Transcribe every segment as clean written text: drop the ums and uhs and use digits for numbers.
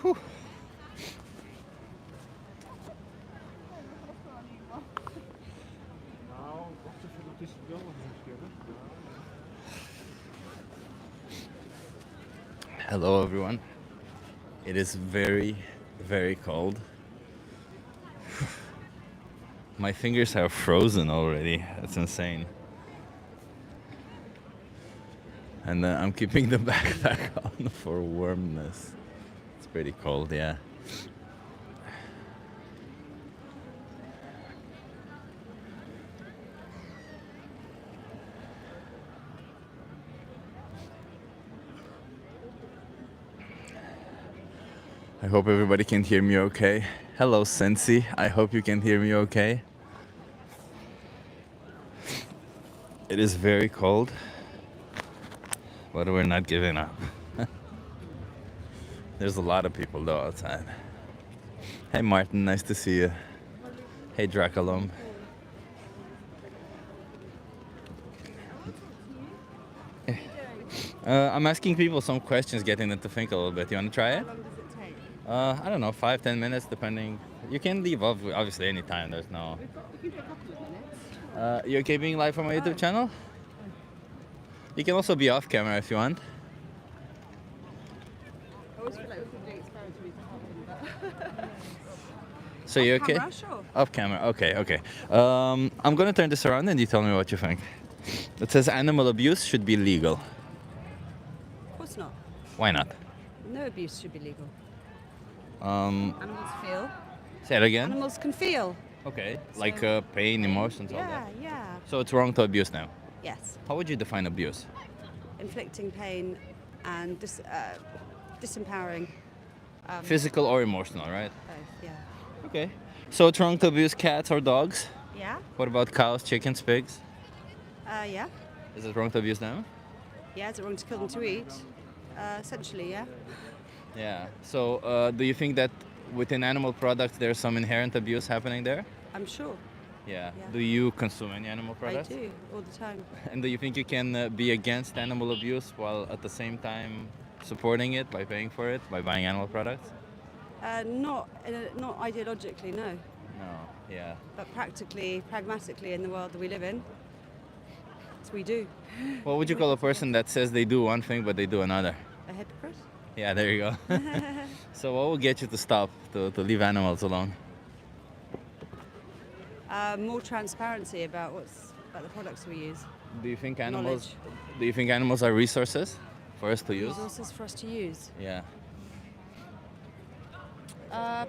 Whew. Hello everyone. It is very, very cold. My fingers are frozen already. That's insane. And I'm keeping the backpack on for warmness. It's pretty cold, yeah. I hope everybody can hear me okay. Hello, Sensi. I hope you can hear me okay. It is very cold, but we're not giving up. There's a lot of people though outside. Hey Martin, nice to see you. Hey Draculum. I'm asking people some questions, getting them to think a little bit. You want to try it? How long does it take? I don't know, 5-10 minutes, depending. You can leave obviously any time. There's no. We can do a couple of minutes. You okay being live on my YouTube channel? You can also be off camera if you want. I always feel like we're doing experimentally to happen, but... So you okay? Camera, sure. Off camera, okay. I'm gonna turn this around and you tell me what you think. It says animal abuse should be legal. Of course not. Why not? No abuse should be legal. Animals feel. Say it again. Animals can feel. Okay, So- like pain, emotions, all Yeah, that. yeah. So it's wrong to abuse now. Yes. How would you define abuse? Inflicting pain and disempowering. Physical or emotional, right? Both, yeah. Okay. So it's wrong to abuse cats or dogs? Yeah? What about cows, chickens, pigs? Yeah. Is it wrong to abuse them? Yeah, is it wrong to kill them to eat? Essentially, yeah. Yeah. So do you think that within animal products there's some inherent abuse happening there? I'm sure. Yeah. Yeah. Do you consume any animal I products? do, all the time. And do you think you can be against animal abuse while at the same time supporting it by paying for it, by buying animal products? Not ideologically, no. No. Yeah. But practically, pragmatically in the world that we live in, yes, we do. What would you call a person that says they do one thing but they do another? A hypocrite? Yeah, there you go. So what will get you to stop, to leave animals alone? More transparency about the products we use. Do you think Knowledge. animals are resources for us to use? Resources for us to use. Yeah.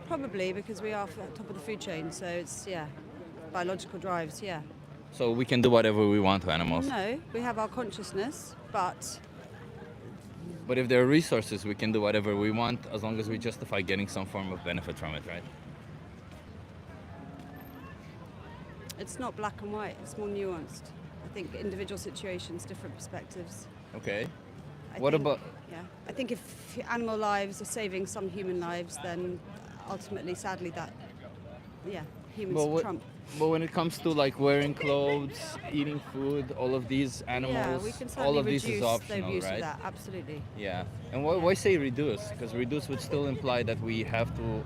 Probably because we are at the top of the food chain, so it's, yeah, biological drives, yeah. So we can do whatever we want to animals. No, we have our consciousness, but But if there are resources, we can do whatever we want as long as we justify getting some form of benefit from it, right? it's not black and white, it's more nuanced. I think individual situations, different perspectives. Okay. I What think- about- Yeah, I think if animal lives are saving some human lives, then ultimately, sadly, that, yeah, humans trump. But when it comes to like wearing clothes, eating food, all of these animals, Yeah, we can all certainly of this reduce is the optional, abuse right? of that, absolutely. Yeah. And why say reduce? Because reduce would still imply that we have to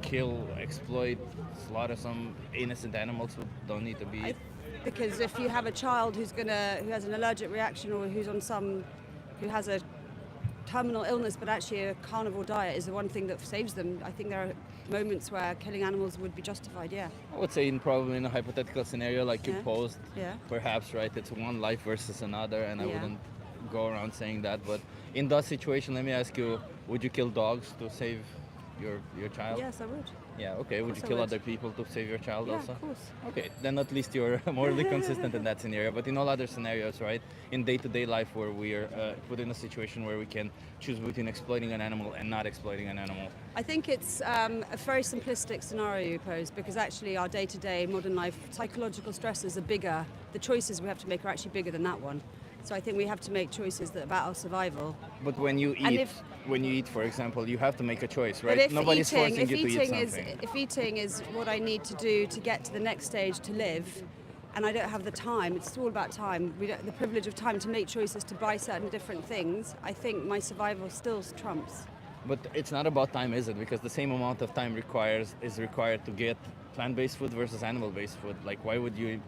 kill, exploit, slaughter some innocent animals who don't need to be. Because if you have a child who has an allergic reaction or who has a terminal illness but actually a carnivore diet is the one thing that saves them, I think there are moments where killing animals would be justified, yeah. I would say probably in a hypothetical scenario like you Yeah. posed, Yeah. perhaps, right? It's one life versus another, and I Yeah. wouldn't go around saying that. But in that situation, let me ask you: would you kill dogs to save your child? Yes, I would. Yeah. Okay. Would you course I kill would. other people to save your child Yeah, also? of course. Okay. Then at least you're morally consistent in that scenario. But in all other scenarios, right? In day-to-day life, where we are put in a situation where we can choose between exploiting an animal and not exploiting an animal. I think it's a very simplistic scenario you pose because actually our day-to-day modern life psychological stresses are bigger. The choices we have to make are actually bigger than that one. So I think we have to make choices that are about our survival. But when you And eat, for example, you have to make a choice, But right? if Nobody's eating, forcing if you to eat eating something. if eating is what I need to do to get to the next stage to live, and I don't have the time, it's all about time. The privilege of time to make choices to buy certain different things. I think my survival still trumps. But it's not about time, is it? Because the same amount of time is required to get plant-based food versus animal-based food. Like, why would you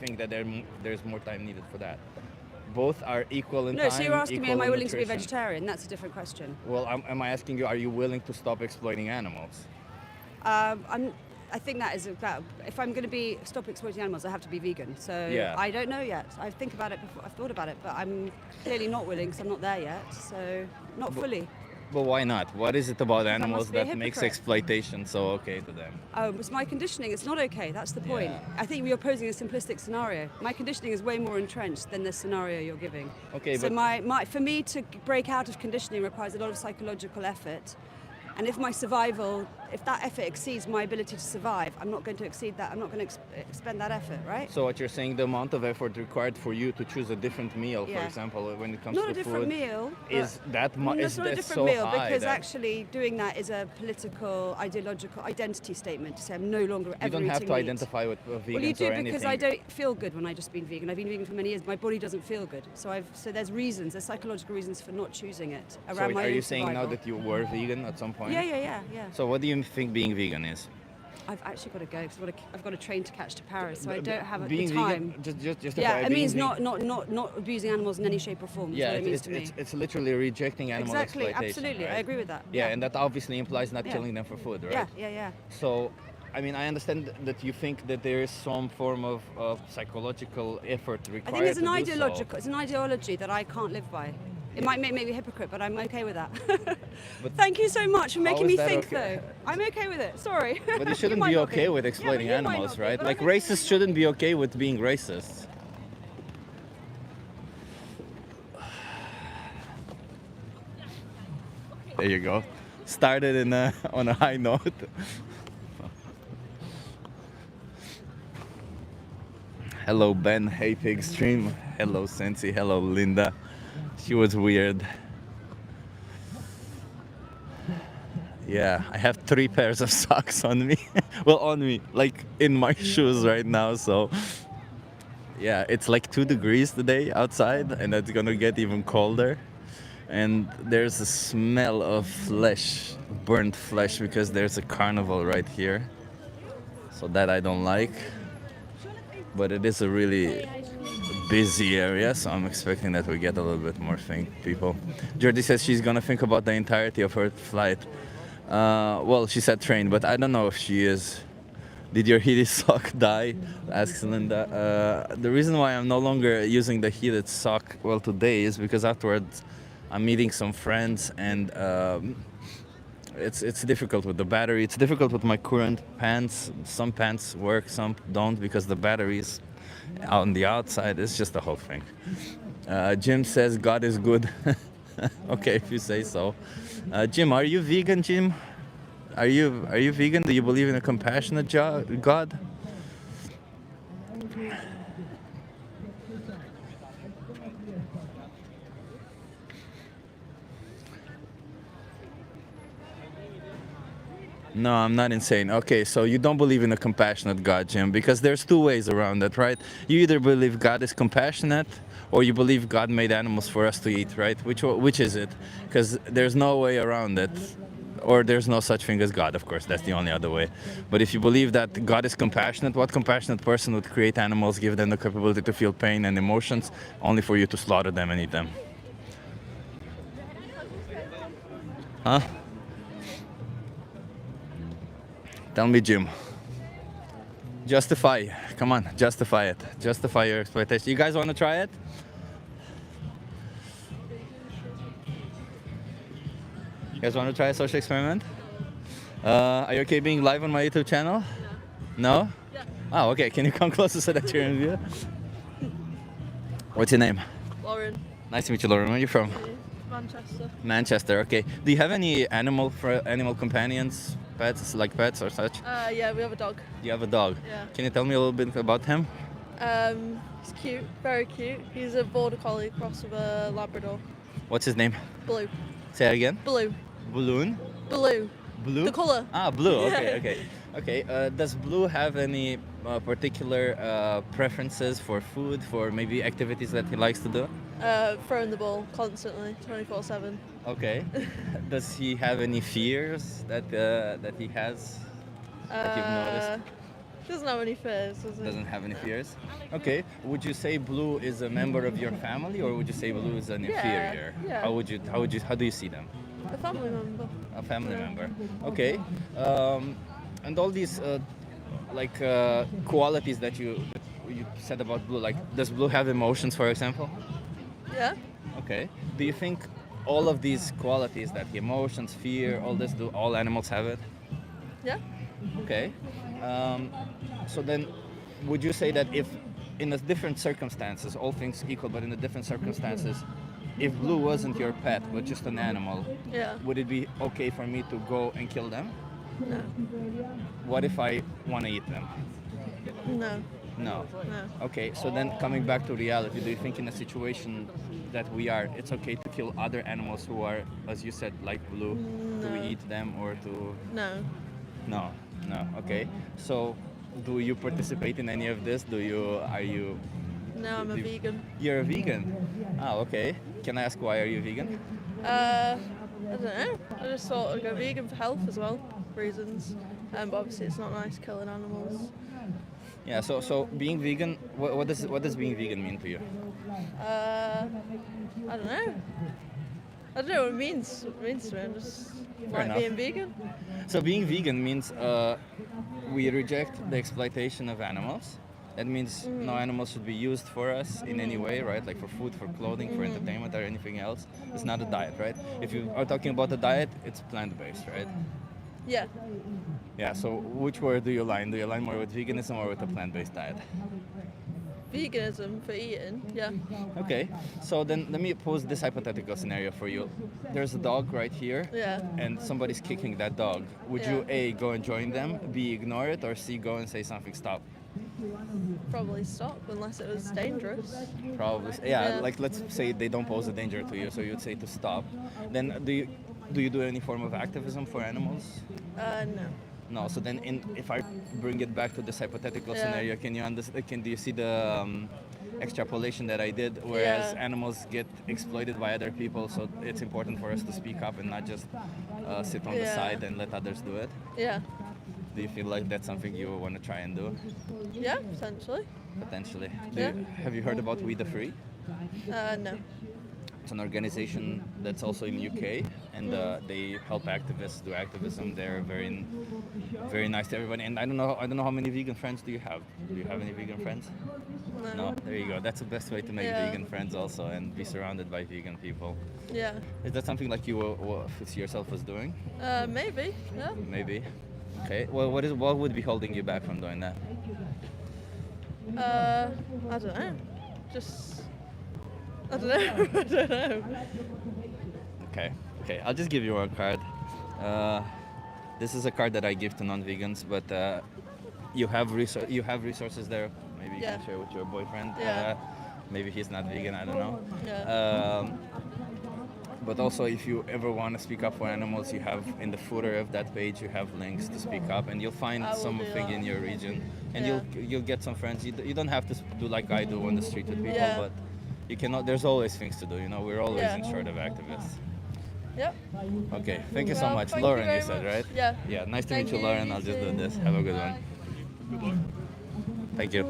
think that there's more time needed for that? Both are equal in time. No, so you're asking me, am equal I in willing to be a nutrition. vegetarian? That's a different question. Well, am I asking you, are you willing to stop exploiting animals? I think that is about, if I'm going to stop exploiting animals, I have to be vegan. So Yeah. I don't know yet. I think about it before. I've thought about it, but I'm clearly not willing because I'm not there yet. So not fully. But why not? What is it about animals be a that makes hypocrite. exploitation so okay to them? Oh, it's my conditioning. It's not okay. That's the point. Yeah. I think you're posing a simplistic scenario. My conditioning is way more entrenched than the scenario you're giving. Okay, so but for me to break out of conditioning requires a lot of psychological effort. And if my survival, if that effort exceeds my ability to survive, I'm not going to exceed that. I'm not going to expend that effort, right? so what you're saying, the amount of effort required for you to choose a different meal, for Yeah. example, when it comes Not to a different food, meal. is that much? No, Is it's not a that different so meal high because that actually doing that is a political, ideological identity statement to say I'm no longer you ever don't have eating to meat. identify with vegans Well, you do or anything? because I don't feel good when I just been vegan. I've been vegan for many years. My body doesn't feel good, so there's reasons, there's psychological reasons for not choosing it around So my are own you saying now survival. that you were vegan at some point? Yeah. So what do you think being vegan is? I've actually got to go because I've got a train to catch to Paris, so I don't have the being time. vegan, just Yeah, it being means vegan- not abusing animals in any shape or form. Is Yeah, what it means it's, to me. it's literally rejecting animal Exactly, exploitation. absolutely, right? I agree with that. Yeah, and that obviously implies not Yeah. killing them for food, right? Yeah. So, I mean, I understand that you think that there is some form of psychological effort required I think it's to an do ideological. It's an ideology that I can't live by. It might make me a hypocrite, but I'm okay with that. But Thank you so much for making is me that think, okay? though. I'm okay with it. Sorry. So. But you shouldn't might be not okay with exploiting Yeah, but you might animals, not be, right? but Like I'm okay racists shouldn't be okay with being racist. There you go. Started on a high note. Hello Ben, hey Pigstream. Hello Sensi, hello Linda. She was weird. Yeah, I have 3 pairs of socks on me. Well, on me, like in my shoes right now, so yeah, it's like 2 degrees today outside and it's gonna get even colder. And there's a smell of flesh, burnt flesh, because there's a carnival right here. So that I don't like. But it is a really busy area, so I'm expecting that we get a little bit more people. Jordi says she's gonna think about the entirety of her flight. Well, she said train, but I don't know if she is. Did your heated sock die? Asks Linda. The reason why I'm no longer using the heated sock, well, today is because afterwards I'm meeting some friends and it's difficult with the battery. It's difficult with my current pants. Some pants work, some don't because the battery's on the outside. It's just the whole thing. Jim says God is good. Okay, if you say so. Jim, are you vegan, Jim? Are you vegan? Do you believe in a compassionate God? No, I'm not insane. Okay, so you don't believe in a compassionate God, Jim, because there's 2 ways around it, right? You either believe God is compassionate or you believe God made animals for us to eat, right? Which is it? Because there's no way around it. Or there's no such thing as God, of course, that's the only other way. But if you believe that God is compassionate, what compassionate person would create animals, give them the capability to feel pain and emotions, only for you to slaughter them and eat them? Huh? Tell me, Jim. Justify. Come on, justify it. Justify your exploitation. You guys want to try it? You guys want to try a social experiment? Are you okay being live on my YouTube channel? No? Yeah. Oh, okay. Can you come closer so that you're in view? What's your name? Lauren, Nice to meet you, Lauren. Where are you from? Manchester. Manchester. Okay. Do you have any animal companions, pets, like pets or such? Yeah, we have a dog. You have a dog. Yeah. Can you tell me a little bit about him? He's cute, very cute. He's a border collie cross with a Labrador. What's his name? Blue. Say it again. Blue. Balloon? Blue. Blue? The colour. Ah, blue. Okay, Yeah. okay. Okay, does Blue have any particular preferences for food, for maybe activities that he likes to do? Throwing the ball constantly, 24/7. Okay. Does he have any fears that he has that you've noticed? Doesn't have any fears, does he? Doesn't have any fears. Okay. Would you say Blue is a member of your family, or would you say Blue is an inferior? yeah. How do you see them? A family member. A family member. Okay. And all these qualities that you said about Blue, like does Blue have emotions, for example? Yeah. Okay. Do you think all of these qualities, that emotions, fear, all this, do all animals have it? Yeah. Okay. So then, would you say that if in the different circumstances, all things equal, but in the different circumstances, if Blue wasn't your pet, but just an animal, Yeah. would it be okay for me to go and kill them? No. What if I want to eat them? No. No. No. Okay, so then coming back to reality, do you think in a situation that we are, it's okay to kill other animals who are, as you said, like Blue? Do we No. eat them or to... No. No, no, okay. So, do you participate in any of this? Are you... No, I'm a do- vegan. You're a vegan? Ah, okay. Can I ask why are you vegan? I don't know. I just thought I'd go vegan for health as well, reasons. But obviously it's not nice killing animals. Yeah, so being vegan, what does being vegan mean to you? I don't know. I don't know what it means. What it means to me. I'm just like enough. being vegan. So being vegan means we reject the exploitation of animals. That means no animals should be used for us in any way, right? Like for food, for clothing, for entertainment, or anything else. It's not a diet, right? If you are talking about a diet, it's plant-based, right? Yeah. Yeah, so which word do you align? Do you align more with veganism or with a plant-based diet? Veganism for eating. Yeah. Okay, so then let me pose this hypothetical scenario for you. There's a dog right here, Yeah. and somebody's kicking that dog. Would you A, go and join them, B, ignore it, or C, go and say something, stop? Probably stop unless it was dangerous. Probably. Yeah. Like let's say they don't pose a danger to you, so you'd say to stop. Then do you do any form of activism for animals? No. No. So then, if I bring it back to this hypothetical Yeah. scenario, can you understand? Do you see the extrapolation that I did? Whereas Yeah. animals get exploited by other people, so it's important for us to speak up and not just sit on the Yeah. side and let others do it. Yeah. Do you feel like that's something you want to try and do? Yeah, potentially. Potentially. Yeah. Have you heard about We the Free? No. It's an organization that's also in UK, and they help activists do activism. They're very nice to everybody. And I don't know how many vegan friends do you have? Do you have any vegan friends? No. There you go. That's the best way to make Yeah. vegan friends also, and be surrounded by vegan people. Yeah. Is that something like you see yourself as doing? Maybe. Yeah. Maybe. Okay. Well, what would be holding you back from doing that? I don't know. Just. I don't know. I don't know. Okay. Okay. I'll just give you one card. This is a card that I give to non-vegans, but you have resources there. Maybe you Yeah. can share with your boyfriend. Yeah. Maybe he's not vegan. I don't know. Yeah. But also, if you ever want to speak up for animals, you have in the footer of that page, you have links to speak up, and you'll find I will do something that. in your region, and Yeah. you'll get some friends. You don't have to do like I do on the street with people, Yeah. but you cannot. There's always things to do. You know, we're always Yeah. in short of activists. Yep. Okay, thank you so Well, much, thank you Lauren. You very said much. right? Yeah. Yeah. Nice to Thank meet you, you, Lauren. you I'll just do too. this. Have a good one. Bye. Thank you.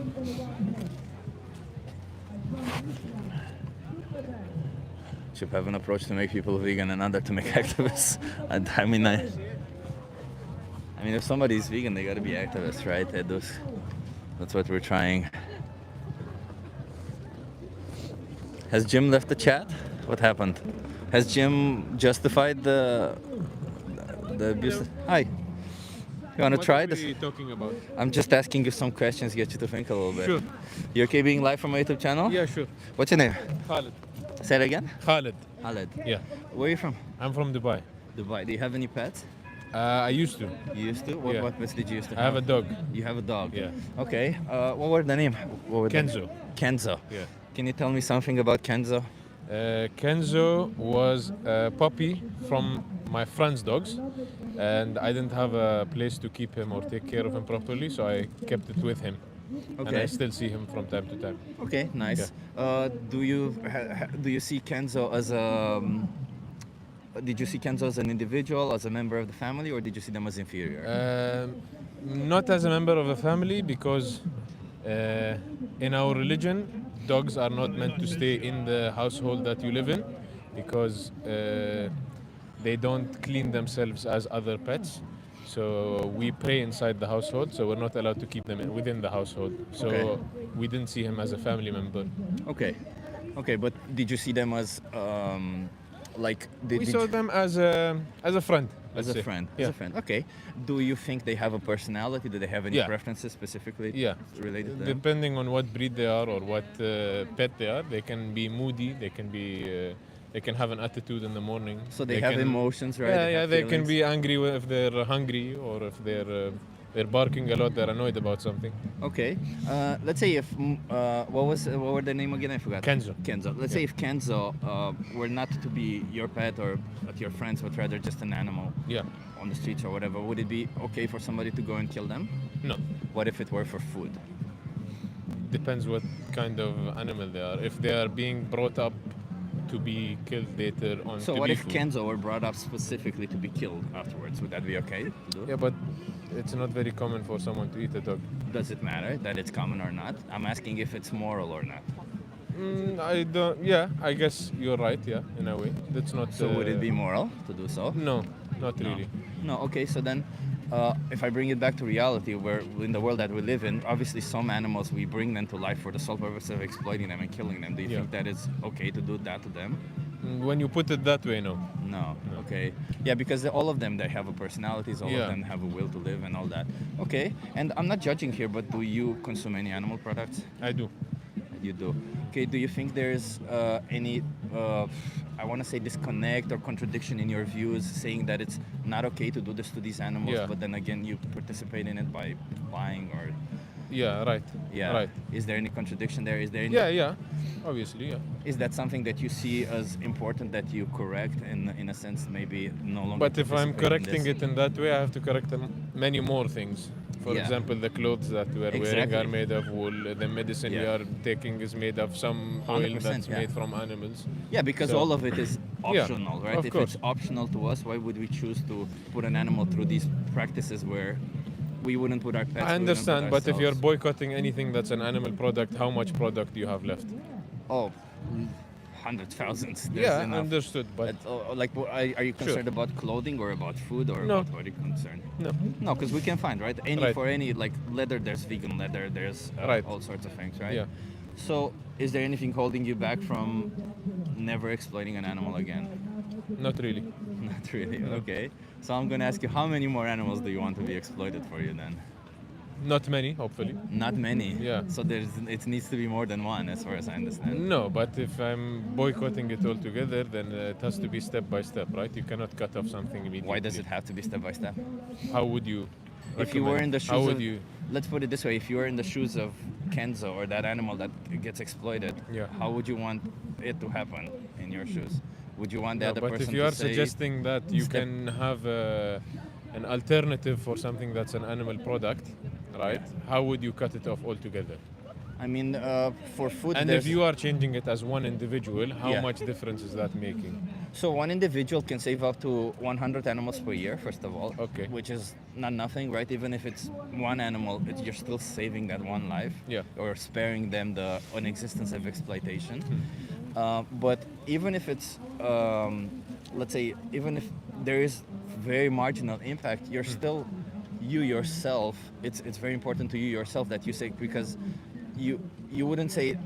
Should have an approach to make people vegan and other to make activists. I mean, if somebody's vegan, they gotta be activists, right? That's what we're trying. Has Jim left the chat? What happened? Has Jim justified the abuse? Hi. You wanna try What this? are we talking about? I'm just asking you some questions, get you to think a little bit. Sure. You okay being live from my YouTube channel? Yeah, sure. What's your name? Khalid. Say it again. Khalid. Khaled. Yeah. Where are you from? I'm from Dubai. Dubai. Do you have any pets? I used to. You used to? What, Yeah. what pets did you used to I have a dog. You have a dog? Yeah. Okay. What were the name? What were the- Kenzo. Kenzo. Yeah. Can you tell me something about Kenzo? Kenzo was a puppy from my friend's dogs, and I didn't have a place to keep him or take care of him properly, so I kept it with him. and Okay. I still see him from time to time. Okay, nice. Do you see Kenzo as a did you see Kenzo as an individual, as a member of the family, or did you see them as inferior? Not as a member of a family, because in our religion, dogs are not meant to stay in the household that you live in, because they don't clean themselves as other pets. So we pray inside the household, so we're not allowed to keep them within the household. So Okay. we didn't see him as a family member. Okay. Okay, but did you see them as like We saw them as a friend. as Let's a say. friend? Yeah. As a friend. Okay. Do you think they have a personality? Do they have any Yeah. preferences specifically Yeah. related to them? Depending on what breed they are or what pet they are, they can be moody. They can have an attitude in the morning. So they have emotions, right? Yeah, They yeah. have They can feelings? be angry if they're hungry, or if they're barking a lot. They're annoyed about something. Okay. Let's say if what were their name again? I forgot. Kenzo. Kenzo. Let's say if Kenzo were not to be your pet or your friends, but rather just an animal Yeah. on the streets or whatever, would it be okay for somebody to go and kill them? No. What if it were for food? Depends what kind of animal they are. If they are being brought up to be killed later on. So to what be if food. Kenzo were brought up specifically to be killed afterwards? Would that be okay to do? Yeah, but it's not very common for someone to eat a dog. Does it matter that it's common or not? I'm asking if it's moral or not. I don't. Yeah, I guess you're right. Yeah, in a way, that's not. So would it be moral to do so? No, not No. really. No. Okay. So then, if I bring it back to reality, where in the world that we live in, obviously some animals we bring them to life for the sole purpose of exploiting them and killing them. Do you Yeah. think that it's okay to do that to them? When you put it that way, no. No. Okay. Yeah, because all of them they have a personalities. All Yeah. of them have a will to live and all that. Okay. And I'm not judging here, but do you consume any animal products? I do. You do. Okay. Do you think there's any, I want to say, disconnect or contradiction in your views, saying that it's not okay to do this to these animals, Yeah. but then again you participate in it by buying or Yeah, right. yeah. Right. Is there any contradiction there? Is there any, Yeah, yeah. Obviously, yeah. Is that something that you see as important that you correct in a sense, maybe no longer? But if I'm participate in correcting this? it in that way, I have to correct many more things. For Yeah. example, the clothes that we're wearing Exactly. are made of wool. The medicine we Yeah. are taking is made of some oil 100%, that's yeah. made from animals. Yeah, because So- all of it is Yeah, optional, right? of If course. it's optional to us, why would we choose to put an animal through these practices where we wouldn't put our pets? I we wouldn't put understand, but if you're ourselves? boycotting anything that's an animal product, how much product do you have left? Oh, hundreds, thousands. There's Yeah, enough. understood, but Like, are you concerned about clothing or about food or No. about what are you concerned? no. No, because we can find right Right. for any like leather. There's vegan leather. There's Right. all sorts of things, right? Yeah. So, is there anything holding you back from never exploiting an animal again? Not really. Not really. Okay. So I'm gonna ask you, how many more animals do you want to be exploited for you then? Not many, hopefully. Not many. Yeah. So it needs to be more than one, as far as I understand. No, but if I'm boycotting it altogether, then it has to be step by step, right? You cannot cut off something immediately. Why does it have to be step by step? How would you? If you were recommend? in the shoes How would of, you? let's put it this way, if you were in the shoes of Kenzo or that animal that gets exploited, Yeah. how would you want it to happen in your shoes? Would you want the No, other but person if you to are say, suggesting that you step- can have an alternative for something that's an animal product, right? How would you cut it off altogether? I mean, for food, And there's- if you are changing it as one individual, how Yeah. much difference is that making? So one individual can save up to 100 animals per year, first of all. Okay. Which is not nothing, right? Even if it's one animal, you're still saving that one life. Yeah. Or sparing them the existence of exploitation. Hmm. But even if it's, let's say, even if there is very marginal impact, you're Hmm. still, you yourself, it's very important to you yourself that you say, because you wouldn't say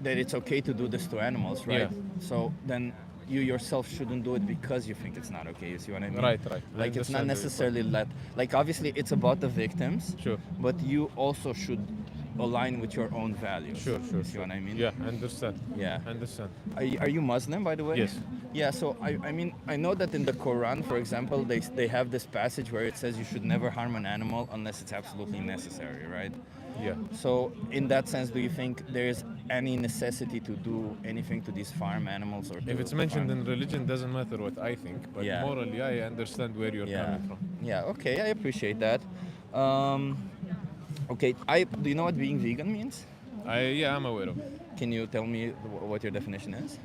that it's okay to do this to animals, right? Yeah. So then you yourself shouldn't do it because you think it's not okay. You see what I mean? Right, right. I Like it's not understand where you're necessarily like obviously it's about the victims. Sure. But you also should align with your own values. Sure, sure. You see what I mean? Yeah, I understand. Yeah. I understand. Are you Muslim, by the way? Yes. Yeah, so I mean, I know that in the Quran, for example, they have this passage where it says you should never harm an animal unless it's absolutely necessary, right? Yeah. So in that sense, do you think there's any necessity to do anything to these farm animals? Or If it's mentioned in religion, doesn't matter what I think, but Yeah. morally, I understand where you're Yeah. coming from. Yeah, okay, I appreciate that. Okay, do you know what being vegan means? I'm aware of it. Can you tell me what your definition is?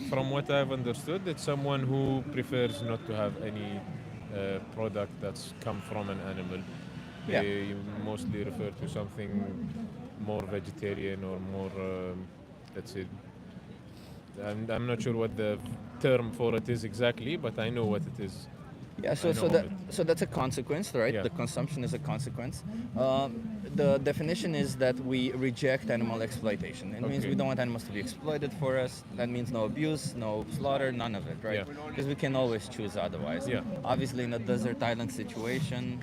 From what I've understood, it's someone who prefers not to have any product that's come from an animal. Yeah. They mostly refer to something more vegetarian or more, let's say, I'm not sure what the term for it is exactly, but I know what it is. Yeah, I know of it. so that's a consequence, right? Yeah. The consumption is a consequence. The definition is that we reject animal exploitation. It means Okay. we don't want animals to be exploited for us. That means no abuse, no slaughter, none of it, right? Yeah. Because we can always choose otherwise. Yeah. Obviously, in a desert island situation,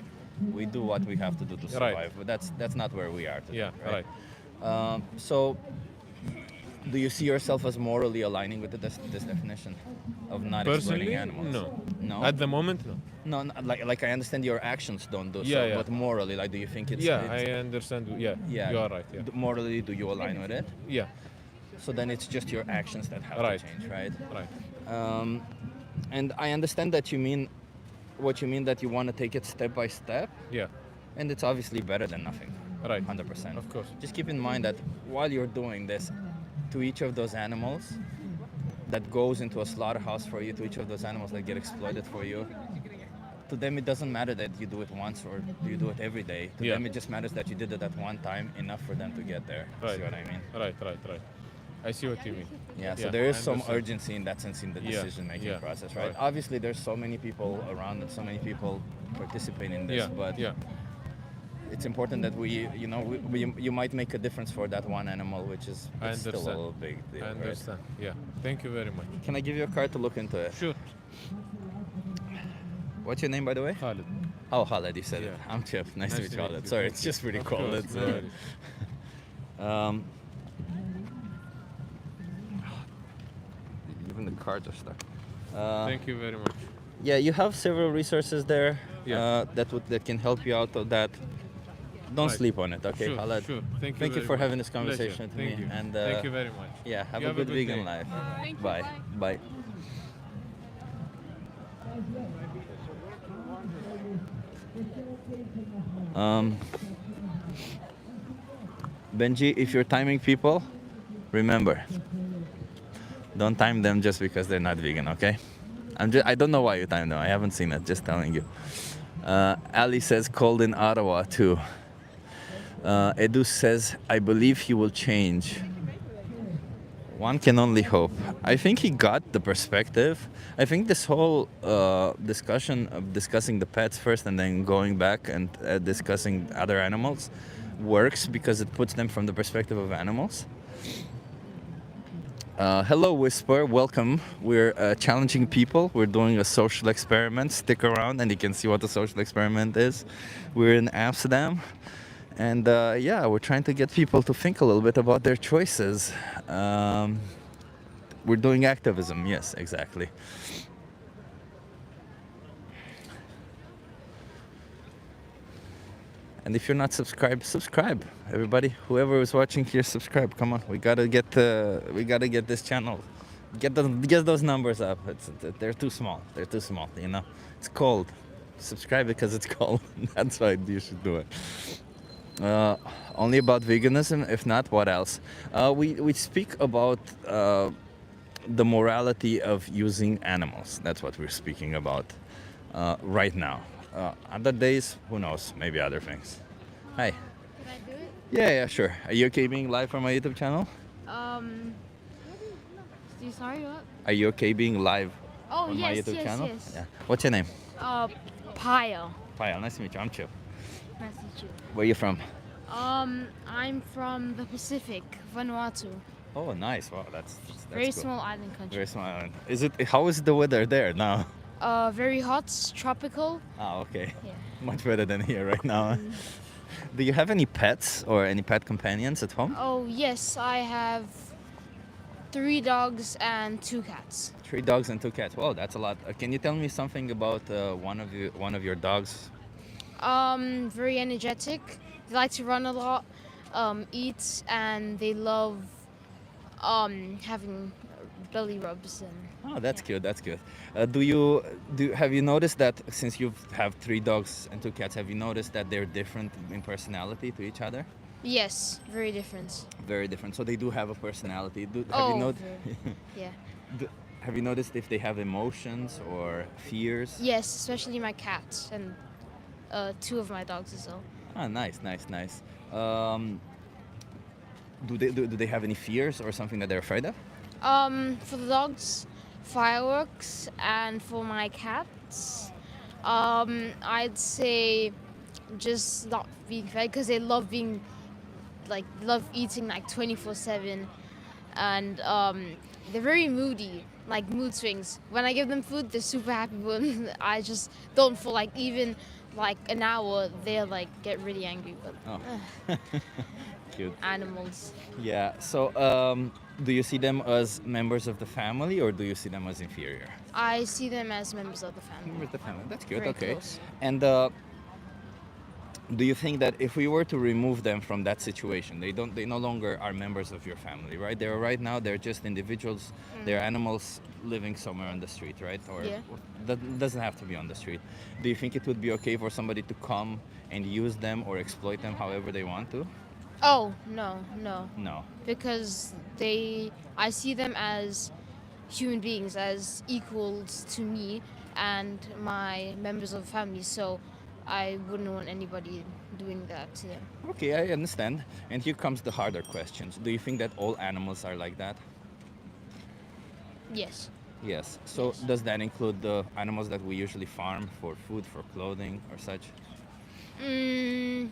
we do what we have to do to survive. Right. But that's not where we are today. Yeah, right. So, do you see yourself as morally aligning with this definition of not exploiting Personally, animals? no. No. At the moment, no. No, like I understand your actions don't do Yeah, so, yeah. but morally, like, do you think it's? Yeah, it's I understand. Yeah, yeah. you are right. Yeah, Morally, do you align with it? yeah, So then it's just your actions that have Right. to change, right? right. And I understand that you mean what you mean, that you want to take it step by step, Yeah, and it's obviously better than nothing. right. 100%. Of course. Just keep in mind that while you're doing this, to each of those animals that goes into a slaughterhouse for you, to each of those animals that get exploited for you, to them it doesn't matter that you do it once or you do it every day. To Yeah. them it just matters that you did it at one time, enough for them to get there. Right. See what I mean? Right. I see what you mean. Yeah, so Yeah, there is I some understand. urgency in that sense in the Yeah, decision-making yeah, process, right? right. Obviously, there's so many people around and so many people participate in this, Yeah, but yeah, it's important that you might make a difference for that one animal, which is I it's still a understand. little big deal, I right? understand. Yeah, thank you very much. Can I give you a card to look into it? Sure. What's your name, by the way? Khalid. Oh, Khaled, you said it. Yeah. I'm Chip. Nice to meet you, meet Khaled. you. Sorry, Thank it's you. just pretty Of cold. course, It's, no worries. even the cards are stuck. Thank you very much. Yeah, you have several resources there Yeah. that can help you out of that. Don't Right. sleep on it, okay, Sure, Khaled? sure. Thank you Thank you very for much. having this Pleasure. conversation with Thank me. you. And Thank you very much. yeah, have You a good vegan day. life. Thank you, Bye. Bye. Benji, if you're timing people, remember, don't time them just because they're not vegan, okay? I don't know why you time them. I haven't seen it. Just telling you. Ali says cold in Ottawa too. Edu says, I believe he will change. One can only hope. I think he got the perspective. I think this whole discussion of discussing the pets first and then going back and discussing other animals works because it puts them from the perspective of animals. Hello, Whisper. Welcome. We're challenging people. We're doing a social experiment. Stick around and you can see what the social experiment is. We're in Amsterdam. And yeah, we're trying to get people to think a little bit about their choices. We're doing activism. Yes, exactly. And if you're not subscribed, subscribe. Everybody, whoever is watching here, subscribe. Come on, we gotta get this channel, get those numbers up. They're too small. They're too small. You know, it's cold. Subscribe because it's cold. That's why you should do it. Only about veganism. If not, what else? We speak about the morality of using animals. That's what we're speaking about right now. Other days, who knows? Maybe other things. Hi. Can I do it? Yeah, sure. Are you okay being live on my YouTube channel? Sorry, what? Are you okay being live Oh, on my yes, YouTube yes, channel? yes. Yeah. What's your name? Pile. Payal. Nice to meet you. I'm Chip. Nice to meet you. Where are you from? I'm from the Pacific, Vanuatu. Oh, nice. Wow, that's Very cool. small island country. Very small island. Is it? How is the weather there now? Very hot, tropical. Ah, okay. Yeah. Much better than here right now. Do you have any pets or any pet companions at home? Oh, yes, I have 3 dogs and 2 cats. 3 dogs and 2 cats. Wow, that's a lot. Can you tell me something about one of your dogs? Very energetic. They like to run a lot, eat, and they love having belly rubs and Oh, that's yeah. cute. That's cute. Have you noticed that since you have 3 dogs and 2 cats, have you noticed that they're different in personality to each other? Yes, very different. Very different. So they do have a personality. Oh, very. Yeah. do, have you noticed if they have emotions or fears? Yes, especially my cat and two of my dogs as well. Ah, nice, nice, nice. Um, do they have any fears or something that they're afraid of? For the dogs, fireworks, and for my cats, I'd say just not being fed because they love being love eating like 24/7, and they're very moody, like mood swings. When I give them food, they're super happy. When I just don't for like even like an hour, they'll like get really angry. But Oh, cute. animals, Yeah. So, do you see them as members of the family or do you see them as inferior? I see them as members of the family. Members of the family. That's cute. Very Okay. close. And do you think that if we were to remove them from that situation, they no longer are members of your family, right? They're right now they're just individuals. They're animals living somewhere on the street, right? Or Yeah. that doesn't have to be on the street. Do you think it would be okay for somebody to come and use them or exploit them however they want to? Oh no, no, No. because I see them as human beings, as equals to me and my members of the family. So I wouldn't want anybody doing that to them. Okay, I understand. And here comes the harder questions. Do you think that all animals are like that? Yes. Yes. So Yes. does that include the animals that we usually farm for food, for clothing, or such? Mm,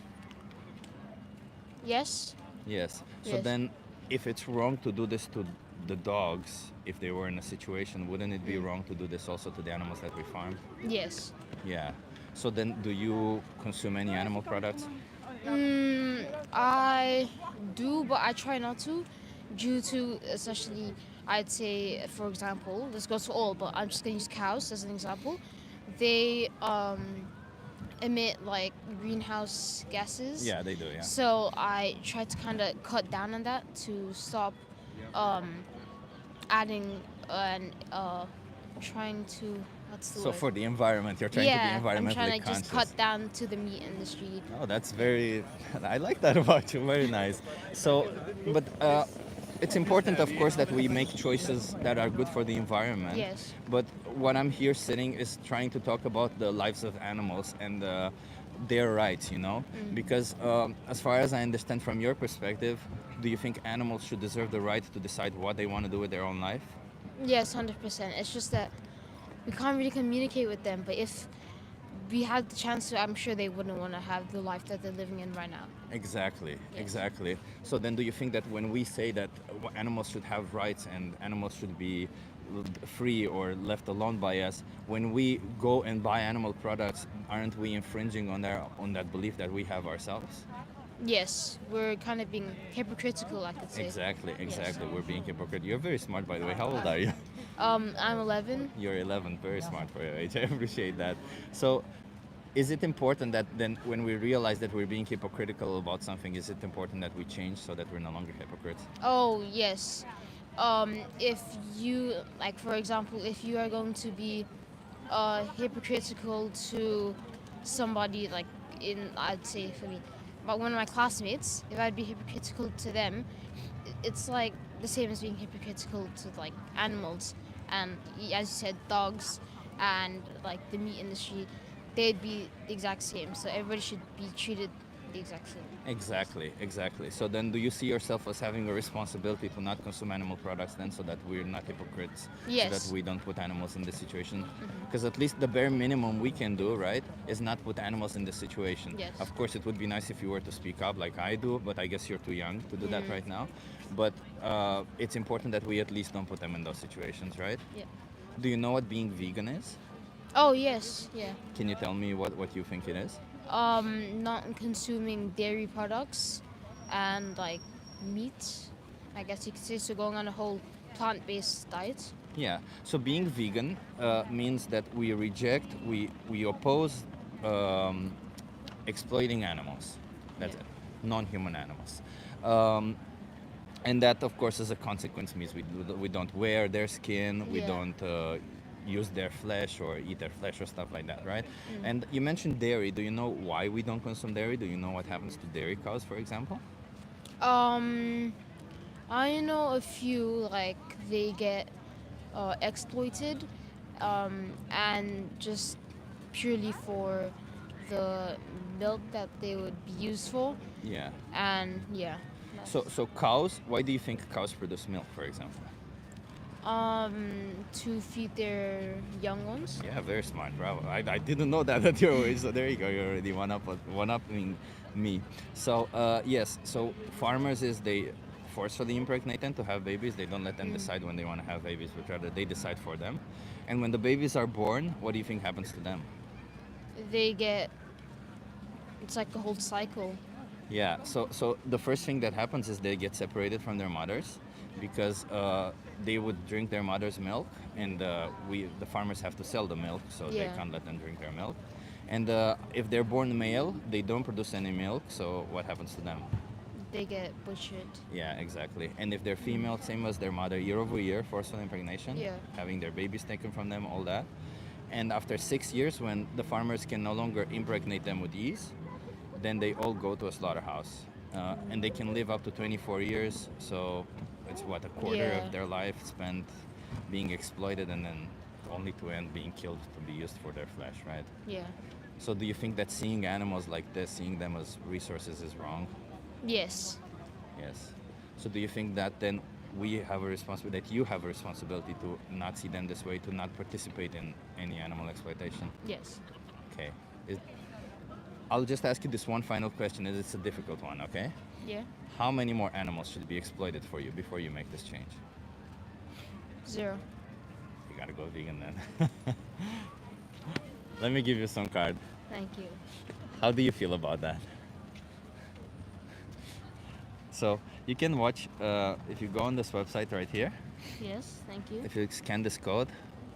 yes. Yes. So Yes. then, if it's wrong to do this to the dogs, if they were in a situation, wouldn't it be wrong to do this also to the animals that we farm? Yes. Yeah. So then, do you consume any animal products? I do, but I try not to, due to especially, I'd say, for example, this goes for all, but I'm just gonna use cows as an example. They emit like greenhouse gases. Yeah, they do. Yeah. So I try to kind of cut down on that to stop um, adding and trying to what's the So word? for the environment, you're trying Yeah, to be I'm environmentally trying to conscious. just cut down to the meat industry. Oh, that's very. I like that about you. Very nice. So, but it's important, of course, that we make choices that are good for the environment. Yes. But what I'm here sitting is trying to talk about the lives of animals and their rights. You know, because as far as I understand from your perspective, do you think animals should deserve the right to decide what they want to do with their own life? Yes, 100%. It's just that we can't really communicate with them. But if we had the chance to, I'm sure they wouldn't want to have the life that they're living in right now. Exactly, Yes. exactly. So then, do you think that when we say that animals should have rights and animals should be free or left alone by us, when we go and buy animal products, aren't we infringing on that belief that we have ourselves? Yes, we're kind of being hypocritical, I could say. Exactly, exactly. We're being hypocrite. You're very smart, by the way. How old are you? I'm 11. You're 11. Very smart for your age. I appreciate that. So, is it important that then, when we realize that we're being hypocritical about something, is it important that we change so that we're no longer hypocrites? Oh, yes. If you, like, for example, if you are going to be hypocritical to somebody, like, I'd say for me, but one of my classmates, if I'd be hypocritical to them, it's like the same as being hypocritical to, like, animals. And as you said, dogs and, like, the meat industry, they'd be the exact same. So everybody should be treated the exact same. Exactly, exactly. So then, do you see yourself as having a responsibility to not consume animal products then, so that we're not hypocrites? So Yes. that we don't put animals in this situation? Because at least the bare minimum we can do, right, is not put animals in this situation. Yes. Of course, it would be nice if you were to speak up like I do, but I guess you're too young to do that right now. But it's important that we at least don't put them in those situations, right? Yeah. Do you know what being vegan is? Oh, yes, yeah. Can you tell me what you think it is? Not consuming dairy products and like meat, I guess you could say. So going on a whole plant-based diet. Yeah. So being vegan means that we reject, we oppose exploiting animals. That's Yeah. it. Non-human animals. Um, And that, of course, as a consequence means we don't wear their skin, we Yeah. don't use their flesh or eat their flesh or stuff like that, right? Mm. And you mentioned dairy. Do you know why we don't consume dairy? Do you know what happens to dairy cows, for example? Um, I know a few like they get exploited, and just purely for the milk that they would be used for, Yeah. and yeah. So cows, why do you think cows produce milk, for example? To feed their young ones. Yeah, very smart, bravo. I didn't know that at your age, so there you go. You're already one-upping me. So yes, so farmers is they forcefully impregnate them to have babies. They don't let them decide when they want to have babies, but rather they decide for them. And when the babies are born, what do you think happens to them? They get. It's like a whole cycle. Yeah, so the first thing that happens is they get separated from their mothers because they would drink their mother's milk, and the farmers have to sell the milk, so they Yeah. can't let them drink their milk. And if they're born male, they don't produce any milk, so what happens to them? They get butchered. Yeah, exactly. And if they're female, same as their mother, year over year, forceful impregnation, Yeah. having their babies taken from them, all that. And after 6 years, when the farmers can no longer impregnate them with ease, then they all go to a slaughterhouse. And they can live up to 24 years, so it's what, a quarter Yeah. of their life spent being exploited and then only to end being killed to be used for their flesh, right? Yeah. So do you think that seeing animals like this, seeing them as resources is wrong? Yes. Yes. So do you think that then we have a responsibility, that you have a responsibility to not see them this way, to not participate in any animal exploitation? Yes. Okay. I'll just ask you this one final question, and it's a difficult one, okay? Yeah. How many more animals should be exploited for you before you make this change? 0. You gotta go vegan then. Let me give you some card. Thank you. How do you feel about that? So you can watch, if you go on this website right here, Yes. Thank you. if you scan this code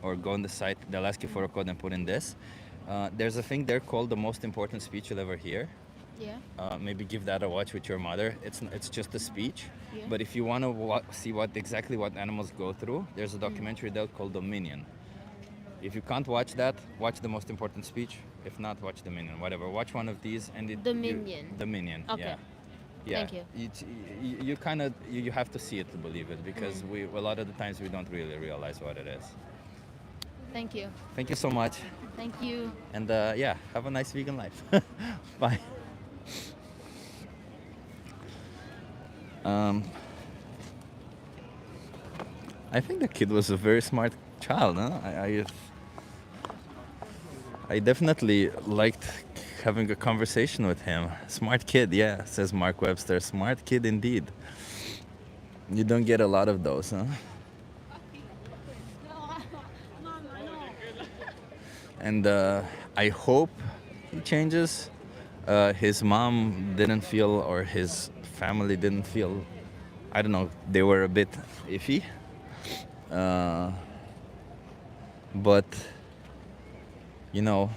or go on the site, they'll ask you for a code and put in this. There's a thing there called the most important speech you'll ever hear. Yeah. Maybe give that a watch with your mother. It's just a speech. Yeah. But if you want to see exactly what animals go through, there's a documentary there called Dominion. If you can't watch that, watch the most important speech. If not, watch Dominion. Whatever. Watch one of these and Dominion. Dominion. Okay. Yeah. Yeah. Thank you. You kind of you have to see it to believe it because a lot of the times we don't really realize what it is. Thank you. Thank you so much. Thank you. And yeah, have a nice vegan life. Bye. I think the kid was a very smart child. Huh? I definitely liked having a conversation with him. Smart kid, yeah, says Mark Webster. Smart kid indeed. You don't get a lot of those, huh? And I hope he changes. His mom didn't feel, or his family didn't feel, I don't know, they were a bit iffy. But, you know,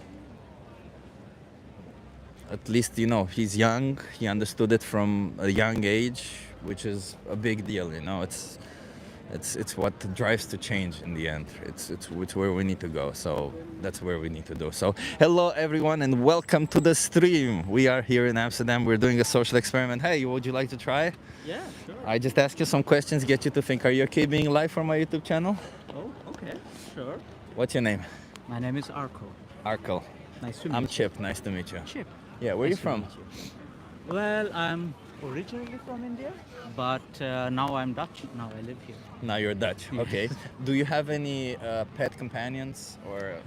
at least, you know, he's young. He understood it from a young age, which is a big deal, you know. It's what drives to change in the end. It's where we need to go. So that's where we need to do. So hello everyone and welcome to the stream. We are here in Amsterdam. We're doing a social experiment. Hey, would you like to try? Yeah, sure. I just ask you some questions, get you to think. Are you okay being live for my YouTube channel? Oh, okay, sure. What's your name? My name is Arko. Arkel. Nice to meet I'm you. Chip. Nice to meet you. Chip. Yeah, where are you Nice to from? meet you. Well, I'm originally from India, but now I'm Dutch. Now I live here. Now you're Dutch. Okay. Do you have any pet companions or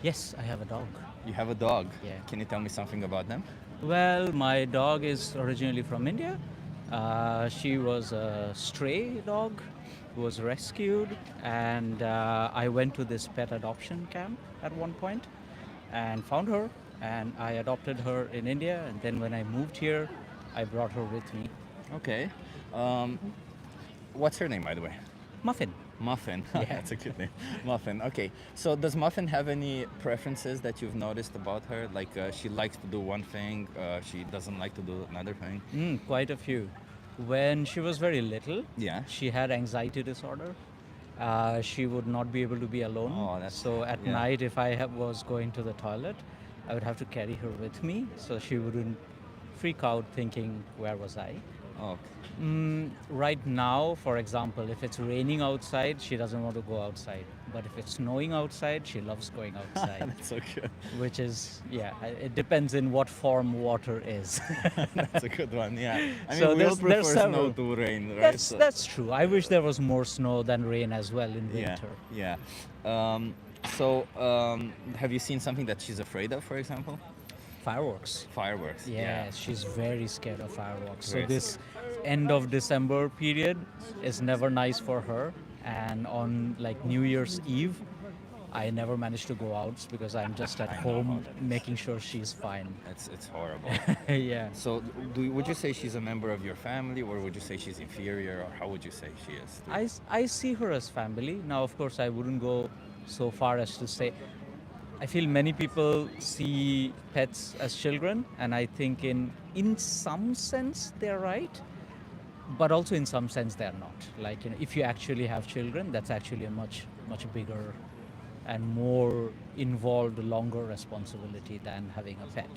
Yes, I have a dog. you have a dog? Yeah. Can you tell me something about them? Well, my dog is originally from India. She was a stray dog who was rescued, and I went to this pet adoption camp at one point and found her, and I adopted her in India. And then when I moved here, I brought her with me. Okay. What's her name, by the way? Muffin. Muffin. Yeah. That's a good name. Muffin. Okay. So does Muffin have any preferences that you've noticed about her? Like she likes to do one thing, she doesn't like to do another thing? Quite a few. When she was very little, Yeah. she had anxiety disorder. She would not be able to be alone. Oh, that's- so at yeah. night, if I was going to the toilet, I would have to carry her with me so she wouldn't freak out thinking, where was I? Oh, okay. Right now, for example, if it's raining outside, she doesn't want to go outside. But if it's snowing outside, she loves going outside. That's so good. Which is, it depends in what form water is. That's a good one. Yeah. I mean, So we all there's prefer snow several. to rain, right? That's, So- that's true. I wish there was more snow than rain as well in winter. Yeah. Have you seen something that she's afraid of, for example? Fireworks. Fireworks. Yes, she's very scared of fireworks. Very So this end of December period is never nice for her. And on like New Year's Eve, I never manage to go out because I'm just at I know home about that. making sure she's fine. It's horrible. Yeah. So, would you say she's a member of your family, or would you say she's inferior, or how would you say she is? I see her as family. Now, of course, I wouldn't go so far as to say. I feel many people see pets as children, and I think in some sense they're right, but also in some sense they're not. Like, if you actually have children, that's actually a much bigger and more involved, longer responsibility than having a pet.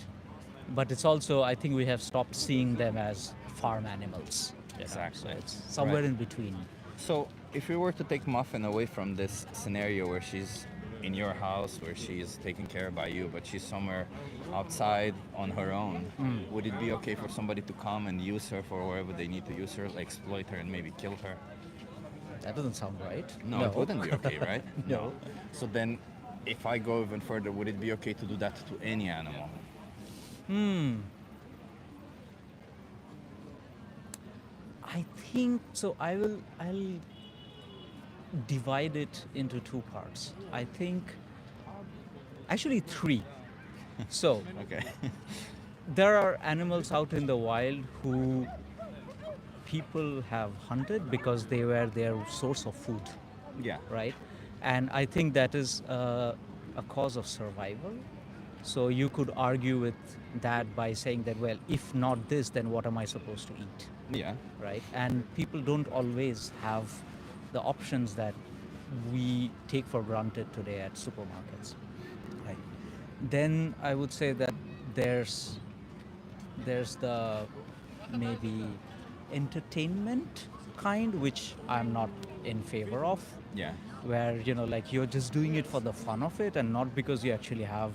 But it's also, I think we have stopped seeing them as farm animals. Exactly. So it's somewhere Right. in between. So, if we were to take Muffin away from this scenario where she's in your house, where she's taken care of by you, but she's somewhere outside on her own, would it be okay for somebody to come and use her for wherever they need to use her, like exploit her and maybe kill her? That doesn't sound right. No, it wouldn't be okay, right? No. So then, if I go even further, would it be okay to do that to any animal? I think so. I'll divide it into two parts. I think actually three. So Okay. there are animals out in the wild who people have hunted because they were their source of food, Yeah. right? And I think that is a cause of survival. So you could argue with that by saying that, well, if not this, then what am I supposed to eat? Yeah. Right? And people don't always have the options that we take for granted today at supermarkets. Right? Then I would say that there's the maybe entertainment kind, which I'm not in favor of, Yeah. where like you're just doing it for the fun of it and not because you actually have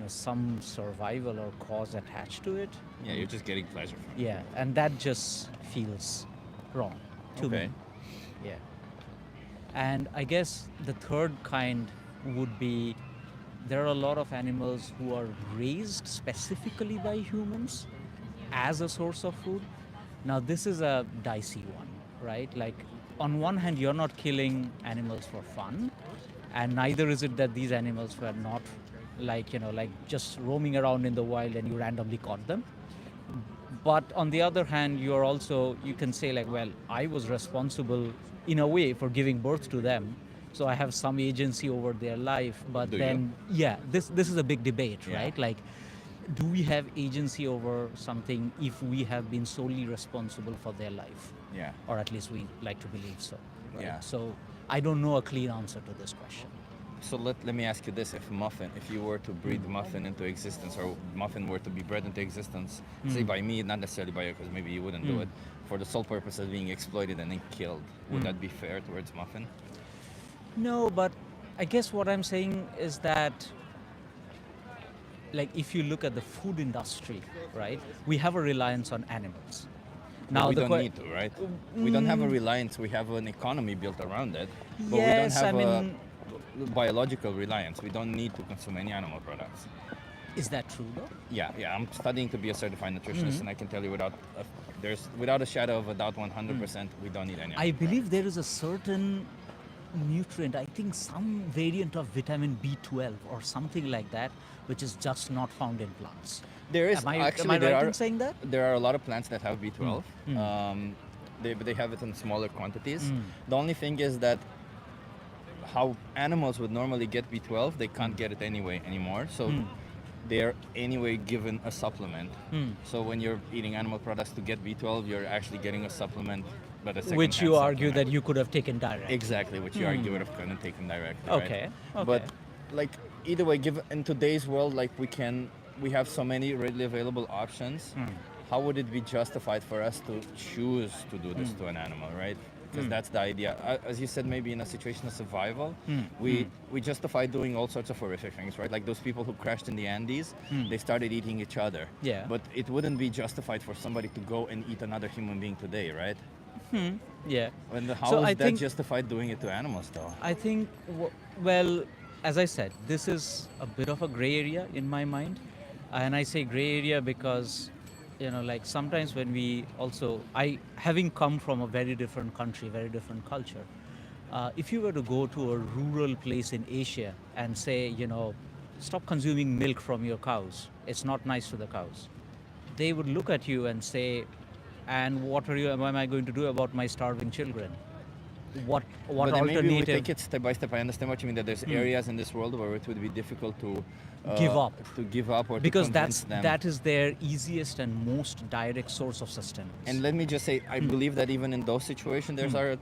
some survival or cause attached to it. Yeah, you're just getting pleasure from it. Yeah, and that just feels wrong to Okay. me. Yeah. And I guess the third kind would be there are a lot of animals who are raised specifically by humans as a source of food. Now, this is a dicey one, right? Like, on one hand, you're not killing animals for fun, and neither is it that these animals were not like just roaming around in the wild and you randomly caught them. But on the other hand, you can say like, well, I was responsible in a way for giving birth to them, so I have some agency over their life. But Do then, this is a big debate, Yeah. right? Like, do we have agency over something if we have been solely responsible for their life? Yeah. Or at least we like to believe so. Right? Yeah. So I don't know a clean answer to this question. So let me ask you this: if you were to breed Muffin into existence, or Muffin were to be bred into existence, say by me, not necessarily by you, because maybe you wouldn't do it, for the sole purpose of being exploited and then killed, would that be fair towards Muffin? No, but I guess what I'm saying is that, like, if you look at the food industry, right, we have a reliance on animals. Now we the don't need to, right? We don't have a reliance. We have an economy built around it, but Yes, we don't have I mean- a biological reliance. We don't need to consume any animal products. Is that true though? Yeah. I'm studying to be a certified nutritionist, and I can tell you without a shadow of a doubt, 100%, we don't need any. I animal believe there is a certain nutrient, I think some variant of vitamin B12 or something like that, which is just not found in plants. There is Am I actually right in saying that? There are a lot of plants that have B12. They have it in smaller quantities. The only thing is that how animals would normally get B12, they can't get it anymore. So they're anyway given a supplement. So when you're eating animal products to get B12, you're actually getting a supplement, but a second Which you argue that you could have taken direct. exactly, which you argue would have kind of taken directly. Okay, Right? okay. But like either way, given in today's world, like we have so many readily available options. How would it be justified for us to choose to do this to an animal, right? Because that's the idea. As you said, maybe in a situation of survival, we justify doing all sorts of horrific things, right? Like those people who crashed in the Andes, they started eating each other. Yeah. But it wouldn't be justified for somebody to go and eat another human being today, right? Yeah. And how So is I that think- justified doing it to animals, though? I think, well, as I said, this is a bit of a gray area in my mind. And I say gray area because, like sometimes when having come from a very different country, very different culture, if you were to go to a rural place in Asia and say, stop consuming milk from your cows, it's not nice to the cows, they would look at you and say, and what am I going to do about my starving children? What But then maybe we alternative? take it step by step. I understand what you mean. That there's areas in this world where it would be difficult to Give up. to give up, or Because to convince them. that is their easiest and most direct source of sustenance. And let me just say, I believe that even in those situations,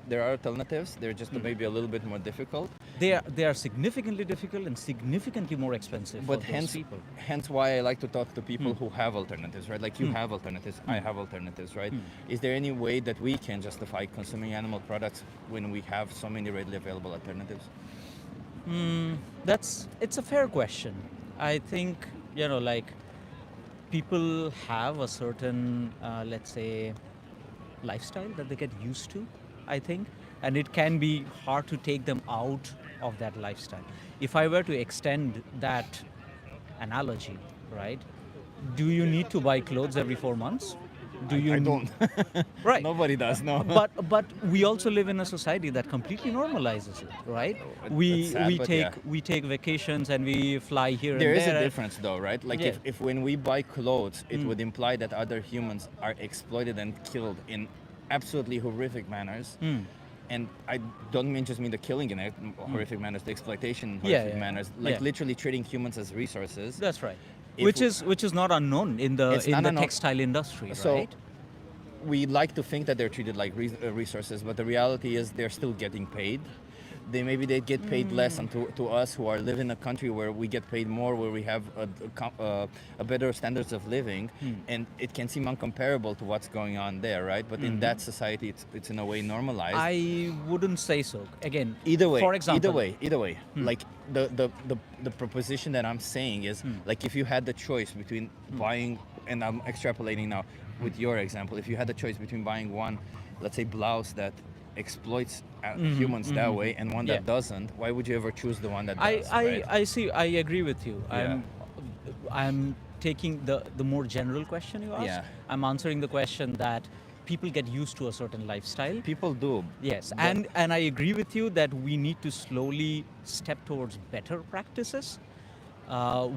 there are alternatives. They're just maybe a little bit more difficult. they are significantly difficult and significantly more expensive But for hence, those people. hence why I like to talk to people who have alternatives, right? Like you have alternatives, I have alternatives, right? Is there any way that we can justify consuming animal products when we have so many readily available alternatives? It's a fair question. I think like people have a certain let's say lifestyle that they get used to, I think, and it can be hard to take them out of that lifestyle. If I were to extend that analogy, right, do you need to buy clothes every 4 months? Do you I don't. Right. Nobody does, no. But we also live in a society that completely normalizes it, right? It's We sad, we but take yeah. we take vacations and we fly here There and is there. a difference though, right? Like Yeah. if when we buy clothes, it would imply that other humans are exploited and killed in absolutely horrific manners. And I don't just mean the killing in horrific manners, the exploitation in horrific Yeah. manners, like Yeah. literally treating humans as resources. That's right. If Which is not unknown in the It's not unknown. textile industry, So right? we like to think that they're treated like resources, but the reality is they're still getting paid. They get paid less, and to us who are live in a country where we get paid more, where we have a better standards of living, and it can seem uncomparable to what's going on there, right? But in that society, it's in a way normalized. I wouldn't say so. Again, Either way, for example, either way. Like the proposition that I'm saying is like if you had the choice between buying, and I'm extrapolating now with your example, if you had the choice between buying one, let's say blouse that exploits humans that way and one that Yeah. doesn't, why would you ever choose the one that does? right? I see. I agree with you. Yeah. I'm taking the more general question you asked. Yeah. I'm answering the question that people get used to a certain lifestyle. People do. Yes, But- and I agree with you that we need to slowly step towards better practices.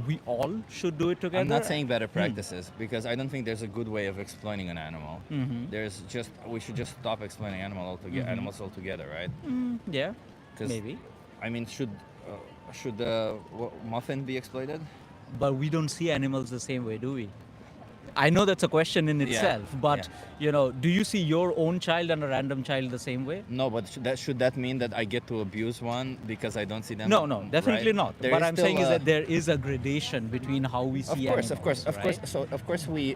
We all should do it together. I'm not saying better practices because I don't think there's a good way of exploiting an animal. There's just we should just stop exploiting animals altogether, right? Yeah, 'Cause- maybe. I mean, should muffin be exploited? But we don't see animals the same way, do we? I know that's a question in Yeah, itself, but do you see your own child and a random child the same way? No, but should that mean that I get to abuse one because I don't see them? No, definitely right? not. There What is I'm still saying is a- that there is a gradation between how we see animals. of course. right? So of course we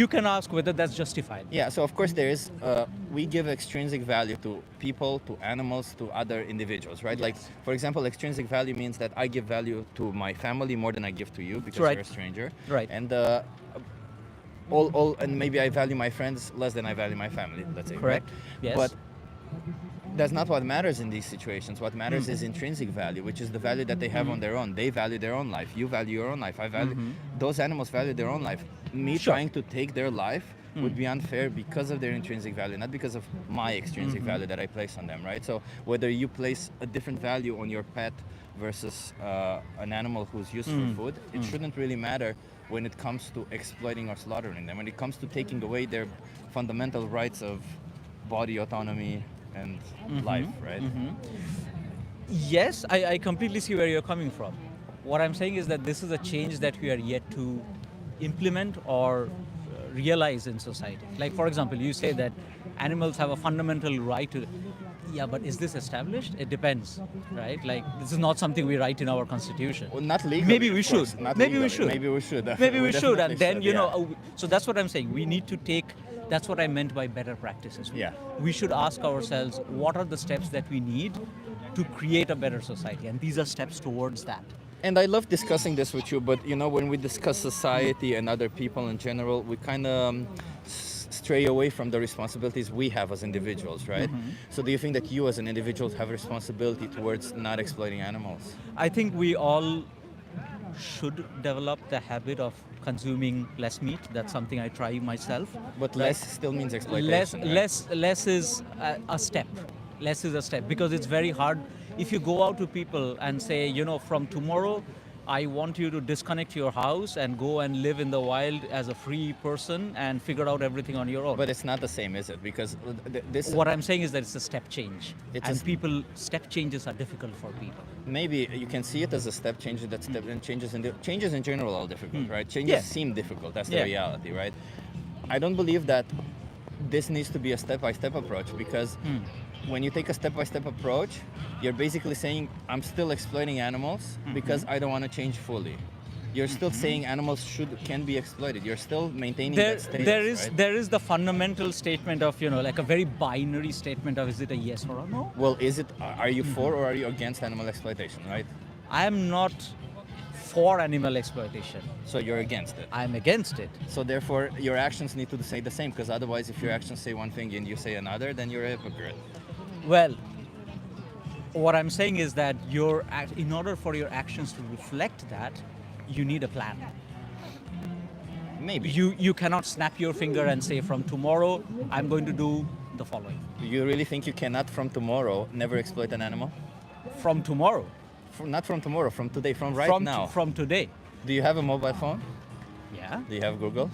You can ask whether that's justified. yeah. So of course there is. We give extrinsic value to people, to animals, to other individuals, right? Like Yes. for example, extrinsic value means that I give value to my family more than I give to you because Right. you're a stranger. Right. And and maybe I value my friends less than I value my family. Let's say. Correct. Right? Yes. But that's not what matters in these situations. What matters is intrinsic value, which is the value that they have on their own. They value their own life. You value your own life. I value those animals value their own life. Me Sure. trying to take their life would be unfair because of their intrinsic value, not because of my extrinsic value that I place on them, right? So whether you place a different value on your pet versus an animal who's used for food, it shouldn't really matter when it comes to exploiting or slaughtering them. When it comes to taking away their fundamental rights of body autonomy and life, right? Yes, I completely see where you're coming from. What I'm saying is that this is a change that we are yet to implement or realize in society. Like, for example, you say that animals have a fundamental right to. Yeah, but is this established? It depends, right? Like, this is not something we write in our constitution. Well, not legally. Maybe we of course, should. not Maybe we legally. should. Maybe we should. Maybe we should, and definitely then should, you know. yeah. So that's what I'm saying. We need to take. That's what I meant by better practices. Yeah. We should ask ourselves, what are the steps that we need to create a better society, and these are steps towards that. And I love discussing this with you, but you know, when we discuss society and other people in general, we kind of stray away from the responsibilities we have as individuals, right? So do you think that you as an individual have responsibility towards not exploiting animals? I think we all should develop the habit of consuming less meat. That's something I try myself. But less still means exploitation. Less is a step. Less is a step, because it's very hard if you go out to people and say, you know, from tomorrow I want you to disconnect your house and go and live in the wild as a free person and figure out everything on your own. But it's not the same, is it? Because this. What I'm saying is that it's a step change. It's And people, step changes are difficult for people. Maybe you can see it as a step change. That step and changes in general are difficult, right? Changes Yeah. seem difficult. That's the Yeah. reality, right? I don't believe that this needs to be a step-by-step approach, because when you take a step-by-step approach, you're basically saying I'm still exploiting animals because I don't want to change fully. You're still saying animals can be exploited. You're still maintaining that status, right? There is the fundamental statement of, you know, like a very binary statement of, is it a yes or a no? Well, are you for or are you against animal exploitation, right? I am not for animal exploitation. So you're against it. I'm against it. So therefore, your actions need to say the same, because otherwise, if your actions say one thing and you say another, then you're a hypocrite. Well, what I'm saying is that in order for your actions to reflect that, you need a plan. Maybe. You cannot snap your finger and say, from tomorrow I'm going to do the following. You really think you cannot from tomorrow never exploit an animal? From tomorrow. Not from tomorrow, from today, from now. From today. Do you have a mobile phone? Yeah. Do you have Google?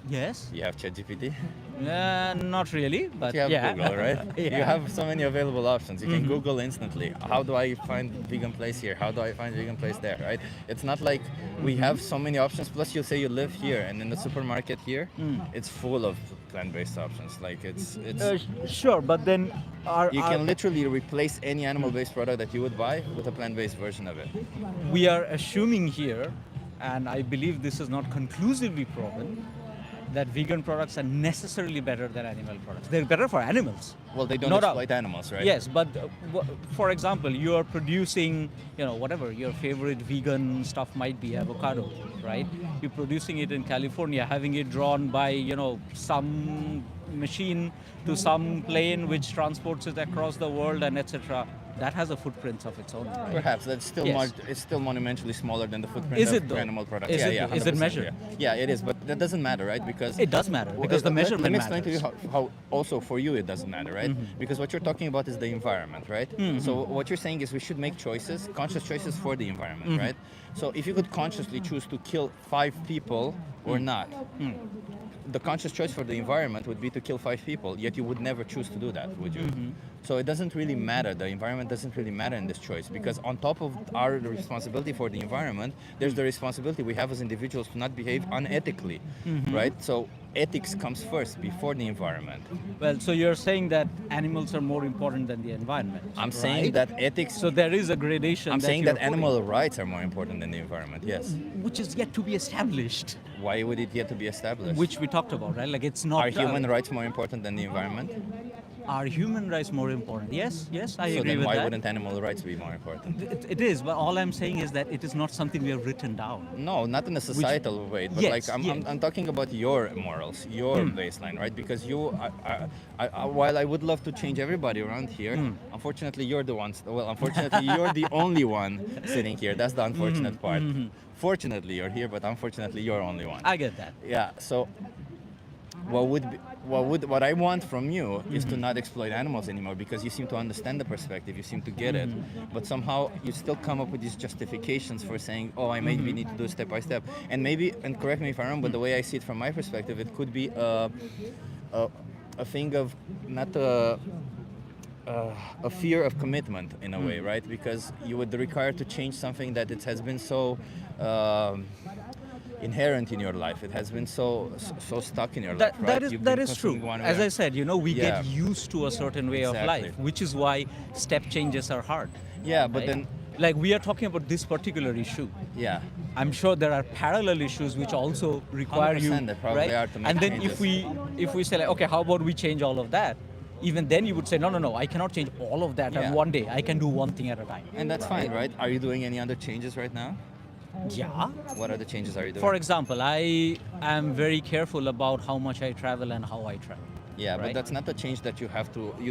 Yes. Do you have ChatGPT? Not really, but You have yeah. Google, right? Yeah. You have so many available options. You can Google instantly. How do I find vegan place here? How do I find vegan place there, right? It's not like we have so many options. Plus, you say you live here, and in the supermarket here, it's full of plant-based options. Like it's Sure, but then you can literally replace any animal-based product that you would buy with a plant-based version of it. we are assuming here, and I believe this is not conclusively proven, that vegan products are necessarily better than animal products. They're better for animals. Well, they don't No doubt. exploit animals, right? Yes, but for example, you are producing, whatever your favorite vegan stuff might be, avocado, right? You're producing it in California, having it drawn by, some machine to some plane which transports it across the world and etc. That has a footprint of its own, right? Perhaps that's still Yes. it's still monumentally smaller than the footprint Is of it though? animal products. Is yeah, it- is it 100%, measured? Yeah. Yeah, it is, but that doesn't matter, right? Because It does matter, because the measurement Let me explain matters. to you how also for you it doesn't matter, right? Because what you're talking about is the environment, right? So what you're saying is we should make choices, conscious choices for the environment, right? So if you could consciously choose to kill 5 people or not, the conscious choice for the environment would be to kill 5 people, yet you would never choose to do that, would you? So it doesn't really matter. The environment doesn't really matter in this choice, because on top of our responsibility for the environment, there's the responsibility we have as individuals to not behave unethically, right? So ethics comes first before the environment. Well, so you're saying that animals are more important than the environment. I'm saying right? that ethics. So there is a gradation. I'm saying you're that animal rights are more important than the environment. Yes. putting, which is yet to be established, Why would it yet to be established? which we talked about, right? Like it's not. Are human rights more important than the environment? Are human rights more important? Yes, I So agree then with why that. wouldn't animal rights be more important? It is, but all I'm saying is that it is not something we have written down. No, not in a societal way, but Yes, like I'm talking about your morals, your baseline, right? Because while I would love to change everybody around here, unfortunately you're the ones. Well, unfortunately you're the only one sitting here. That's the unfortunate part. Fortunately you're here, but unfortunately you're only one. I get that. Yeah. So what I want from you is to not exploit animals anymore, because you seem to understand the perspective, you seem to get it, but somehow you still come up with these justifications for saying, oh, I maybe need to do step by step. And maybe, and correct me if I'm wrong, but the way I see it from my perspective, it could be a thing of not a fear of commitment in a way, right? Because you would require to change something that it has been so inherent in your life. It has been so stuck in your life, right? You've That been is true. consuming one As way. I said, we Yeah. get used to a certain way of Exactly. life, which is why step changes are hard. Yeah, but right? then like we are talking about this particular issue. yeah. I'm sure there are parallel issues which also require you, 100% there probably right? are to make and then changes. if we say like, okay, how about we change all of that? Even then you would say, no, I cannot change all of that Yeah. in one day. I can do one thing at a time. And that's fine, right? Are you doing any other changes right now? Yeah. What other changes are you doing? For example, I am very careful about how much I travel and how I travel. Yeah, but right? that's not the change that you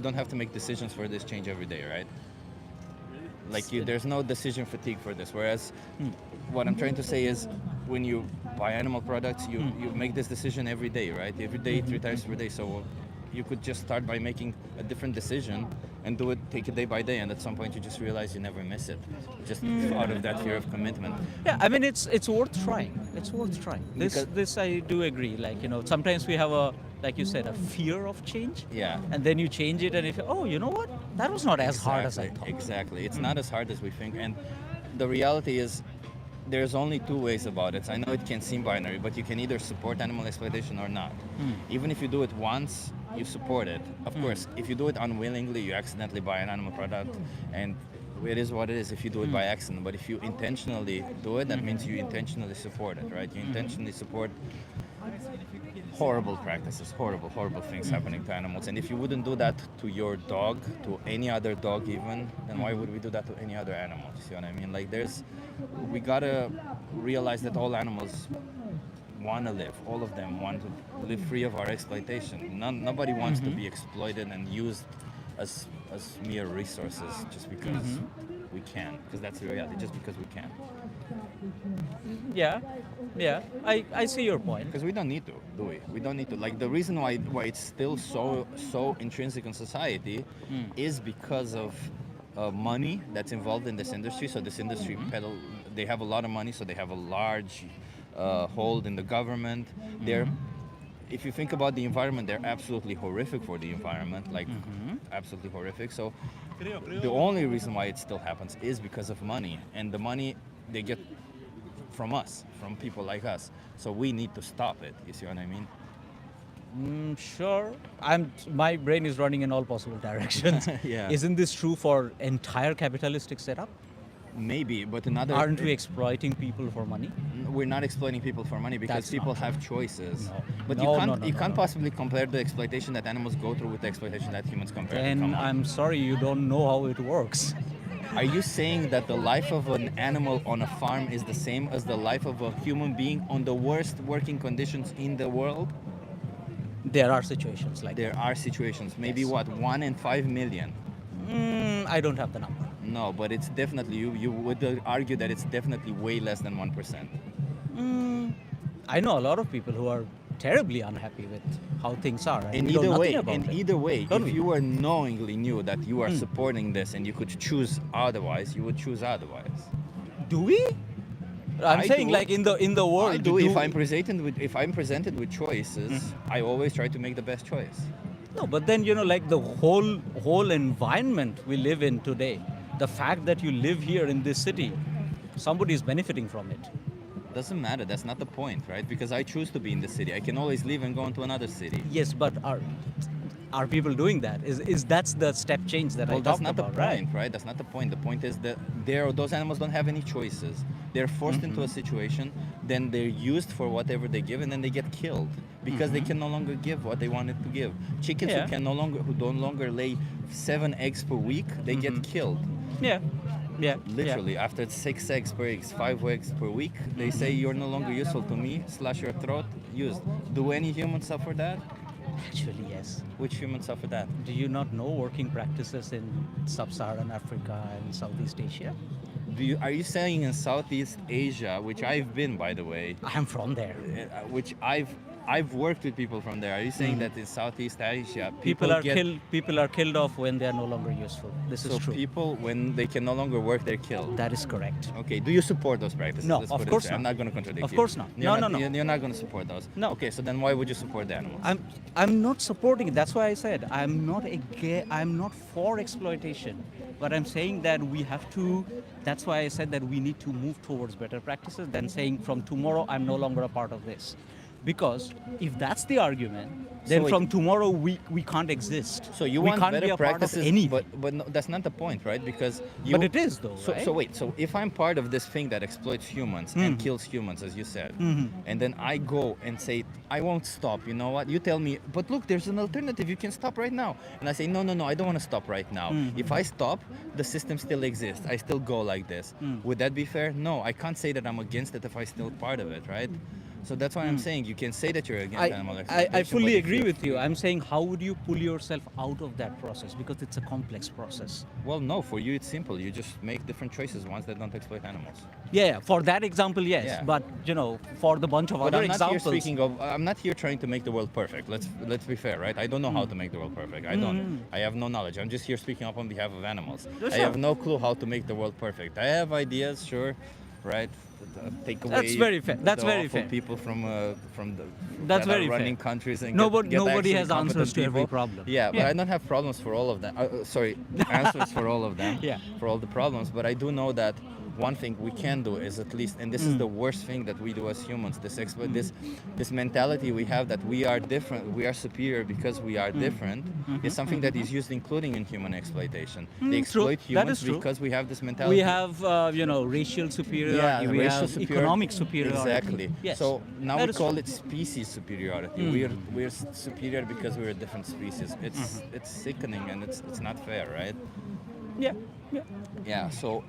don't have to make decisions for this change every day, right? Like there's no decision fatigue for this. Whereas what I'm trying to say is when you buy animal products, you make this decision every day, right? Every day, 3 times per day. So you could just start by making a different decision and take it day by day, and at some point you just realize you never miss it, just out of that fear of commitment. Yeah, I mean it's worth trying. It's worth trying. Because- This I do agree. Like sometimes we have like you said, a fear of change. Yeah. And then you change it, and oh, you know what? That was not as hard as I thought. Exactly. It's not as hard as we think. And the reality is there's only 2 ways about it. I know it can seem binary, but you can either support animal exploitation or not. Even if you do it once, you support it. Of course, if you do it unwillingly, you accidentally buy an animal product, and it is what it is if you do it by accident. But if you intentionally do it, that means you intentionally support it, right? You intentionally support horrible practices, horrible things happening to animals. And if you wouldn't do that to your dog, to any other dog even, then why would we do that to any other animal? You see what I mean? Like we gotta realize that all animals want to live. All of them want to live free of our exploitation. Nobody wants to be exploited and used as mere resources just because we can. Because that's the reality, just because we can. Yeah. I see your point. Because we don't need to, do we? We don't need to. Like the reason why it's still so intrinsic in society is because of money that's involved in this industry. So this industry they have a lot of money, so they have a large hold in the government. If you think about the environment, they're absolutely horrific for the environment, like absolutely horrific. So the only reason why it still happens is because of money, and the money they get from us, from people like us. So we need to stop it. You see what I mean? Sure. My brain is running in all possible directions. Yeah. Isn't this true for entire capitalistic setup? Maybe, but another. Aren't we exploiting people for money? We're not exploiting people for money because That's people not have choices. No. But No, you can't no. possibly compare the exploitation that animals go through with the exploitation that humans compare. Then Come on. I'm sorry, you don't know how it works. Are you saying that the life of an animal on a farm is the same as the life of a human being on the worst working conditions in the world? There are situations like There are situations, maybe Yes. 1 in 5 million. that. I don't have the number. No, but it's definitely, you would argue that it's definitely way less than 1%. I know a lot of people who are terribly unhappy with how things are. And In we know either nothing way, about it. if we? you were knowingly knew that you are supporting this and you could choose otherwise, you would choose otherwise. Do we? I'm I saying do. like in the world. I do. If I'm presented with choices, I always try to make the best choice. No, but then like the whole environment we live in today, the fact that you live here in this city, somebody is benefiting from it. Doesn't matter. That's not the point, right? Because I choose to be in the city. I can always leave and go into another city. Yes, but are people doing that? Is that's the step change that I Well, that's talked not about, the point, right? That's not the point. The point is that those animals don't have any choices. They're forced into a situation, then they're used for whatever they give, and then they get killed because they can no longer give what they wanted to give. Chickens Yeah. who no longer lay 7 eggs per week, they get killed. Yeah. Literally, after 6 eggs per week, 5 eggs per week, they say you're no longer useful to me. Slash your throat. Used. Do any humans suffer that? Actually, yes. Which humans suffer that? Do you not know working practices in sub-Saharan Africa and Southeast Asia? Are you saying in Southeast Asia, which I've been, by the way, I'm from there. which I've I've worked with people from there. Are you saying that in Southeast Asia, People are get killed. People are killed off when they are no longer useful. This so is true. people when they can no longer work, they're killed? That is correct. Okay. Do you support those practices? No, Let's of put it course this way. I'm not. not going to contradict Of you. course not. You're No. You're not going to support those. No. Okay. So then why would you support the animals? I'm not supporting it. That's why I said I'm not for exploitation. But I'm saying that we have to. That's why I said that we need to move towards better practices than saying from tomorrow I'm no longer a part of this. Because if that's the argument, then wait. from tomorrow we can't exist. So you we want can't better be a part of practices, anything. but no, that's not the point, right? Because But it is though, So, right? so wait. So if I'm part of this thing that exploits humans and kills humans, as you said, and then I go and say I won't stop. You know what? You tell me, but look, there's an alternative. You can stop right now. And I say no, I don't want to stop right now. If I stop, the system still exists. I still go like this. Would that be fair? No, I can't say that I'm against it if I'm still part of it, right? So that's why I'm saying you can say that you're against animal exploitation. I but fully if agree you're- with you. I'm saying how would you pull yourself out of that process? Because it's a complex process. Well, no, for you it's simple. You just make different choices, ones that don't exploit animals. Yeah, for that example, yes. Yeah. But for the bunch of But other I'm not here examples, speaking of. I'm not here trying to make the world perfect. Let's be fair, right? I don't know how to make the world perfect. I don't. I have no knowledge. I'm just here speaking up on behalf of animals. Sure. I have no clue how to make the world perfect. I have ideas, sure, right? Take away. That's very fair. That's the very awful fair. people from the That's that are very fair. running countries and Nobody- get nobody actually has answers competent to every people. problem. Yeah, but Yeah. I don't have problems for all of them. Sorry, answers for all of them. Yeah. For all the problems, but I do know that one thing we can do is at least, and this is the worst thing that we do as humans. This mentality we have that we are different, we are superior because we are different, is something that is used, including in human exploitation. They exploit True. That humans is true. because we have this mentality. we have racial superiority, Yeah, we racial have superiority. economic superiority. Exactly. Yes. So now That we is call true. it species superiority. We're superior because we're a different species. It's sickening and it's not fair, right? Yeah. Yeah. Yeah. So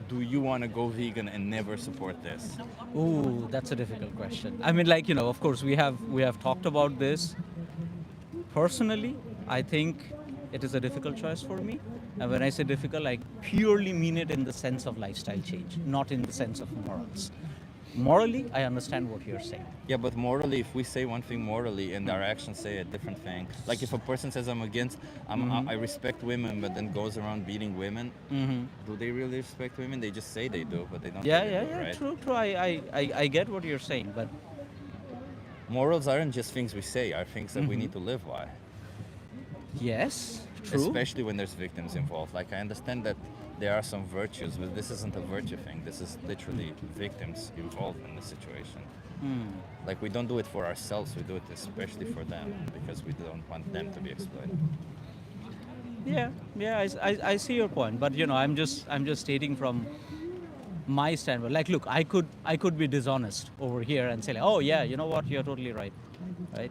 do you want to go vegan and never support this? Ooh, that's a difficult question. I mean, of course, we have talked about this. Personally, I think it is a difficult choice for me. And when I say difficult, I purely mean it in the sense of lifestyle change, not in the sense of morals. Morally, I understand what you're saying. Yeah, but morally, if we say one thing morally and our actions say a different thing, like if a person says I respect women, but then goes around beating women, do they really respect women? They just say they do, but they don't. Yeah, really do, right? true. I get what you're saying, but Morals aren't just things we say; are things that we need to live by. yes, true. Especially when there's victims involved. Like I understand that there are some virtues, but this isn't a virtue thing. This is literally victims involved in the situation. Like we don't do it for ourselves, we do it especially for them because we don't want them to be exploited. Yeah, I see your point, but I'm just stating from my standpoint. Like, look, I could be dishonest over here and say, like, oh yeah, you know what, you're totally right.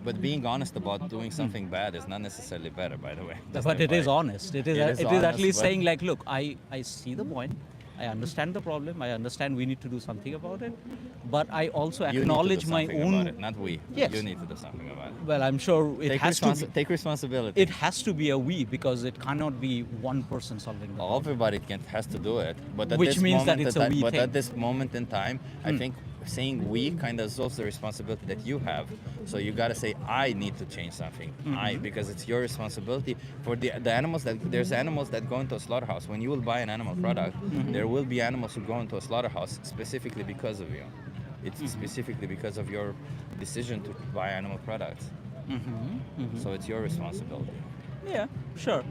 But being honest about doing something bad is not necessarily better, by the way. Just But it is FYI. honest. It is It is at honest, least but- saying, like, look, I see the point. I understand the problem. I understand we need to do something about it. But I also You need to acknowledge do my something about own. it, not we. Yes. You need to do something about it. Well, I'm sure it has to. Take responsibility. It has to be a we because it cannot be one person solving the problem. Everybody has to do it, but at Which this means that moment it's in a time, we But thing. at this moment in time, I think saying we kind of solves the responsibility that you have. So you gotta say I need to change something. Because it's your responsibility. For the animals there's animals that go into a slaughterhouse. When you will buy an animal product, there will be animals who go into a slaughterhouse specifically because of you. It's specifically because of your decision to buy animal products. So it's your responsibility. Yeah, sure.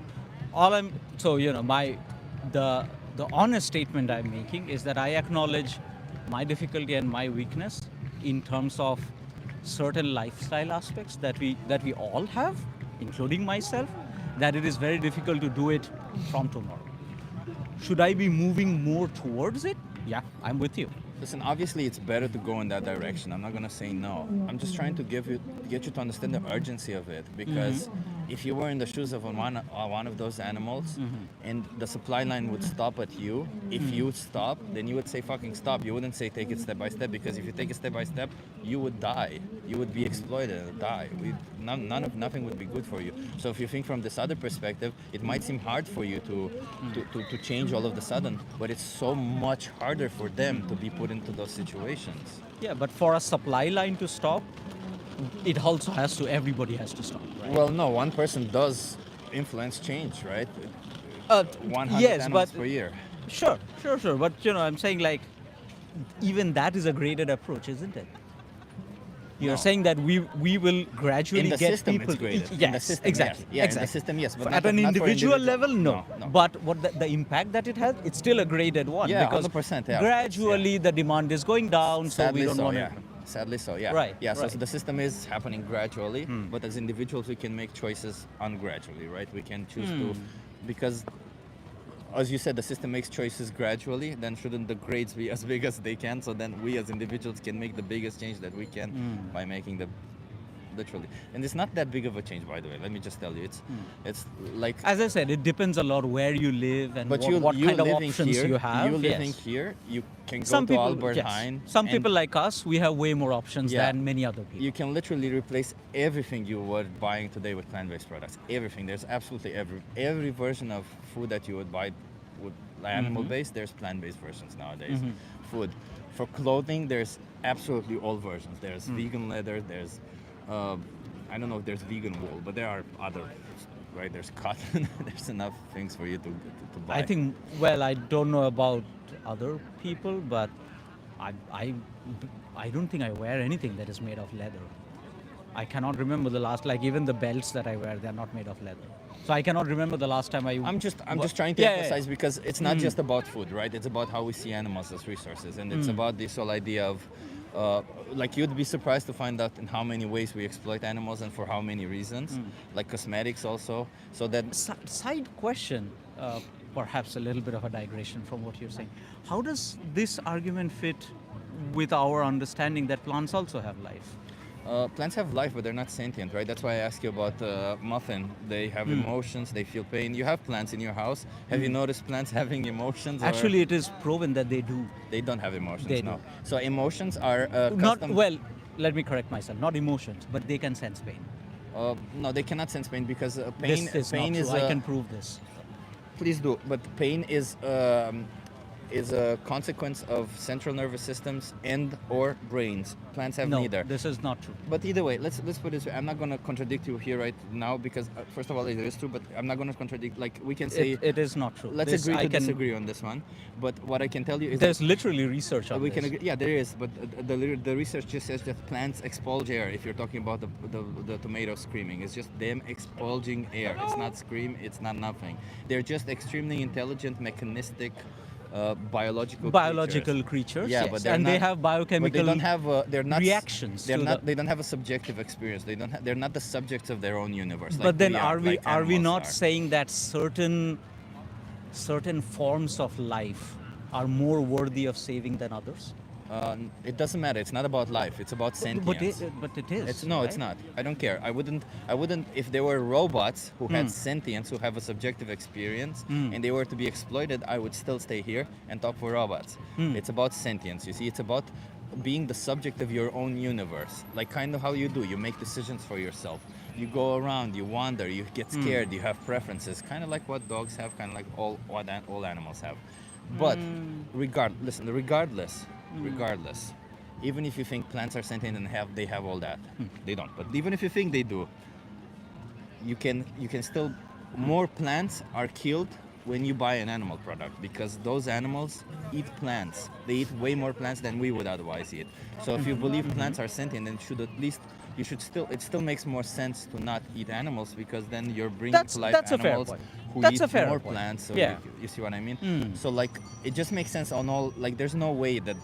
The honest statement I'm making is that I acknowledge my difficulty and my weakness in terms of certain lifestyle aspects that we all have, including myself, that it is very difficult to do it from tomorrow. Should I be moving more towards it? Yeah, I'm with you. Listen, obviously it's better to go in that direction. I'm not gonna say no. I'm just trying to get you to understand the urgency of it. Because if you were in the shoes of one of those animals, and the supply line would stop at you, if you stop, then you would say fucking stop. You wouldn't say take it step by step, because if you take it step by step, you would die. You would be exploited and die. Nothing would be good for you. So if you think from this other perspective, it might seem hard for you to change all of a sudden, but it's so much harder for them to be put into those situations. Yeah, but for a supply line to stop, it also has to, everybody has to stop, right? Well, no, one person does influence change, right? Uh, 100 yes, animals but per year. sure. But I'm saying like, even that is a graded approach, isn't it? You're No. saying that we will gradually In the get system, people it's graded. Yes, In the system, exactly. yes. Yeah, exactly. in the system, yes. But At not, an not for individual level, no. No. But what the impact that it has, it's still a graded one. Yeah, because 100%, yeah. gradually the demand is going down, so we Sadly don't so, want yeah. to. Sadly so, yeah. Right, Yeah, so right. the system is happening gradually, but as individuals, we can make choices ungradually, right? We can choose to, because as you said, the system makes choices gradually, then shouldn't the grades be as big as they can? So then we as individuals can make the biggest change that we can by making the, literally. And it's not that big of a change, by the way. Let me just tell you, it's like. As I said, it depends a lot where you live and But what you kind of living options here, you have. you living yes. here, you can go Some to people, Albert yes. Heijn. Some and people like us, we have way more options Yeah. than many other people. you can literally replace everything you were buying today with plant-based products. Everything. There's absolutely every version of food that you would buy with animal-based. There's plant-based versions nowadays. Food. For clothing, there's absolutely all versions. There's vegan leather. There's I don't know if there's vegan wool, but there are other. Right? There's cotton. There's enough things for you to buy. I think, well, I don't know about other people, but I don't think I wear anything that is made of leather. I cannot remember the last, like even the belts that I wear, they're not made of leather. So I cannot remember the last time I'm just trying to emphasize because it's not just about food, right? It's about how we see animals as resources, and it's about this whole idea of, like you'd be surprised to find out in how many ways we exploit animals and for how many reasons, like cosmetics also. So that Side question, perhaps a little bit of a digression from what you're saying. How does this argument fit with our understanding that plants also have life? plants have life, but they're not sentient, right? That's why I asked you about muffin. They have emotions, they feel pain. You have plants in your house. Have you noticed plants having emotions? Or Actually, it is proven that they do. they don't have emotions. They no. do. So emotions are Not custom. well. Let me correct myself. Not emotions, but they can sense pain. No, they cannot sense pain because pain. This is pain not is. true. I can prove this. Please do. But pain is a consequence of central nervous systems and or brains. Plants have No, neither. this is not true. But either way, let's put it this way. I'm not going to contradict you here right now because first of all, it is true. But I'm not going to contradict. Like we can say, It is not true. let's This, agree I to can, disagree on this one. But what I can tell you is There's literally research on we this. can agree. Yeah, there is. But the research just says that plants expulge air. If you're talking about the tomato screaming, it's just them expulging air. It's not scream. It's not nothing. They're just extremely intelligent, mechanistic. Biological creatures. Yeah, yes. but they're and not, they have biochemical but they don't have. They're not reactions. They're to not. the, They don't have a subjective experience. They don't. They're not the subjects of their own universe. but like then we are we like are we animals not are. saying that certain forms of life are more worthy of saving than others? It doesn't matter. It's not about life. It's about sentience. But it is. It's no, it's right? not. I don't care. I wouldn't. If there were robots who had sentience, who have a subjective experience, and they were to be exploited, I would still stay here and talk for robots. It's about sentience. You see, it's about being the subject of your own universe. Like kind of how you do. You make decisions for yourself. You go around. You wander. You get scared. You have preferences. Kind of like what dogs have. Kind of like all animals have. But regardless, even if you think plants are sentient and they have all that, they don't. But even if you think they do, you can still, more plants are killed when you buy an animal product because those animals eat plants. They eat way more plants than we would otherwise eat. So if you believe plants are sentient, then it still makes more sense to not eat animals because then you're bringing to life that's a fair animals point. who That's eat a fair more point. plants. So Yeah. you see what I mean? So like it just makes sense on all. Like there's no way that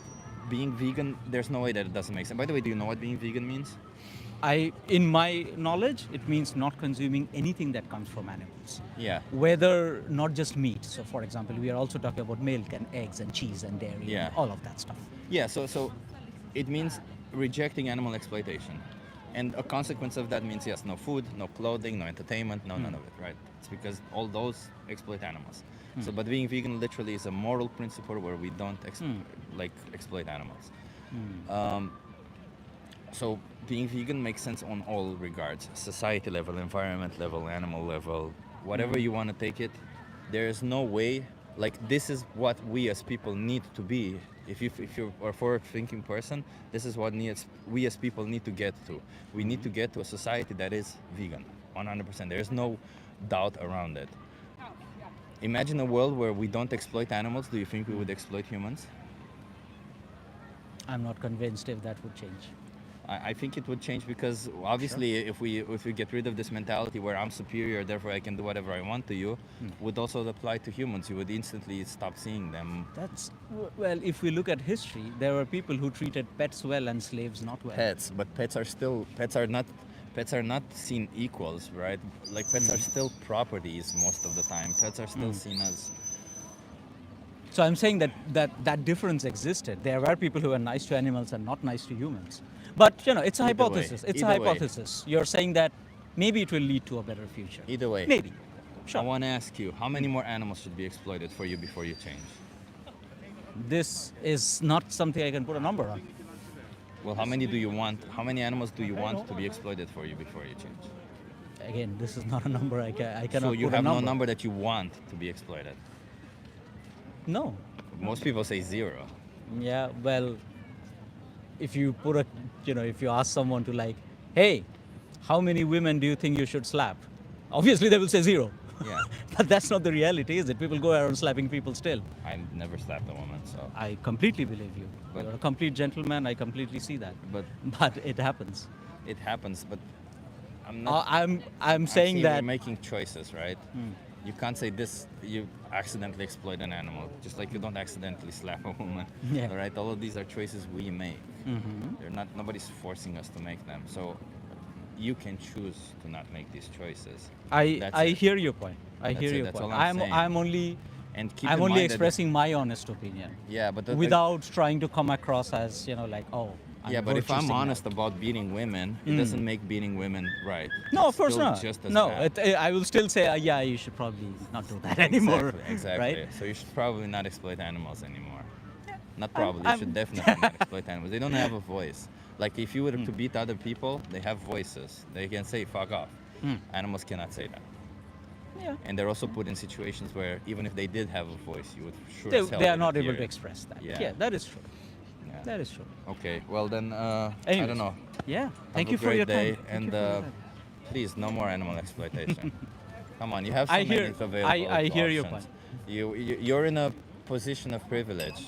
being vegan, there's no way that it doesn't make sense. By the way, do you know what being vegan means? In my knowledge, it means not consuming anything that comes from animals. Yeah. Whether not just meat. So, for example, we are also talking about milk and eggs and cheese and dairy Yeah. and all of that stuff. Yeah, so it means rejecting animal exploitation. And a consequence of that means, yes, no food, no clothing, no entertainment, none of it, right? It's because all those exploit animals. So, but being vegan literally is a moral principle where we don't exploit animals. So being vegan makes sense on all regards, society level, environment level, animal level, whatever you want to take it. There is no way like this is what we as people need to be. If you're a forward-thinking person, this is what we as people need to get to. We need to get to a society that is vegan, 100%. There is no doubt around it. Imagine a world where we don't exploit animals. Do you think we would exploit humans? I'm not convinced if that would change. I think it would change because obviously if we get rid of this mentality where I'm superior, therefore I can do whatever I want to you, would also apply to humans. You would instantly stop seeing them. That's, well, if we look at history, there were people who treated pets well and slaves not well. But pets are not seen equals, right? Like pets are still properties most of the time. Pets are still seen as. So I'm saying that difference existed. There were people who were nice to animals and not nice to humans. But it's a hypothesis. It's a hypothesis. You're saying that maybe it will lead to a better future. Either way. Maybe. Sure. I want to ask you, how many more animals should be exploited for you before you change? This is not something I can put a number on. Well, how many do you want? How many animals do you want to be exploited for you before you change? Again, this is not a number I cannot So you put a have number. no number that you want to be exploited? No. Most people say 0. Yeah, well, if you put if you ask someone to like, hey, how many women do you think you should slap? Obviously they will say 0. Yeah. But that's not the reality, is it? People go around slapping people still. I never slapped a woman, so. I completely believe you. But- You're a complete gentleman, I completely see that. But it happens. It happens, but I'm not. I'm saying see that. we're making choices, right? You can't say this. You accidentally exploit an animal, just like you don't accidentally slap a woman. Yeah. All right. All of these are choices we make. They're not. Nobody's forcing us to make them. So you can choose to not make these choices. That's I it. hear your point. I That's hear it, your that's point. all I'm saying. I'm only And keep I'm in only mind that- expressing my honest opinion. Yeah, but without trying to come across as like, oh. I'm yeah, but if I'm virtue honest signaling. about beating women, it doesn't make beating women right. No, It's of course still not. Just as No, bad. I will still say, yeah, you should probably not do that anymore. Exactly. Right? So you should probably not exploit animals anymore. Not probably. I'm- You should definitely not exploit animals. They don't have a voice. Like if you were to beat other people, they have voices. They can say fuck off. Animals cannot say that. Yeah. And they're also put in situations where even if they did have a voice, you would sure as hell They are wouldn't not able hear to it. express that. Yeah. Yeah, that is true. Yeah. That is true. Okay. Well then, I Anyways. don't know. Yeah. Thank Have you a for your great day, time. Thank and you for your time. please, no more animal exploitation. Come on, you have so I hear- many available I hear your options. point. You're in a position of privilege.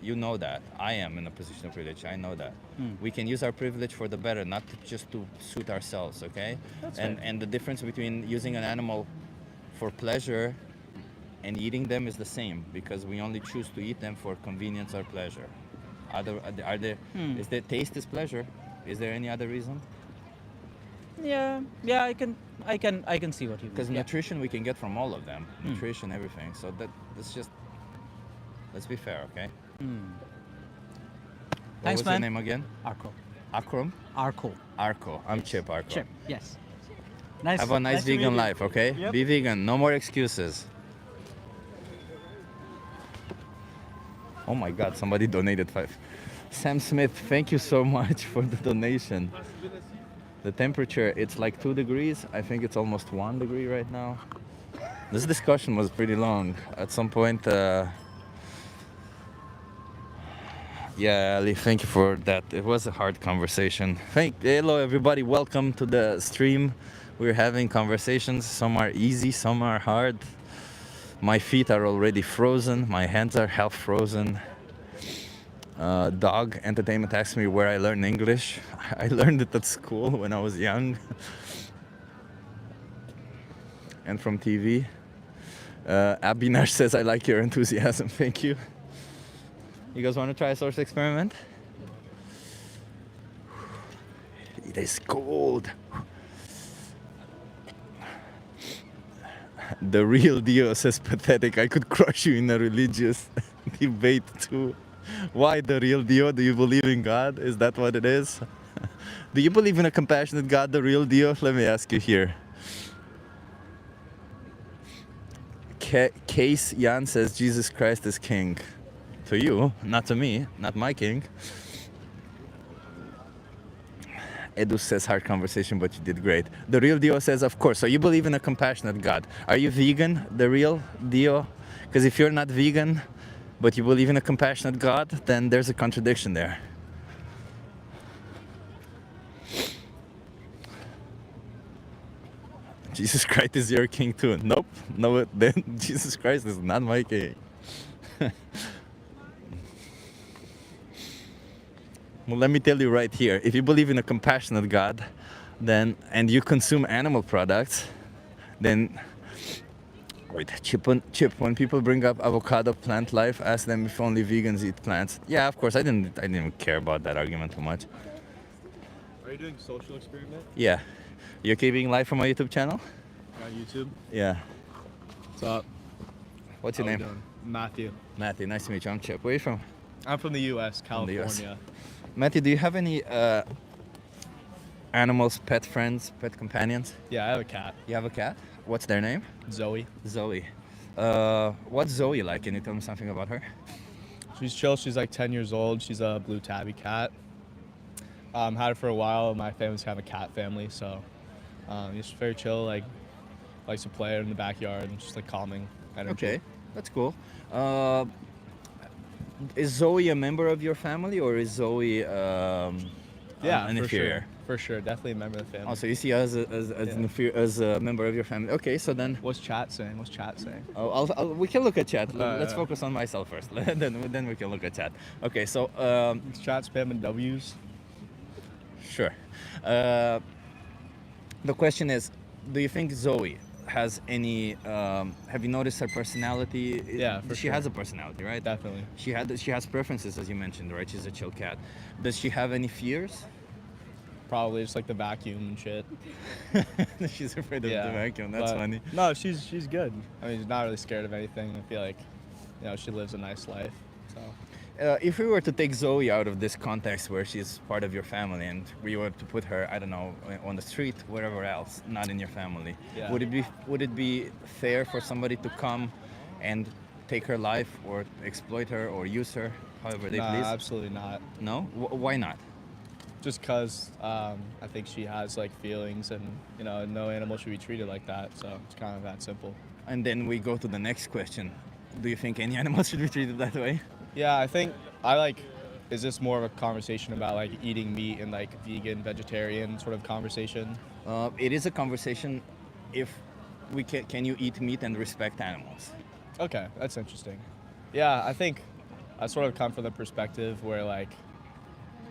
You know that. I am in a position of privilege. I know that. We can use our privilege for the better, not just to suit ourselves. Okay. That's and fair. and the difference between using an animal for pleasure and eating them is the same, because we only choose to eat them for convenience or pleasure. Is the taste is pleasure? Is there any other reason? Yeah, I can see what you mean. Because Yeah. nutrition we can get from all of them, nutrition, everything. So that's just, let's be fair, okay? What Thanks, was man. your name again? Arco. Akram? Arco. Arco. I'm Chip Arco. Chip. Yes. Nice. Have a nice to meet vegan you. life, okay? Yep. Be vegan. No more excuses. Oh my God! Somebody donated 5. Sam Smith, thank you so much for the donation. The temperature, it's like 2 degrees. I think it's almost 1 degree right now. This discussion was pretty long. At some point, yeah, Ali, thank you for that. It was a hard conversation. Hello, everybody. Welcome to the stream. We're having conversations. Some are easy, some are hard. My feet are already frozen. My hands are half frozen. Dog Entertainment asked me where I learned English. I learned it at school when I was young. And from TV. Abinar says, I like your enthusiasm. Thank you. You guys want to try a source experiment? It is cold. The real Dio says pathetic. I could crush you in a religious debate too. Why the real Dio? Do you believe in God? Is that what it is? Do you believe in a compassionate God, the real Dio? Let me ask you here. Case Jan says Jesus Christ is king. To you, not to me, not my king. Edu says hard conversation, but you did great. The real Dio says, of course. So you believe in a compassionate God. Are you vegan? The real Dio? Because if you're not vegan, but you believe in a compassionate God, then there's a contradiction there. Jesus Christ is your king too. Nope. No, then Jesus Christ is not my king. Well, let me tell you right here. If you believe in a compassionate God, then and you consume animal products, then wait, Chip. When people bring up avocado plant life, ask them if only vegans eat plants. Yeah, of course. I didn't care about that argument too much. Are you doing social experiment Yeah. You okay being live from my YouTube channel? on YouTube? Yeah. What's up? What's your How we name? doing? Matthew. Matthew. Nice to meet you. I'm Chip. Where are you from? I'm from the U.S., From the California. US. Matthew, do you have any animals, pet friends, pet companions? Yeah, I have a cat, You have a cat? What's their name? Zoe. Zoe. What's Zoe like? Can you tell me something about her? She's chill. She's like 10 years old. She's a blue tabby cat. Had her for a while. My family's kind of a cat family, so just very chill. Like likes to play in the backyard and just like calming energy. Okay, that's cool. Is Zoe a member of your family, or is Zoe Yeah, an for inferior? sure. For sure, definitely a member of the family. Oh, so you see us as Yeah. as a member of your family. Okay, so then What's chat saying? What's chat saying? we can look at chat. Let's yeah. focus on myself first. then we can look at chat. Okay, so Is chat spamming W's? sure. The question is, do you think Zoe has any? Have you noticed her personality? Yeah, for she sure. has a personality, right? Definitely. She has preferences, as you mentioned, right? She's a chill cat. Does she have any fears? Probably just like the vacuum and shit. She's afraid of the vacuum. That's but- funny. No, she's good. I mean, she's not really scared of anything. I feel like, she lives a nice life. So If we were to take Zoe out of this context where she's part of your family and we were to put her, I don't know, on the street, wherever else, not in your family, Yeah. would it be fair for somebody to come and take her life or exploit her or use her however they nah, please? absolutely not. No? Why not? Just because I think she has like feelings, and no animal should be treated like that. So it's kind of that simple. And then we go to the next question. Do you think any animal should be treated that way? Yeah, I think is this more of a conversation about like eating meat and like vegan, vegetarian sort of conversation? It is a conversation if can you eat meat and respect animals? Okay, that's interesting. Yeah, I think I sort of come from the perspective where like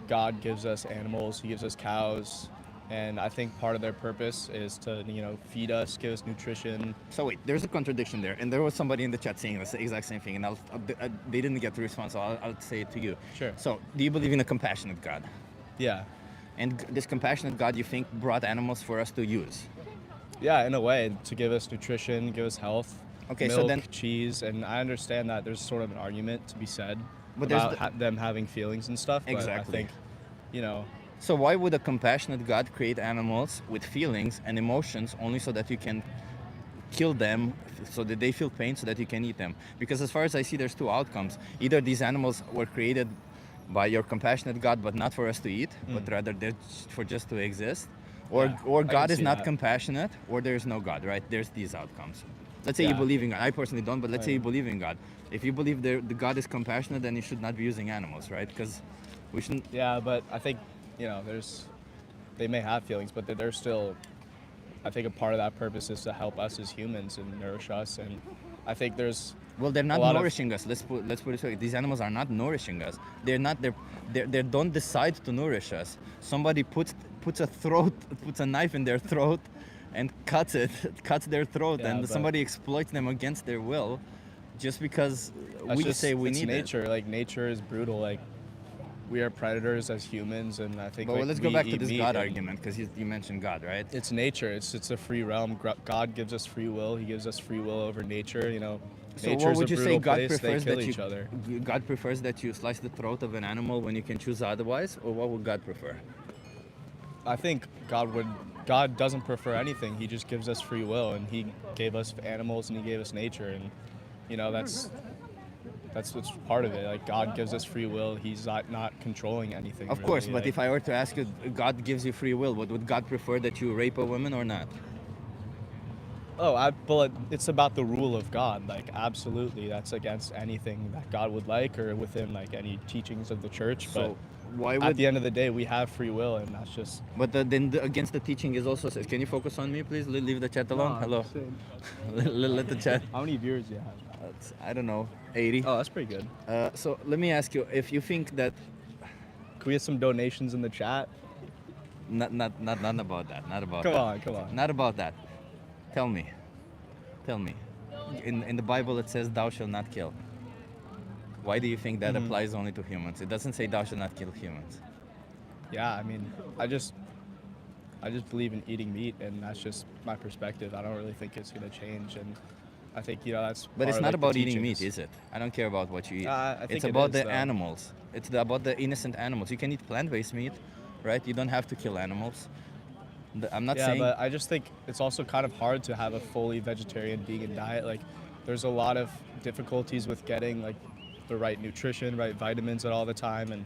God gives us animals, he gives us cows, and I think part of their purpose is to, feed us, give us nutrition. So wait, there's a contradiction there, and there was somebody in the chat saying the exact same thing, and they didn't get the response, so I'll say it to you. Sure. So, do you believe in a compassionate God? Yeah. And this compassionate God, you think, brought animals for us to use? Yeah, in a way, to give us nutrition, give us health, Okay, milk, so then, cheese, and I understand that there's sort of an argument to be said But there's about them having feelings and stuff, but Exactly. I think, so why would a compassionate God create animals with feelings and emotions only so that you can kill them, so that they feel pain, so that you can eat them? Because as far as I see, there's two outcomes. Either these animals were created by your compassionate God, but not for us to eat, but rather they're for just to exist, or Yeah, or I God can is see not that. compassionate, or there's no God, right? There's these outcomes. Let's say you Yeah. believe in God. I personally don't, but let's say you Right. believe in God. If you believe the God is compassionate, then you should not be using animals, right? Because we shouldn't. Yeah, but I think, they may have feelings, but they're still, I think a part of that purpose is to help us as humans and nourish us. And I think there's, Well, they're not a lot of- nourishing us. Let's put it this way. These animals are not nourishing us. They're not. They don't decide to nourish us. Somebody puts a knife in their throat, and cuts their throat, Yeah, and but- somebody exploits them against their will, just because that's we just, say we it's need nature. Like nature is brutal. Like we are predators as humans, and I it. think. But like, let's go we back to eat this meat God and argument, because you mentioned God, right? It's nature. It's a free realm. God gives us free will. He gives us free will over nature. So Nature's what would you a say brutal God place. They prefers kill that each other. God prefers that you slice the throat of an animal when you can choose otherwise, or what would God prefer? I think God doesn't prefer anything. He just gives us free will, and He gave us animals, and He gave us nature, and that's what's part of it. Like God gives us free will. He's not controlling anything. Of really. course, but Like, if I were to ask you, God gives you free will, but would God prefer that you rape a woman or not? But it's about the rule of God. Like, absolutely, that's against anything that God would like or within like any teachings of the church. So why But would at the end of the day, we have free will, and that's just. But against the teaching is also says, can you focus on me, please? Leave the chat alone. Hello. Let the chat. How many viewers do you have? I don't know, 80. Oh, that's pretty good. So let me ask you, if you think that, Can we get some donations in the chat? not about that, not about Come that. on. Not about that. Tell me. In the Bible it says, "Thou shalt not kill." Why do you think that applies only to humans? It doesn't say, "Thou shalt not kill humans." Yeah, I mean, I just believe in eating meat, and that's just my perspective. I don't really think it's gonna change, and I think that's. But it's part of, not like, the about eating meat, teachings. is it? I don't care about what you eat. I think It's it about is, the though. animals. It's about the innocent animals. You can eat plant-based meat, right? You don't have to kill animals. I'm not Yeah, saying. but I just think it's also kind of hard to have a fully vegetarian vegan diet. Like, there's a lot of difficulties with getting like the right nutrition, right vitamins at all the time, and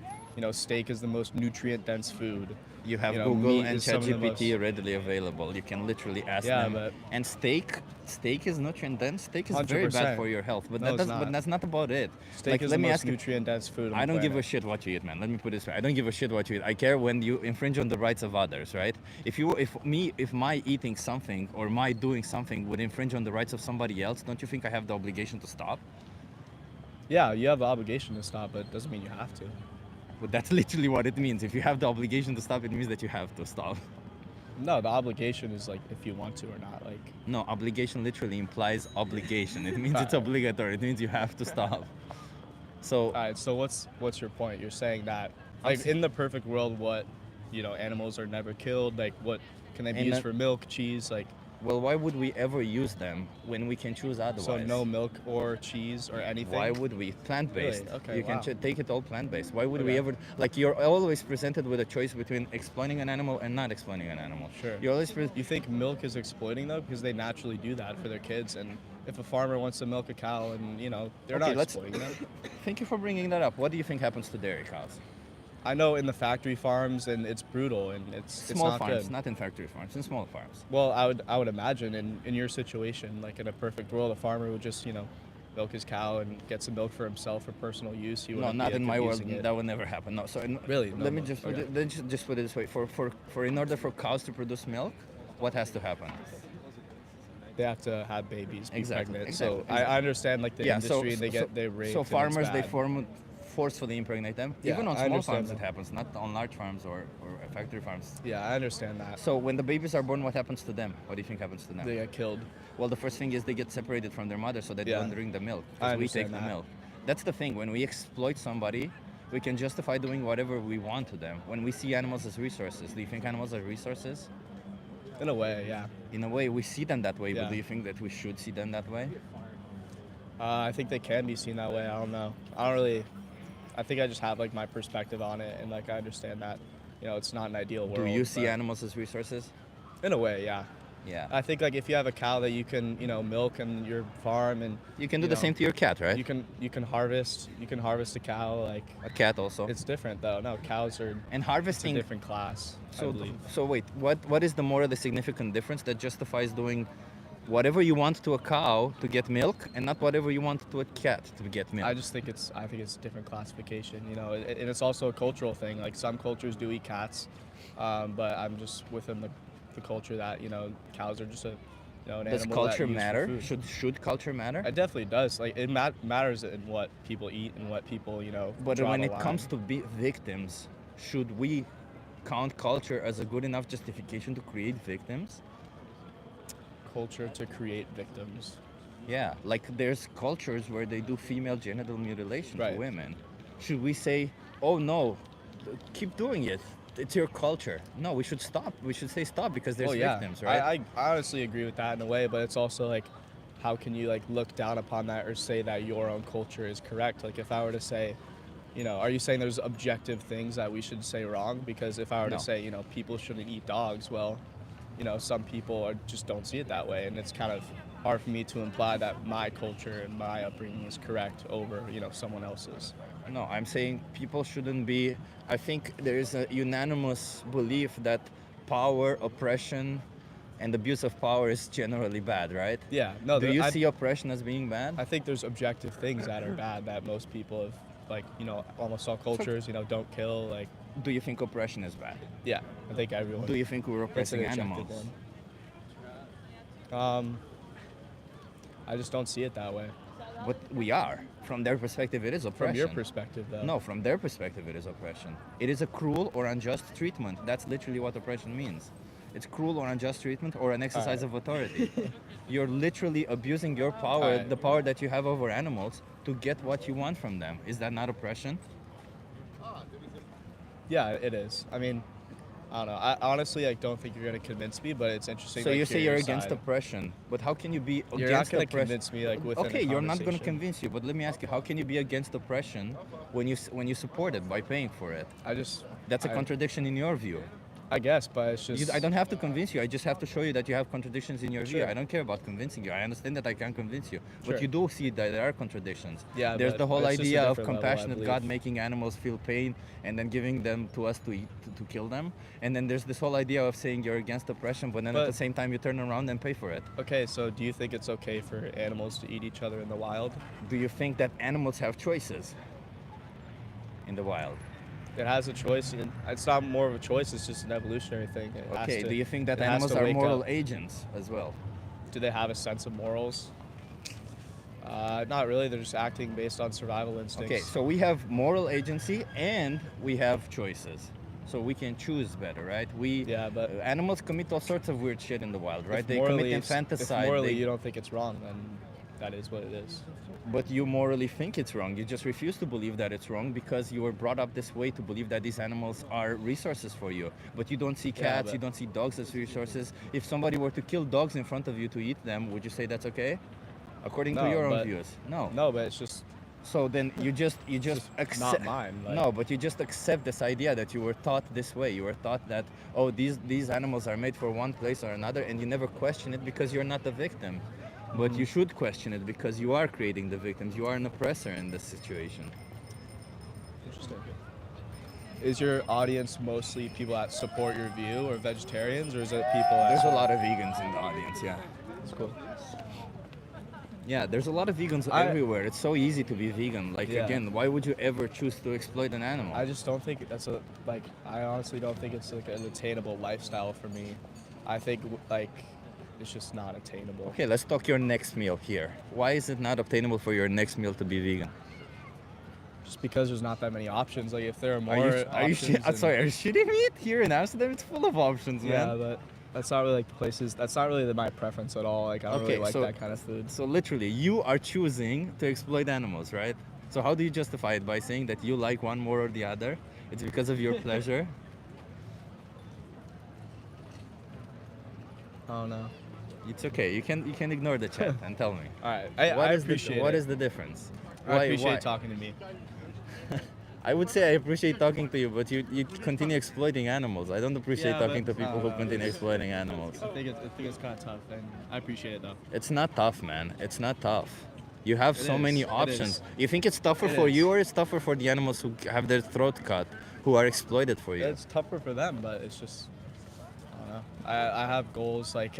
steak is the most nutrient-dense food. You have You know, Google meat and is some of the ChatGPT most- readily available. You can literally ask Yeah, them. but- And steak is nutrient dense. Steak is very bad 100%. for your health. But No, it's but not. that's not about it. Steak Like, is let the me most ask you, nutrient-dense food. On I the don't give a planet. shit what you eat, man. Let me put it this way. I don't give a shit what you eat. I care when you infringe on the rights of others, right? If my eating something or my doing something would infringe on the rights of somebody else, don't you think I have the obligation to stop? Yeah, you have the obligation to stop, but it doesn't mean you have to. But that's literally what it means. If you have the obligation to stop, it means that you have to stop. No, the obligation is like if you want to or not. Like, No, obligation literally implies obligation. It means it's Right. obligatory. It means you have to stop. So all right. So what's your point? You're saying that like in the perfect world, what animals are never killed. Like, what can they be And used that- for? Milk, cheese, like. well, why would we ever use them when we can choose otherwise? So no milk or cheese or anything. Why would we? Plant-based. Really? Okay, You can wow. take it all plant-based. Why would we Okay. ever? Like, you're always presented with a choice between exploiting an animal and not exploiting an animal. Sure. You're always You think milk is exploiting though, because they naturally do that for their kids, and if a farmer wants to milk a cow, and they're Okay, not let's- exploiting them. Thank you for bringing that up. What do you think happens to dairy cows? I know in the factory farms, and it's brutal, and it's Small not farms, good. not in factory farms, in small farms. Well, I would imagine in your situation, like in a perfect world, a farmer would just milk his cow and get some milk for himself for personal use. He No, wouldn't not be, in like, my world. abusing it. That would never happen. No. So Really? No let me milk. just Okay. just put it this way. For in order for cows to produce milk, what has to happen? They have to have babies, be Exactly, pregnant. exactly, So I understand like the industry, and they rape. So and it's farmers they bad. forcefully impregnate them. Yeah, Even on I small understand farms that. it happens, not on large farms or factory farms. Yeah, I understand that. So when the babies are born, what happens to them? What do you think happens to them? They get killed. Well, the first thing is they get separated from their mother so that they Yeah. don't drink the milk. I Because we take understand the that. milk. That's the thing. When we exploit somebody, we can justify doing whatever we want to them. When we see animals as resources, do you think animals are resources? In a way, yeah. In a way, we see them that way, but Yeah. do you think that we should see them that way? I think they can be seen that way. I don't know. I think I just have like my perspective on it, and like I understand that, it's not an ideal world. Do you see but animals as resources? in a way, yeah. Yeah. I think like if you have a cow that you can, milk in your farm, and You can do the same to your cat, right? you can harvest a cow. Like, A cat also. it's different though. No, cows are And it's a harvesting. different class. I So, believe. so wait, what is the morally significant difference that justifies doing whatever you want to a cow to get milk and not whatever you want to a cat to get milk? I think it's a different classification, and it's also a cultural thing. Like, some cultures do eat cats, but I'm just within the culture that cows are just an Does animal that culture used for matter? food. Should culture matter? It definitely does. Like, it matters in what people eat and what people But draw when the it line. comes to be victims, should we count culture as a good enough justification to create victims? culture to create victims. Yeah, like there's cultures where they do female genital mutilation Right. to women. Should we say, oh no, keep doing it? It's your culture. No, we should stop. We should say stop because there's Oh, yeah. victims, right? I honestly agree with that in a way, but it's also like, how can you like look down upon that or say that your own culture is correct? Like, if I were to say, are you saying there's objective things that we should say wrong? Because if I were No. to say, people shouldn't eat dogs, well, some people just don't see it that way, and it's kind of hard for me to imply that my culture and my upbringing is correct over, someone else's. No, I'm saying people shouldn't be. I think there is a unanimous belief that power, oppression, and abuse of power is generally bad, right? Yeah. No. Do you see oppression as being bad? I think there's objective things that are bad that most people have, like, almost all cultures, don't kill. Like, Do you think oppression is bad? yeah, I think everyone. Do you think we're It's an oppressing objective animals? one. I just don't see it that way. But we are. From their perspective, it is oppression. From your perspective, though. No, from their perspective, it is oppression. It is a cruel or unjust treatment. That's literally what oppression means. It's cruel or unjust treatment or an exercise of authority. You're literally abusing your power, Alright. the power that you have over animals, to get what you want from them. Is that not oppression? Yeah, it is. I mean, I don't know. I honestly don't think you're gonna convince me, but it's interesting. So to you hear say you're your against side. oppression, but how can you be against You're not gonna oppression? convince me within Okay, a you're not going to conversation. convince you, but let me ask you, how can you be against oppression when you support it by paying for it? That's a I- contradiction in your view. I guess, but it's just. I don't have to convince you. I just have to show you that you have contradictions in your view. Sure. I don't care about convincing you. I understand that I can't convince you, Sure. but you do see that there are contradictions. Yeah, There's but the whole it's just a idea of different level, I compassionate God believe. making animals feel pain and then giving them to us to eat, to kill them. And then there's this whole idea of saying you're against oppression, but then at But- the same time you turn around and pay for it. Okay, so do you think it's okay for animals to eat each other in the wild? Do you think that animals have choices in the wild? It has a choice, and it's not more of a choice. It's just an evolutionary thing. It has Okay, to- do you think that it has animals to are wake moral up. agents as well? Do they have a sense of morals? Not really. They're just acting based on survival instincts. Okay, so we have moral agency and we have choices. So we can choose better, right? Yeah, but Animals commit all sorts of weird shit in the wild, right? if They morally commit it's- infanticide. If morally they- you don't think it's wrong, then that is what it is. But you morally think it's wrong. You just refuse to believe that it's wrong because you were brought up this way to believe that these animals are resources for you. But you don't see Yeah, cats, but- you don't see dogs as resources. If somebody were to kill dogs in front of you to eat them, would you say that's okay? According to No, your own but- views. No. No, but it's just So then you just not accept. mine. Like, No, but you just accept this idea that you were taught this way. You were taught that, oh, these animals are made for one place or another, and you never question it because you're not the victim. But you should question it because you are creating the victims. You are an oppressor in this situation. Interesting. Is your audience mostly people that support your view, or vegetarians, or is it people that? There's a lot of vegans in the audience, yeah. That's cool. Yeah, there's a lot of vegans I- everywhere. It's so easy to be vegan. Like, Yeah. again, why would you ever choose to exploit an animal? I just don't think that's I honestly don't think it's like an attainable lifestyle for me. I think it's just not attainable. Okay, let's talk your next meal here. Why is it not obtainable for your next meal to be vegan? Just because there's not that many options. Like if there are more Are you options. I'm sorry, are you shitting me? Here in Amsterdam, it's full of options, Yeah, man. but that's not really like the places. That's not really my preference at all. Like I don't really like so, that kind of food. So literally, you are choosing to exploit animals, right? So how do you justify it? By saying that you like one more or the other? It's because of your pleasure? I don't know. It's okay. You can ignore the chat and tell me. All right, I What is appreciate what it. is the difference? I appreciate talking to me. I would say I appreciate talking to you, but you continue exploiting animals. I don't appreciate Yeah, talking to but- people who continue exploiting animals. I think it's kind of tough, and I appreciate it though. It's not tough, man. It's not tough. You have It so is. many It options. is. You think it's tougher It for is. you or it's tougher for the animals who have their throat cut, who are exploited for you? It's tougher for them, but it's just I don't know. I have goals like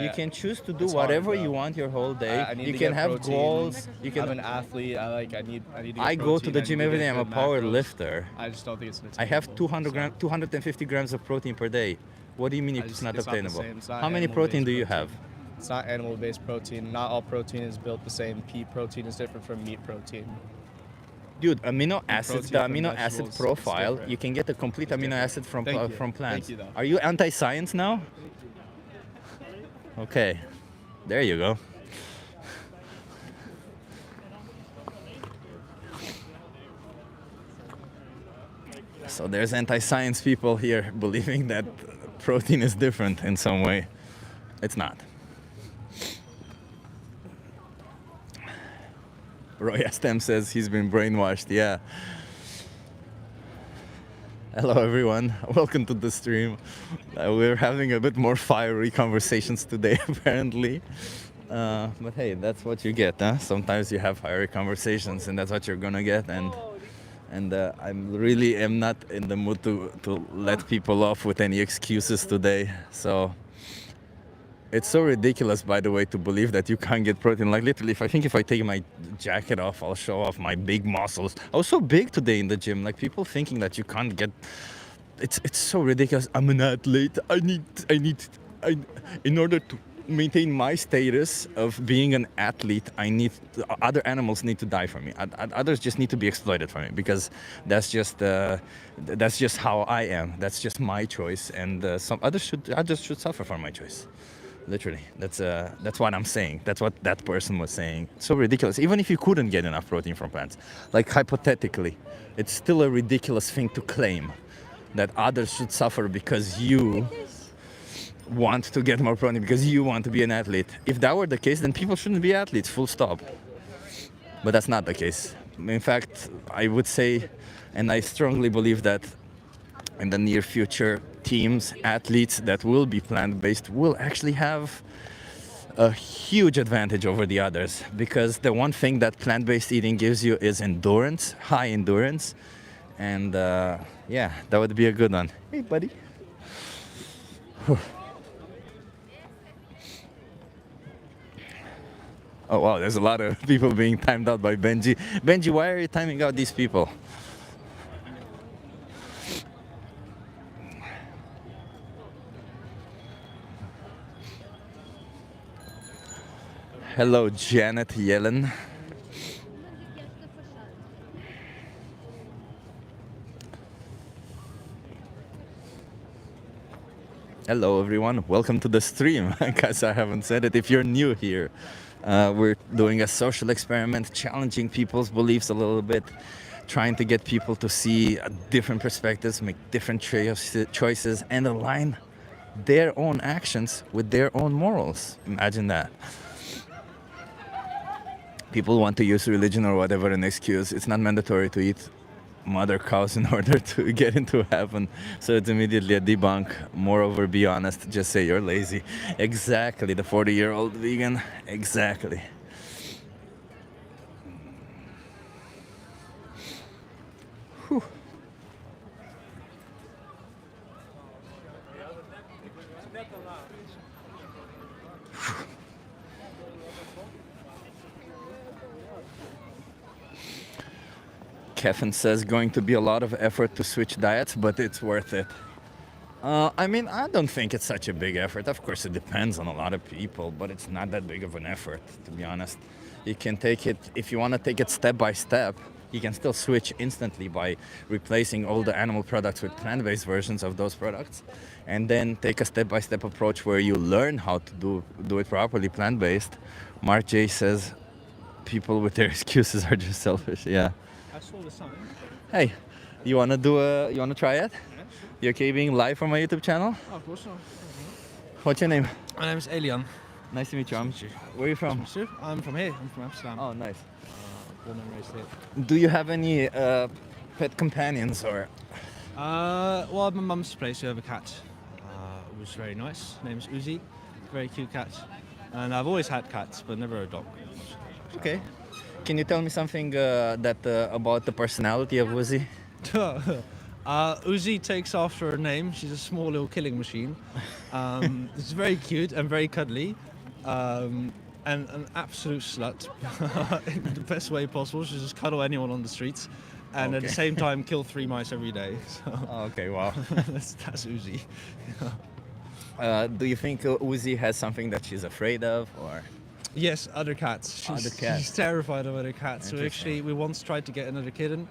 You can choose to do it's hard, whatever bro. you want your whole day. I need You to can get have protein. goals. You I'm can. an athlete. I need to get I go to protein, the I gym need to every get day. I'm a good power macros. lifter. I just don't think it's I have attainable, 250 grams of protein per day. What do you mean it's it's not not the obtainable? same. It's not How many animal-based protein do you protein. have? It's not animal-based protein. Not all protein is built the same. Pea protein is different from meat protein. Dude, amino acids, the protein from amino acid vegetables is profile, different. you can get a complete amino acid from Thank you. from Thank plants. you, though. Are you anti-science now? Okay, there you go. So there's anti-science people here believing that protein is different in some way. It's not. Roy Astem says he's been brainwashed. Yeah. Hello, everyone. Welcome to the stream. We're having a bit more fiery conversations today, apparently. But hey, that's what you get, huh? Sometimes you have fiery conversations, and that's what you're gonna get. And I'm really am not in the mood to let people off with any excuses today. So It's so ridiculous, by the way, to believe that you can't get protein. Like literally, if I take my jacket off, I'll show off my big muscles. I was so big today in the gym. Like people thinking that you can't get. It's so ridiculous. I'm an athlete. I in order to maintain my status of being an athlete, other animals need to die for me. Others just need to be exploited for me because that's just how I am. That's just my choice, and some others should suffer for my choice. Literally, that's what I'm saying. That's what that person was saying. So ridiculous. Even if you couldn't get enough protein from plants, like hypothetically, it's still a ridiculous thing to claim that others should suffer because you want to get more protein, because you want to be an athlete. If that were the case, then people shouldn't be athletes, full stop. But that's not the case. In fact, I would say, and I strongly believe that in the near future, teams, athletes that will be plant-based will actually have a huge advantage over the others, because the one thing that plant-based eating gives you is endurance, high endurance, and yeah, that would be a good one. Hey, buddy. Oh wow, there's a lot of people being timed out by Benji. Benji, why are you timing out these people? Hello, Janet Yellen. Hello, everyone. Welcome to the stream. Guys, I haven't said it. If you're new here, we're doing a social experiment, challenging people's beliefs a little bit, trying to get people to see different perspectives, make different choices, and align their own actions with their own morals. Imagine that. People want to use religion or whatever an excuse. It's not mandatory to eat mother cows in order to get into heaven. So it's immediately a debunk. Moreover, be honest, just say you're lazy. Exactly, the 40-year-old vegan. Exactly. Whew. Kevin says going to be a lot of effort to switch diets, but it's worth it. I mean, I don't think it's such a big effort. Of course, it depends on a lot of people, but it's not that big of an effort, to be honest. You can take it, if you want to take it step by step, you can still switch instantly by replacing all the animal products with plant-based versions of those products, and then take a step-by-step approach where you learn how to do it properly, plant-based. Mark J says people with their excuses are just selfish. Yeah. I saw the sign. Hey, you wanna try it? Yeah. You okay being live on my YouTube channel? Oh, of course not. What's your name? My name is Elian. Nice to meet you. Where are you from? I'm from here. I'm from Amsterdam. Oh, nice. Born and raised here. Do you have any pet companions or? Well, at my mum's place we have a cat. It was very nice. Name's Uzi. Very cute cat. And I've always had cats, but never a dog. Okay. Can you tell me something about the personality of Uzi? Uzi takes after her name. She's a small little killing machine. It's very cute and very cuddly. And an absolute slut in the best way possible. She just cuddle anyone on the streets and at the same time kill 3 mice every day. So Okay, wow. that's Uzi. Do you think Uzi has something that she's afraid of, or? Yes, other cats. She's terrified of other cats. So actually, we once tried to get another kitten,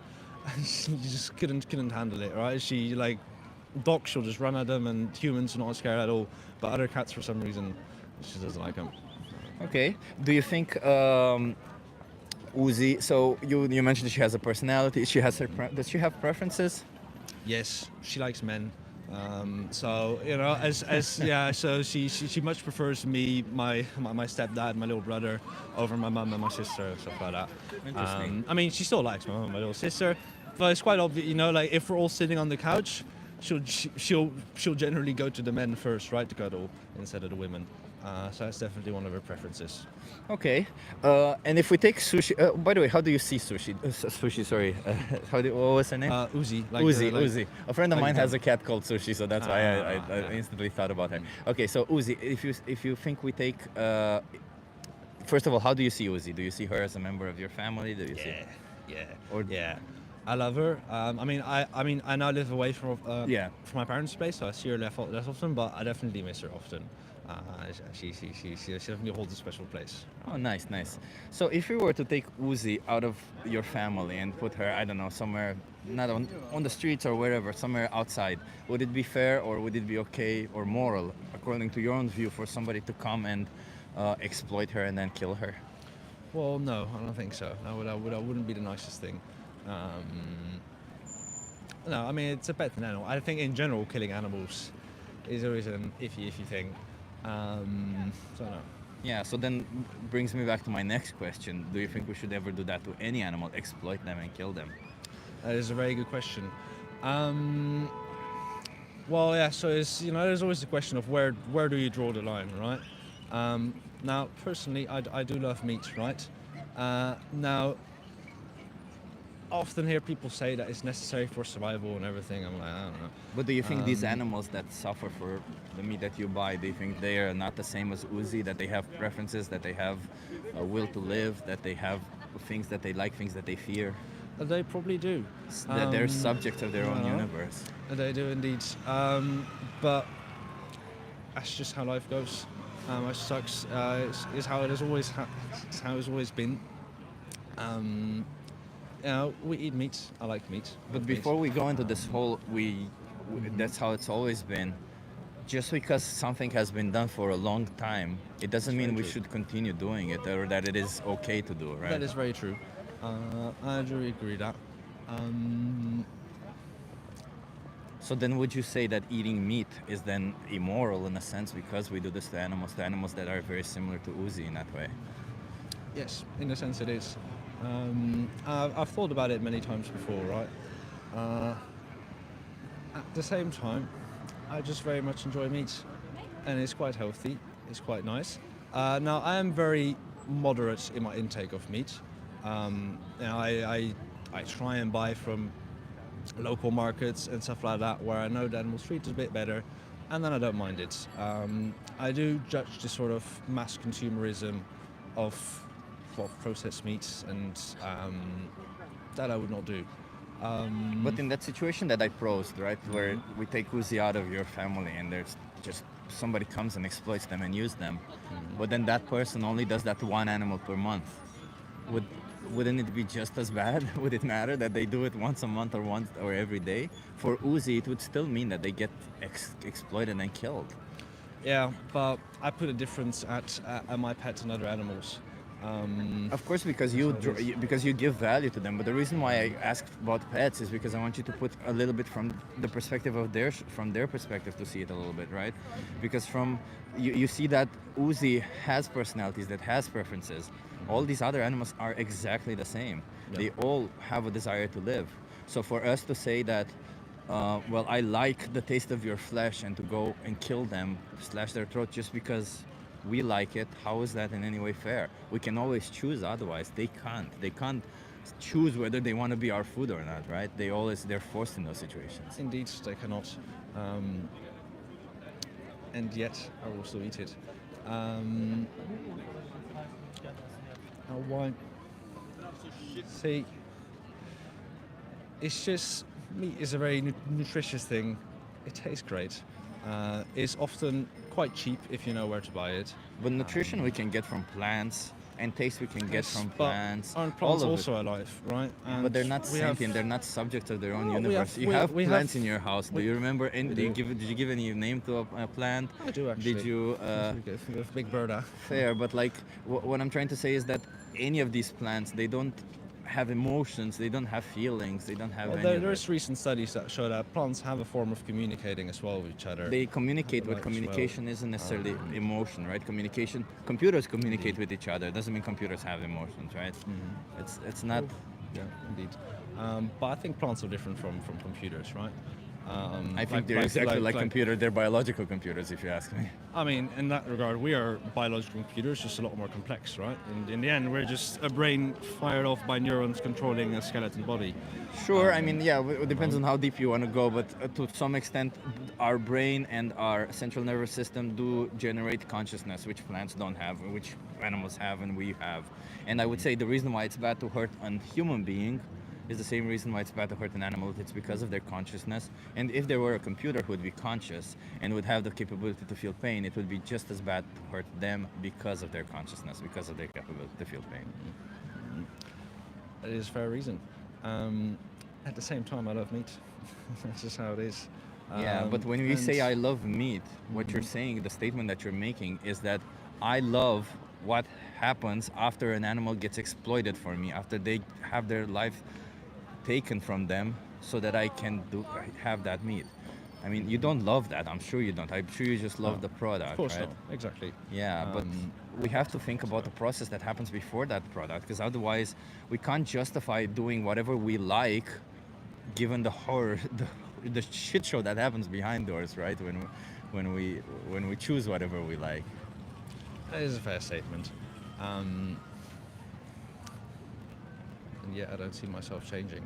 and she just couldn't handle it. Right? She dogs, she'll just run at them, and humans are not scared at all. But other cats, for some reason, she doesn't like them. Okay. Do you think Uzi? So you mentioned she has a personality. Does she have preferences? Yes, she likes men. So so she much prefers me, my stepdad, my little brother, over my mum and my sister, stuff like that. Interesting. I mean, she still likes my mum and my little sister, but it's quite obvious, like if we're all sitting on the couch, she'll generally go to the men first, right, to cuddle instead of the women. So that's definitely one of her preferences. Okay. And if we take sushi, by the way, how do you see sushi? Sushi, sorry. What was her name? Uzi. Uzi. A friend of like mine has them. a cat called Sushi, so that's why I yeah. instantly thought about her. Okay, so Uzi, if you think we take, first of all, how do you see Uzi? Do you see her as a member of your family? Do you see? Yeah. Or- yeah. I love her. I now live away from Yeah. from my parents' place, so I see her less often. But I definitely miss her often. She definitely holds a special place. Oh, nice, nice. So if you were to take Uzi out of your family and put her, I don't know, somewhere, not on the streets or wherever, somewhere outside, would it be fair or would it be okay or moral, according to your own view, for somebody to come and exploit her and then kill her? Well, no, I don't think so. That wouldn't be the nicest thing. No, I mean it's a pet animal. I think in general killing animals is always an iffy thing. So no. Yeah, so then brings me back to my next question. Do you think we should ever do that to any animal, exploit them and kill them? That is a very good question. Well, yeah. So it's there's always the question of where do you draw the line, right? Now, personally, I do love meat, right? Now, often hear people say that it's necessary for survival and everything. I'm like, I don't know. But do you think these animals that suffer for the meat that you buy, do you think they are not the same as Uzi, that they have preferences, that they have a will to live, that they have things that they like, things that they fear? They probably do. That they're subjects of their own no. universe? They do indeed. But that's just how life goes. It sucks. It's how it has always it's how it's always been. We eat meat. I like meat. But before we go into this whole, that's how it's always been. Just because something has been done for a long time, it doesn't mean we should continue doing it or that it is okay to do, right? That is very true. I do agree that. So then would you say that eating meat is then immoral in a sense because we do this to animals that are very similar to Uzi in that way? Yes, in a sense it is. I've thought about it many times before, right? At the same time, I just very much enjoy meat, and it's quite healthy. It's quite nice. Now I am very moderate in my intake of meat. I try and buy from local markets and stuff like that, where I know the animal's treated a bit better, and then I don't mind it. I do judge the sort of mass consumerism of processed meats, and that I would not do. But in that situation that I posed, right, where we take Uzi out of your family and there's just somebody comes and exploits them and use them, but then that person only does that to one animal per month, wouldn't it be just as bad? Would it matter that they do it once a month or every day? For Uzi, it would still mean that they get exploited and killed. Yeah, but I put a difference at my pets and other animals. Of course, because you give value to them. But the reason why I asked about pets is because I want you to put a little bit from the perspective of their perspective to see it a little bit, right? Because you see that Uzi has personalities, that has preferences. All these other animals are exactly the same. Yeah. They all have a desire to live. So for us to say that, well, I like the taste of your flesh, and to go and kill them, slash their throat just because we like it, how is that in any way fair? We can always choose otherwise. They can't choose whether they want to be our food or not, right? They're forced in those situations. Indeed, they cannot. And yet, I will still eat it. Why? See, it's just, meat is a very nutritious thing. It tastes great. It's often quite cheap if you know where to buy it. But nutrition we can get from plants, and taste we can get from plants. Aren't all plants of also it. alive, right? But they're not we have- sentient. They're not subjects of their own Well, universe. we You have- have we plants have- in your house. Do we- you remember? we Did do. you give any name to a plant? I do actually. Did you? With Big Bertha. Fair, but like what I'm trying to say is that any of these plants, they don't have emotions, they don't have feelings, they don't have Well, any of there's it. recent studies that show that plants have a form of communicating as well with each other. They communicate, but Like as well. communication isn't necessarily emotion, right? Computers communicate with each other. Doesn't mean computers have emotions, right? It's not. Yeah, indeed. But I think plants are different from computers, right? I think they're exactly like computer. They're biological computers, if you ask me. I mean, in that regard, we are biological computers, just a lot more complex, right? And in the end, we're just a brain fired off by neurons controlling a skeleton body. Sure, I mean, yeah, it depends on how deep you want to go, but to some extent, our brain and our central nervous system do generate consciousness, which plants don't have, which animals have, and we have. And I would say the reason why it's bad to hurt a human being is the same reason why it's bad to hurt an animal. It's because of their consciousness. And if there were a computer who would be conscious and would have the capability to feel pain, it would be just as bad to hurt them because of their consciousness, because of their capability to feel pain. That is a fair reason. At the same time, I love meat. That's just how it is. Yeah, but when we say I love meat, what you're saying, the statement that you're making is that I love what happens after an animal gets exploited for me, after they have their life taken from them so that I can have that meat. I mean, you don't love that. I'm sure you don't. I'm sure you just love the product. Of course right? not. Exactly. Yeah, but we have to think about the process that happens before that product, because otherwise we can't justify doing whatever we like given the horror, the shit show that happens behind doors, right? When we choose whatever we like. That is a fair statement. And yet I don't see myself changing.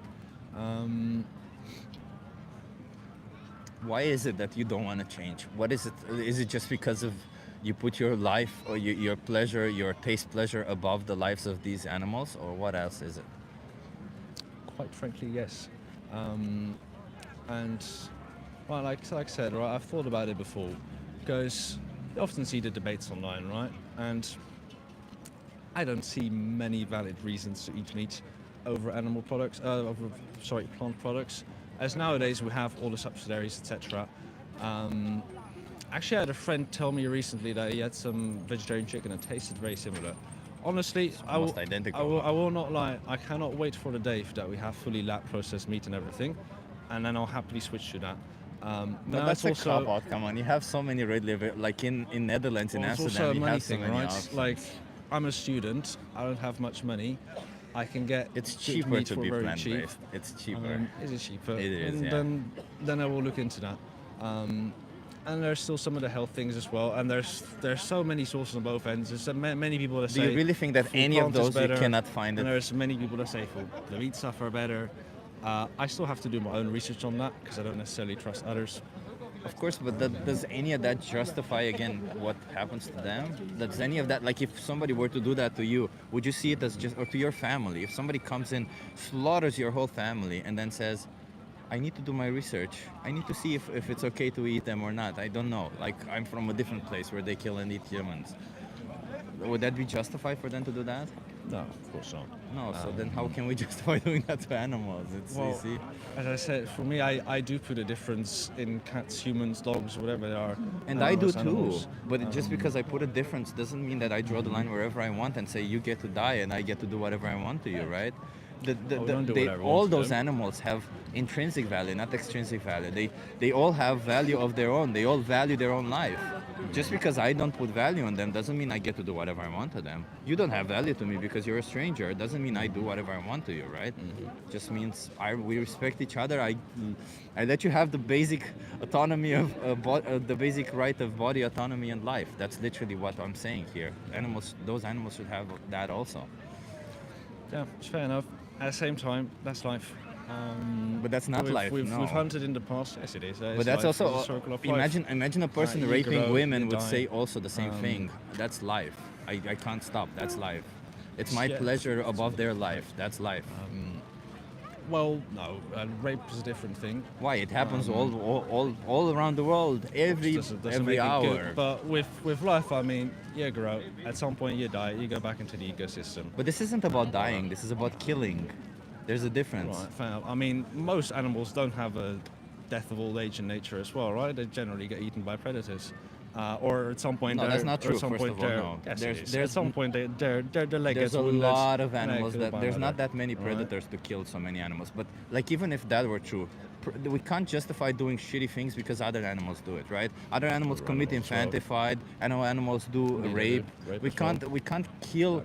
Why is it that you don't want to change? What is it? Is it just because of you put your life or your pleasure, your taste pleasure above the lives of these animals, or what else is it? Quite frankly, yes. And well, like I said, right, I've thought about it before, because you often see the debates online, right? And I don't see many valid reasons to eat meat over animal products, plant products. As nowadays we have all the subsidiaries, etc. Actually, I had a friend tell me recently that he had some vegetarian chicken and tasted very similar. Honestly, I will not lie. I cannot wait for the day that we have fully lab processed meat and everything, and then I'll happily switch to that. But that's a cop out. Come on, you have so many readily available. Like in Netherlands, in Amsterdam, you have so many options. Like, I'm a student. I don't have much money. I can get it's good cheaper meat to for be very plant-based. cheap. It's cheaper. Is it cheaper? It is. And Yeah. then I will look into that. And there's still some of the health things as well. And there's so many sources on both ends. There's many people that say. Do you really think that full any of plant is those you better, cannot find it? And there's many people that say the meat stuff are better. I still have to do my own research on that because I don't necessarily trust others. Of course, but does any of that justify again what happens to them? Does any of that, like if somebody were to do that to you, would you see it as just, or to your family? If somebody comes in, slaughters your whole family, and then says, I need to do my research. I need to see if it's okay to eat them or not. I don't know. Like, I'm from a different place where they kill and eat humans. Would that be justified for them to do that? No, of course not. No, so then how can we justify doing that to animals? It's Well, easy. as I said, for me, I do put a difference in cats, humans, dogs, whatever they are. And I do too, animals. but just because I put a difference doesn't mean that I draw the line wherever I want and say you get to die and I get to do whatever I want to you, right? All those animals have intrinsic value, not extrinsic value. They all have value of their own. They all value their own life. Just because I don't put value on them doesn't mean I get to do whatever I want to them. You don't have value to me because you're a stranger. It doesn't mean I do whatever I want to you, right? Just means we respect each other. I let you have the basic autonomy of the basic right of body autonomy and life. That's literally what I'm saying here. Those animals should have that also. Yeah, it's fair enough. At the same time, that's life. But that's not life. We've no. hunted in the past. Yes, it is. But that's life. also It's a circle of life. imagine a person You raping grow, women you would die. say also the same thing. That's life. I can't stop. That's life. It's my Yeah. pleasure above their life. That's life. Well, no, rape is a different thing. Why? It happens all around the world every Doesn't every make it hour. good. But with life, I mean, you grow. At some point, you die. You go back into the ecosystem. But this isn't about dying. This is about killing. There's a difference. Right, fair enough. I mean, most animals don't have a death of old age in nature as well, right? They generally get eaten by predators. Or at some point, No, that's not or true, At some first point, of all, they're- no. Yes, There's- it is. there's At some point, their leg There's gets a wounded, lot of and they're animals killed by there's not another, that many right? predators to kill so many animals. But like even if that were true, we can't justify doing shitty things because other animals do it, right? Other animals Other commit animals, well. infanticide. Animals do Rape rape. as We well. can't kill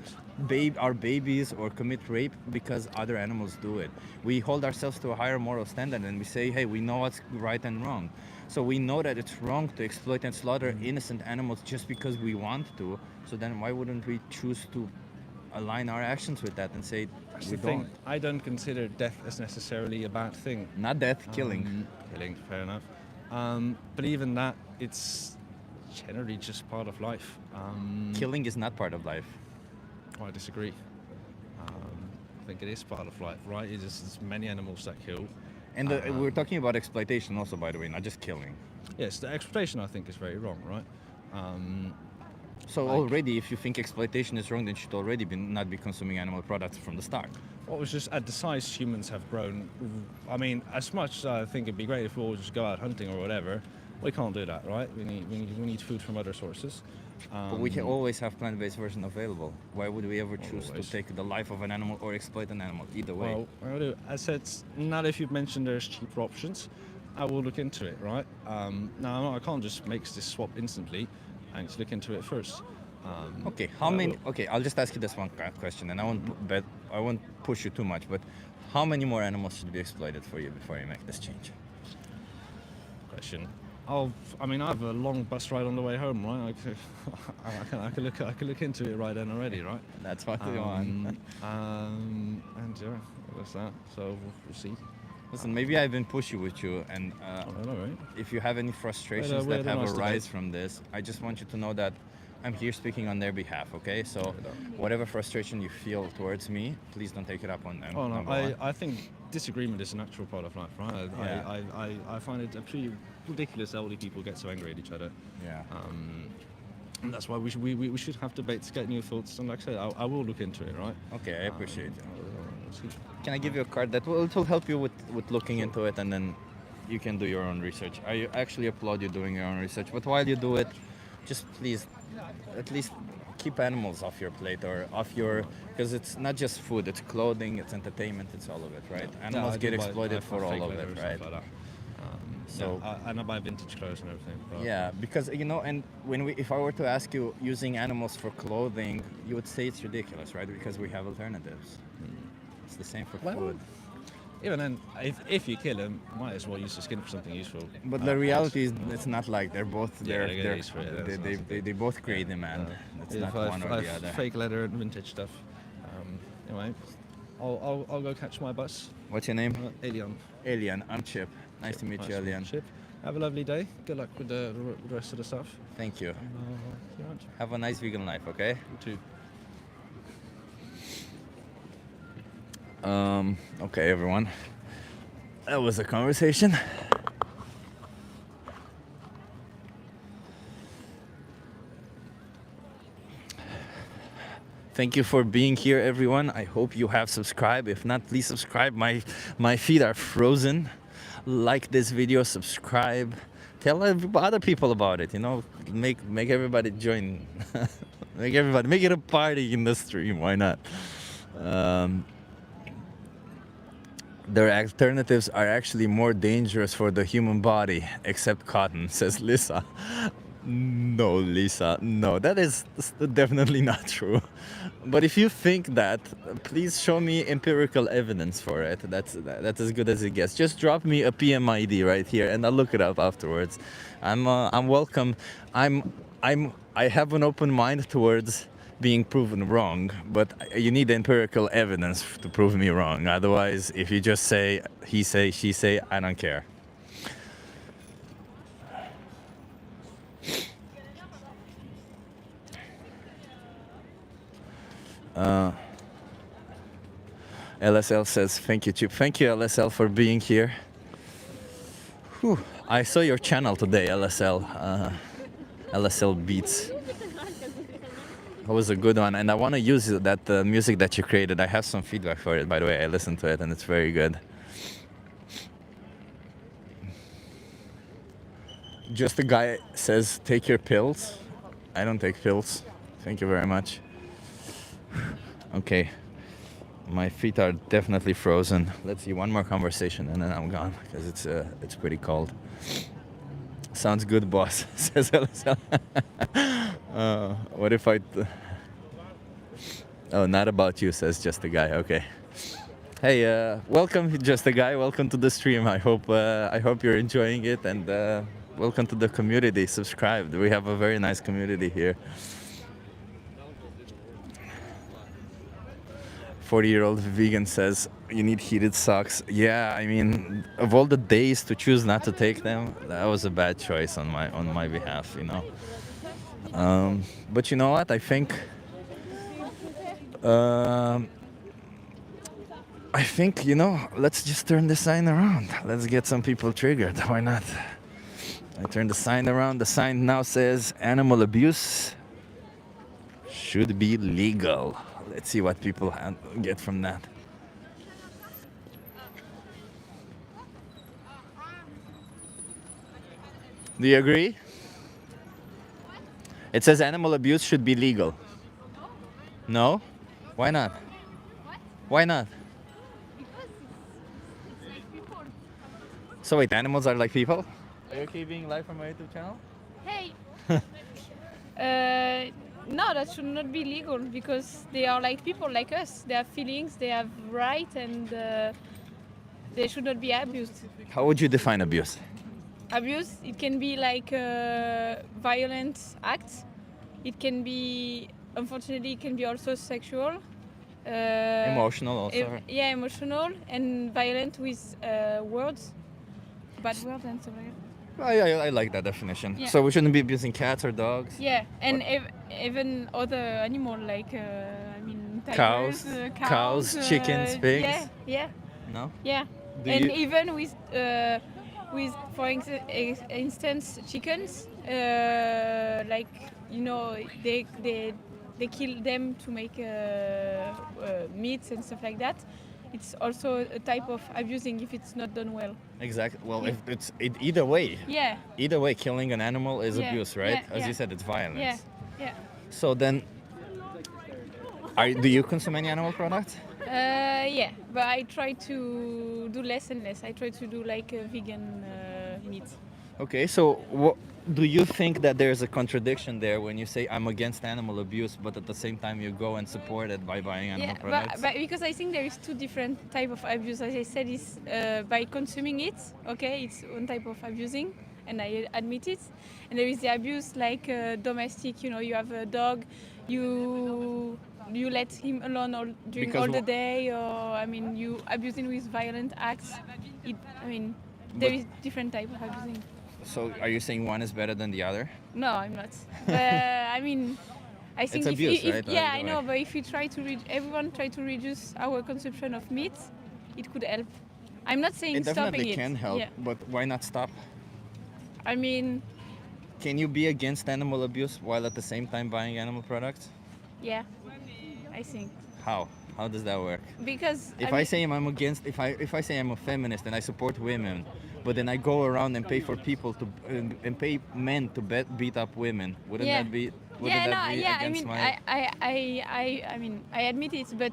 our babies or commit rape because other animals do it. We hold ourselves to a higher moral standard and we say, hey, we know what's right and wrong. So we know that it's wrong to exploit and slaughter innocent animals just because we want to. So then why wouldn't we choose to align our actions with that and say That's we the thing. don't? I don't consider death as necessarily a bad thing. Not death, killing. Killing, fair enough. But even that, it's generally just part of life. Killing is not part of life. I disagree. I think it is part of life, right? There's many animals that kill. And we're talking about exploitation also, by the way, not just killing. Yes, the exploitation I think is very wrong, right? So already, if you think exploitation is wrong, then you should already not be consuming animal products from the start. Well, it's just at the size humans have grown. I mean, as much as I think it'd be great if we all just go out hunting or whatever, we can't do that, right? We need food from other sources. But we can always have plant-based version available. Why would we ever choose Always. to take the life of an animal or exploit an animal? Either way. Well, I said, not if you've mentioned there's cheaper options, I will look into it, right? Now, I can't just make this swap instantly. I need to look into it first. Okay, Okay, I'll just ask you this one question, and I won't push you too much. But how many more animals should be exploited for you before you make this change? question. I mean, I have a long bus ride on the way home, right? I can look into it right then already, right? That's what we want. And yeah, that's that. So we'll see. Listen, maybe I've been pushy with you, and All right. if you have any frustrations that have arise from this, I just want you to know that I'm here speaking on their behalf, okay? So whatever frustration you feel towards me, please don't take it up on them. Oh no, number one. I think disagreement is a natural part of life, right? I find it absolutely ridiculous how elderly people get so angry at each other. Yeah. And that's why we should have debates, get new thoughts, and like I said, I will look into it, right? Okay, I appreciate it. See. Can I give you a card that will help you with looking into it, and then you can do your own research. I actually applaud you doing your own research, but while you do it, just please at least keep animals off your plate or off your, because it's not just food, it's clothing, it's entertainment, it's all of it, right? Animals get exploited for all of it, right? So and I buy vintage clothes and everything. But yeah, because and if I were to ask you using animals for clothing, you would say it's ridiculous, right? Because we have alternatives. It's the same for food. even then, if you kill them, might as well use the skin for something useful. But the reality is, it's not like they're both Yeah, they get used for it, they both create demand. It's not one or the other. Fake leather and vintage stuff. Anyway, I'll go catch my bus. What's your name? Elian. Elian. I'm Chip. Nice to meet you, Elian. Chip. Have a lovely day. Good luck with the rest of the stuff. Thank you. See you around. Have a nice vegan life, okay? You too. Okay, everyone. That was a conversation. Thank you for being here, everyone. I hope you have subscribed. If not, please subscribe. My feet are frozen. Like this video, subscribe. Tell other people about it. Make everybody join. Make it a party in the stream. Why not? Their alternatives are actually more dangerous for the human body, except cotton, says Lisa. No, Lisa, no, that is definitely not true. But if you think that, please show me empirical evidence for it. That's as good as it gets. Just drop me a PM ID right here, and I'll look it up afterwards. I'm welcome. I have an open mind towards being proven wrong, but you need empirical evidence to prove me wrong. Otherwise, if you just say he say, she say, I don't care. LSL says, thank you, Chip. Thank you, LSL, for being here. Whew. I saw your channel today, LSL. LSL Beats. That was a good one, and I want to use that music that you created. I have some feedback for it, by the way. I listened to it, and it's very good. Just a guy says, take your pills. I don't take pills. Thank you very much. Okay. My feet are definitely frozen. Let's see, one more conversation, and then I'm gone, because it's pretty cold. Sounds good, boss, says LSL. What if I... Oh, not about you, says Just a Guy. Okay. Hey, welcome, Just a Guy. Welcome to the stream. I hope you're enjoying it, and welcome to the community. Subscribe. We have a very nice community here. 40-year-old vegan says you need heated socks. Yeah, I mean, of all the days to choose not to take them, that was a bad choice on my behalf, you know. But you know what? I think you know, let's just turn the sign around. Let's get some people triggered. Why not? I turn the sign around. The sign now says animal abuse should be legal. Let's see what people get from that. Do you agree? It says animal abuse should be legal. No? Why not? Why not? So wait, animals are like people? Are you okay being live from my YouTube channel? Hey. No, that should not be legal because they are like people like us. They have feelings, they have rights, and they should not be abused. How would you define abuse? Abuse, it can be like violent acts. It can be, unfortunately, it can be also sexual. Emotional also. Yeah, emotional and violent with words, bad words and stuff like that. I like that definition. Yeah. So we shouldn't be abusing cats or dogs? Yeah, and even other animals like I mean Cows, tigers, cows, chickens, pigs? Yeah, yeah, No? yeah. Do And you- even with for instance chickens, like you know they kill them to make meats and stuff like that. It's also a type of abusing if it's not done well. Exactly. Well, if either way. Yeah. Either way, killing an animal is Yeah, abuse, right? yeah, As yeah. you said, it's violence. Yeah, yeah. So then, do you consume any animal products? Yeah, but I try to do less and less. I try to do like vegan meat. Okay, so do you think that there's a contradiction there when you say I'm against animal abuse, but at the same time you go and support it by buying animal products? But because I think there is two different type of abuse. As I said, is by consuming it. Okay, it's one type of abusing, and I admit it. And there is the abuse like domestic. You know, you have a dog, you let him alone during all the day, or I mean, you abusing with violent acts. There is different type of abusing. So are you saying one is better than the other? No, I'm not. I mean, I think It's abuse, right? Yeah, Either I know, way. but if we try to everyone try to reduce our consumption of meat, it could help. I'm not saying It stopping definitely it. can help, Yeah. but why not stop? I mean, Can you be against animal abuse while at the same time buying animal products? yeah, I think How? How does that work? because If I say I'm against, if I say I'm a feminist and I support women, but then I go around and pay for people to and pay men to beat up women, wouldn't yeah. that be? Yeah, that no, be yeah. I against mean, my? I mean, I admit it, but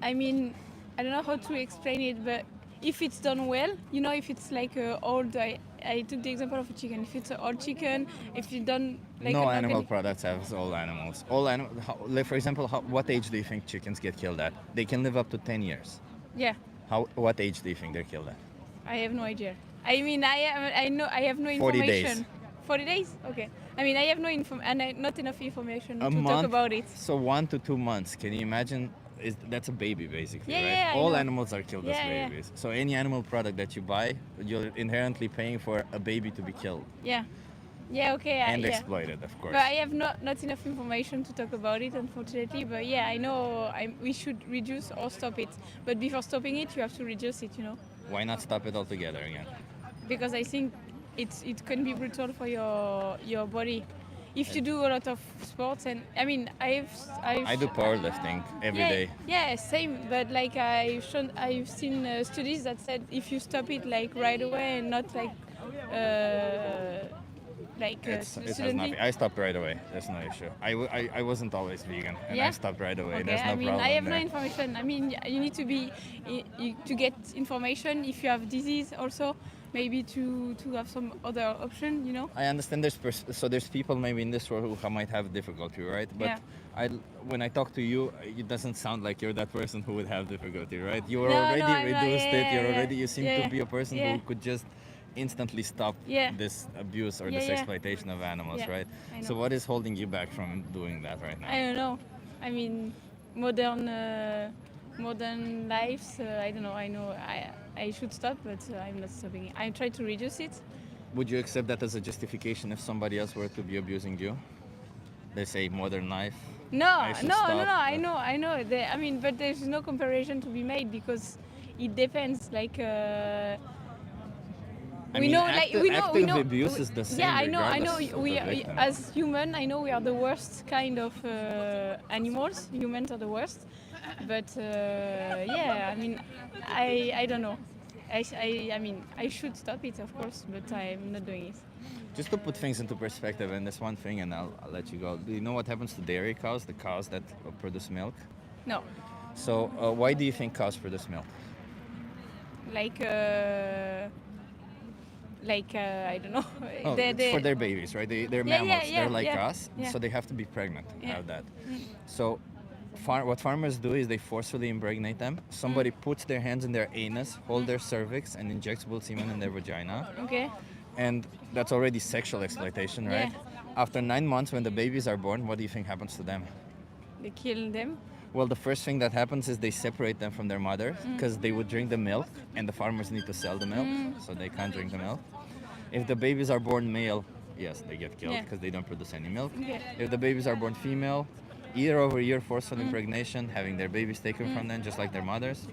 I mean, I don't know how to explain it, but if it's done well, you know, if it's like old, I took the example of a chicken. If it's an old chicken, if you done like No an animal organic- products have all animals. All animal. Like for example, what age do you think chickens get killed at? They can live up to 10 years. Yeah, What age do you think they're killed at? I have no idea. I mean, I know I have no 40 information. days. 40 days? Okay. I mean, I have no not enough information A to month. talk about it. So 1 to 2 months. Can you imagine? That's a baby basically, Yeah, right? yeah, I All know. animals are killed Yeah, as yeah. babies. So any animal product that you buy, you're inherently paying for a baby to be killed Yeah. Yeah, okay. and yeah. exploited, of course. But I have not enough information to talk about it, unfortunately. But yeah, I know we should reduce or stop it. But before stopping it, you have to reduce it, you know, Why not stop it altogether again? because I think it can be brutal for your body. If you do a lot of sports, and I mean, I do powerlifting every yeah, day. Yeah, same. But like I've seen studies that said if you stop it like right away and not like like It has shouldn't nothing. be? I stopped right away. There's no issue. I wasn't always vegan, and I Yeah? stopped right away. Okay, There's no I mean, problem I have there. no information. I mean, you need to be to get information if you have disease also, maybe to have some other option, you know. I understand there's people maybe in this world who might have difficulty, right? But Yeah. when I talk to you, it doesn't sound like you're that person who would have difficulty, right? You No, already I'm not. reduced it. You're already. You seem yeah, to be a person yeah. who could just instantly stop Yeah. this abuse or Yeah, this yeah. exploitation of animals, Yeah, right? I So know. what is holding you back from doing that right now? I don't know. I mean, modern lives. I don't know. I know I should stop, but I'm not stopping. I try to reduce it. Would you accept that as a justification if somebody else were to be abusing you? They say modern life. No, I should no, stop. no, no. I know. I mean, but there's no comparison to be made because it depends. Like. I We mean, know, we active know. abuse is the same. Yeah, I know. regardless of We the victim. as human, I know we are the worst kind of animals. Humans are the worst. But yeah, I mean, I don't know. I mean, I should stop it, of course, but I'm not doing it. Just to put things into perspective, and there's one thing, and I'll let you go. Do you know what happens to dairy cows, the cows that produce milk? No, So why do you think cows produce milk? like I don't know. Oh, it's for their babies, right? They're Yeah, mammals. yeah, They're like yeah, us, yeah. so they have to be pregnant. Yeah. Have that. So what farmers do is they forcefully impregnate them. Somebody puts their hands in their anus, hold their cervix, and injects bull semen in their vagina. Okay. And that's already sexual exploitation, right? Yeah. After 9 months, when the babies are born, what do you think happens to them? They kill them. Well, the first thing that happens is they separate them from their mothers because they would drink the milk, and the farmers need to sell the milk, so they can't drink the milk. If the babies are born male, yes, they get killed Yeah. because they don't produce any milk. Okay. If the babies are born female, year over year, forceful impregnation, having their babies taken from them just like their mothers.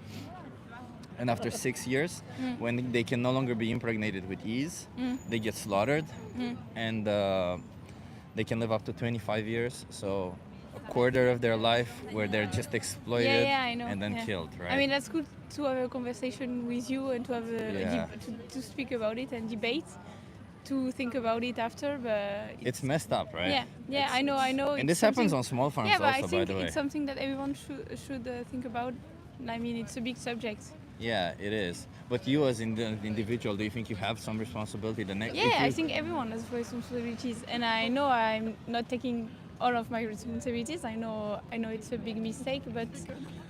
And after 6 years, when they can no longer be impregnated with ease, they get slaughtered, and they can live up to 25 years. So a quarter of their life where they're just exploited Yeah, I know. and then yeah. killed, right? I mean, that's good to have a conversation with you and to have Yeah. to speak about it and debate, to think about it after. But it's messed up, right? yeah, yeah, I know. And it's this happens something- on small farms Yeah, but also, I by think the way. it's something that everyone should think about. I mean, it's a big subject. Yeah, it is. But you as an individual, do you think you have some responsibility? The next, Yeah, I think everyone has responsibilities, and I know I'm not taking all of my responsibilities. I know it's a big mistake, but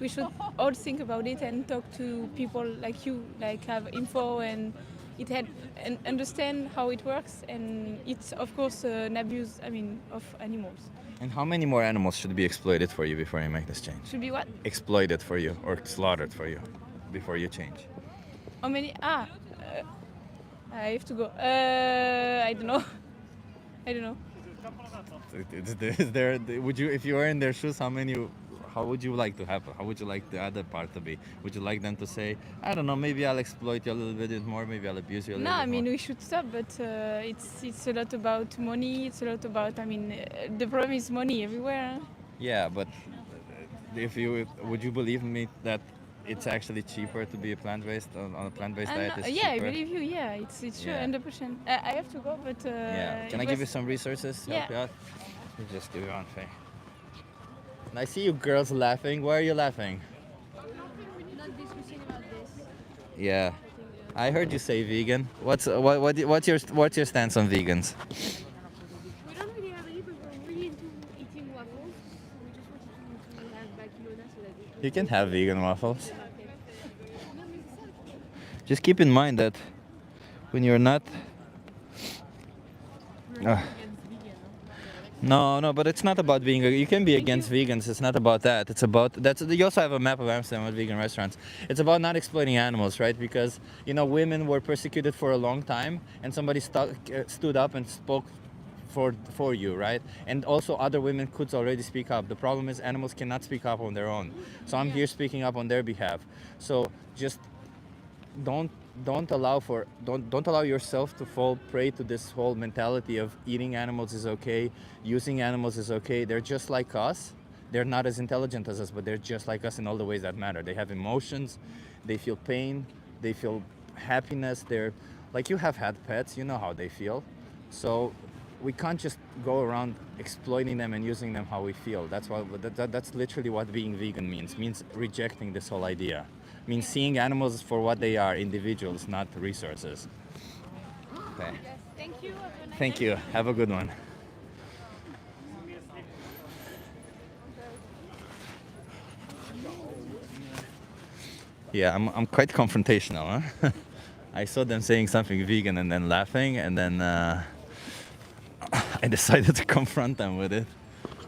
we should all think about it and talk to people like you, like have info and it help and understand how it works. And it's of course an abuse. I mean, of animals. And how many more animals should be exploited for you before you make this change? Should be what? Exploited for you or slaughtered for you before you change? How many? I have to go. I don't know. I don't know. Is there, would you, if you were in their shoes, how would you like to happen? How would you like the other part to be? Would you like them to say, I don't know, maybe I'll exploit you a little bit more, maybe I'll abuse you a No, little I bit mean more? we should stop, but it's a lot about money. It's a lot about. I mean, the problem is money everywhere. Yeah, but would you believe me that it's actually cheaper to be plant-based on a plant-based diet? It's Yeah, I cheaper? believe you. Yeah, it's true, Yeah. 100%. I have to go, but Yeah. Can I it give you was- some resources? Help Yeah. you out? Let me just give you one thing. And I see you girls laughing. Why are you laughing? Yeah. I heard you say vegan. What's your stance on vegans? We don't really have any, but we're really into eating waffles. So we just wanted to have Bakilona so that You can have vegan waffles. Just keep in mind that when you're not. No, but it's not about being. You can be against vegans. It's not about that. It's about that's. You also have a map of Amsterdam with vegan restaurants. It's about not exploiting animals, right? Because women were persecuted for a long time, and somebody stood up and spoke for you, right? And also other women could already speak up. The problem is animals cannot speak up on their own. So I'm here speaking up on their behalf. So just don't allow yourself to fall prey to this whole mentality of eating animals is okay, using animals is okay. They're just like us. They're not as intelligent as us, but they're just like us in all the ways that matter. They have emotions, they feel pain, they feel happiness. They're like, you have had pets, you know how they feel. So we can't just go around exploiting them and using them how we feel. That's literally what being vegan means. Means rejecting this whole idea. Means seeing animals for what they are, individuals, not resources. Okay. Yes, thank you. Have a nice Thank day. you. Have a good one. Yeah, I'm quite confrontational, huh? I saw them saying something vegan and then laughing, and then I decided to confront them with it.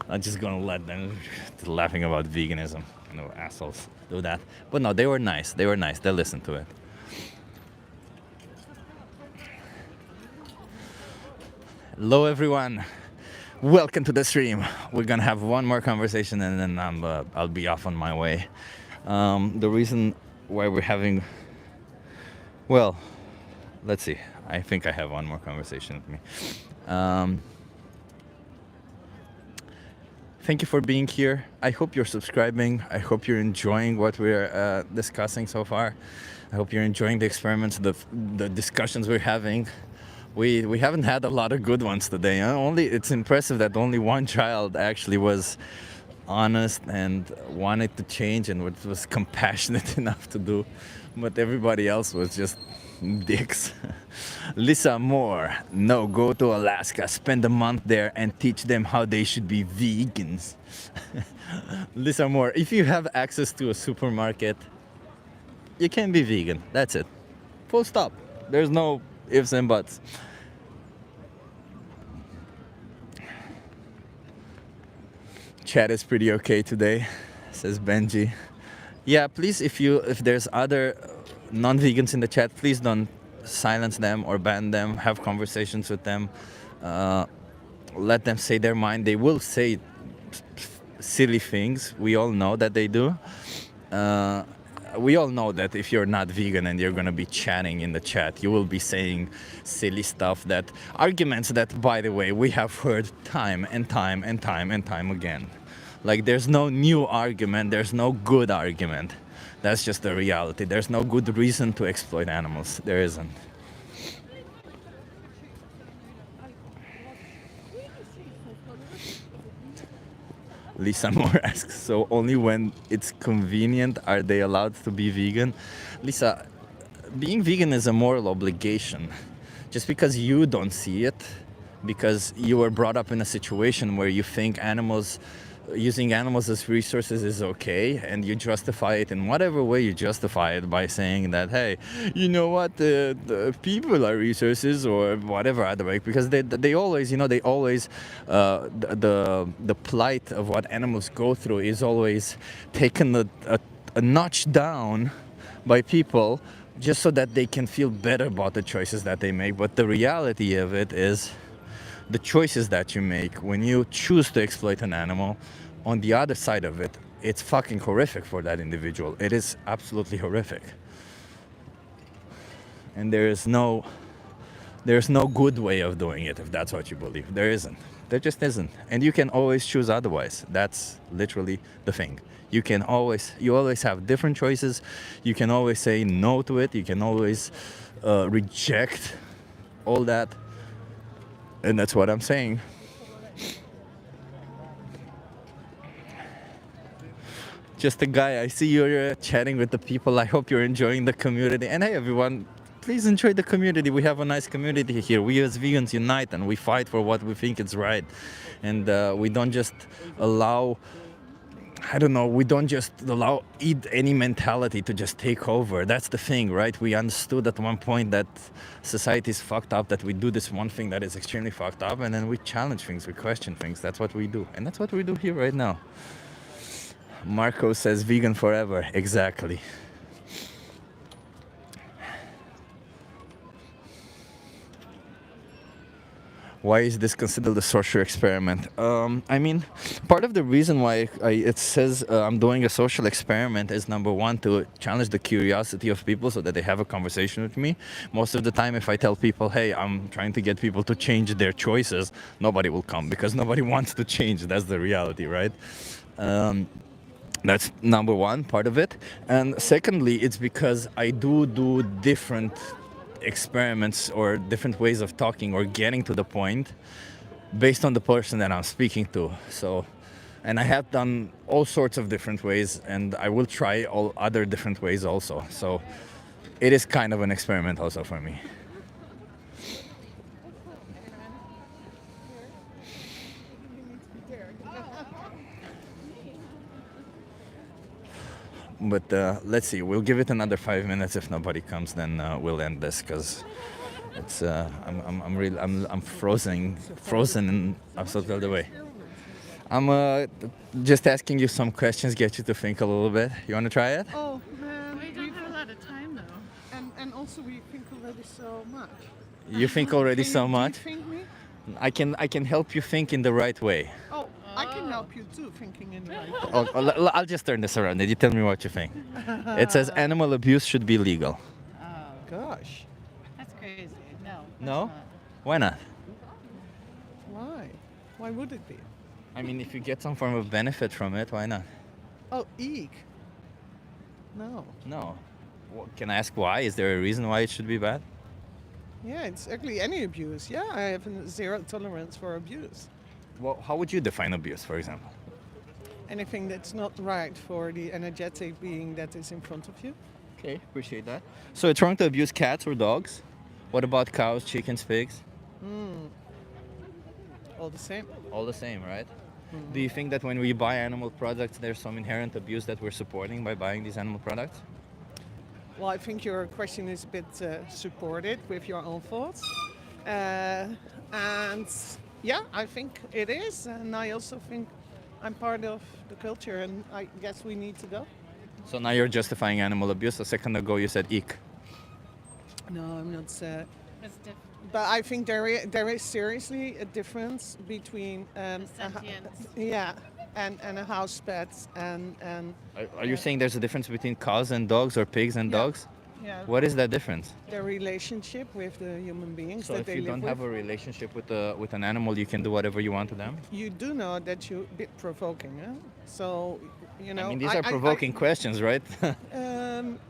I'm just gonna let them laughing about veganism. No assholes do that. But no, they were nice. They were nice. They listened to it. Hello, everyone. Welcome to the stream. We're gonna have one more conversation, and then I'll be off on my way. The reason why we're having, well, let's see. I think I have one more conversation with me. Thank you for being here. I hope you're subscribing. I hope you're enjoying what we're discussing so far. I hope you're enjoying the experiments, the discussions we're having. We haven't had a lot of good ones today. Huh? It's impressive that only one child actually was honest and wanted to change and was compassionate enough to do, but everybody else was just dicks. Lisa Moore, no, go to Alaska, spend a month there and teach them how they should be vegans. Lisa Moore, if you have access to a supermarket, you can be vegan. That's it. Full stop. There's no ifs and buts. Chat is pretty okay today, says Benji. Yeah, please, if there's other non-vegans in the chat, please don't silence them or ban them. Have conversations with them. Let them say their mind. They will say silly things. We all know that they do. We all know that if you're not vegan and you're gonna be chatting in the chat, you will be saying silly stuff, arguments that, by the way, we have heard time and time and time and time again. Like, there's no new argument, there's no good argument. That's just the reality. There's no good reason to exploit animals. There isn't. Lisa Moore asks, so only when it's convenient are they allowed to be vegan? Lisa, being vegan is a moral obligation. Just because you don't see it, because you were brought up in a situation where you think using animals as resources is okay, and you justify it in whatever way you justify it by saying that, hey, you know what, the people are resources, or whatever other way, because they always, the plight of what animals go through is always taken a notch down by people just so that they can feel better about the choices that they make. But the reality of it is, the choices that you make when you choose to exploit an animal, on the other side of it, it's fucking horrific for that individual. It is absolutely horrific. And there's no good way of doing it, if that's what you believe. There isn't. There just isn't. And you can always choose otherwise. That's literally the thing. You always have different choices. You can always say no to it. You can always reject all that. And that's what I'm saying. Just a guy, I see you're chatting with the people. I hope you're enjoying the community. And hey, everyone, please enjoy the community. We have a nice community here. We as vegans unite and we fight for what we think is right. And we don't just allow, we don't just allow eat any mentality to just take over. That's the thing, right? We understood at one point that society is fucked up, that we do this one thing that is extremely fucked up, and then we challenge things, we question things. That's what we do. And that's what we do here right now. Marco says vegan forever. Exactly. Why is this considered a social experiment? Part of the reason why it says I'm doing a social experiment is, number one, to challenge the curiosity of people so that they have a conversation with me. Most of the time, if I tell people, hey, I'm trying to get people to change their choices, nobody will come because nobody wants to change. That's the reality, right? That's number one, part of it. And secondly, it's because I do different experiments or different ways of talking or getting to the point based on the person that I'm speaking to. So, and I have done all sorts of different ways, and I will try all other different ways also. So it is kind of an experiment also for me. But let's see. We'll give it another 5 minutes. If nobody comes, then we'll end this because it's I'm frozen and I'm so the other way. I'm just asking you some questions, get you to think a little bit. You want to try it? Oh man, we don't have a lot of time though. And also we think already so much. You think already so much? Think me? I can help you think in the right way. Oh, I can help you too, thinking in the right way. I'll just turn this around and you tell me what you think. It says animal abuse should be legal. Oh gosh, that's crazy. No. No? Why not? Why? Why would it be? I mean, if you get some form of benefit from it, why not? Oh, eek. No. No. Can I ask why? Is there a reason why it should be bad? Yeah, it's actually any abuse. Yeah, I have a zero tolerance for abuse. Well, how would you define abuse, for example? Anything that's not right for the energetic being that is in front of you. Okay, appreciate that. So it's wrong to abuse cats or dogs? What about cows, chickens, pigs? All the same. All the same, right? Do you think that when we buy animal products, there's some inherent abuse that we're supporting by buying these animal products? Well, I think your question is a bit supported with your own thoughts. And yeah, I think it is. And I also think I'm part of the culture and I guess we need to go. So now you're justifying animal abuse. A second ago you said eek. No, I'm not. But I think there is seriously a difference between and a house pet and Are you saying there's a difference between cows and dogs or pigs and dogs? yeah, What is that difference? their relationship with the human beings So that if they you live don't with. have a relationship with an animal, you can do whatever you want to them? You do know that you're a bit provoking, huh? So, you know. I mean, these are provoking questions, right?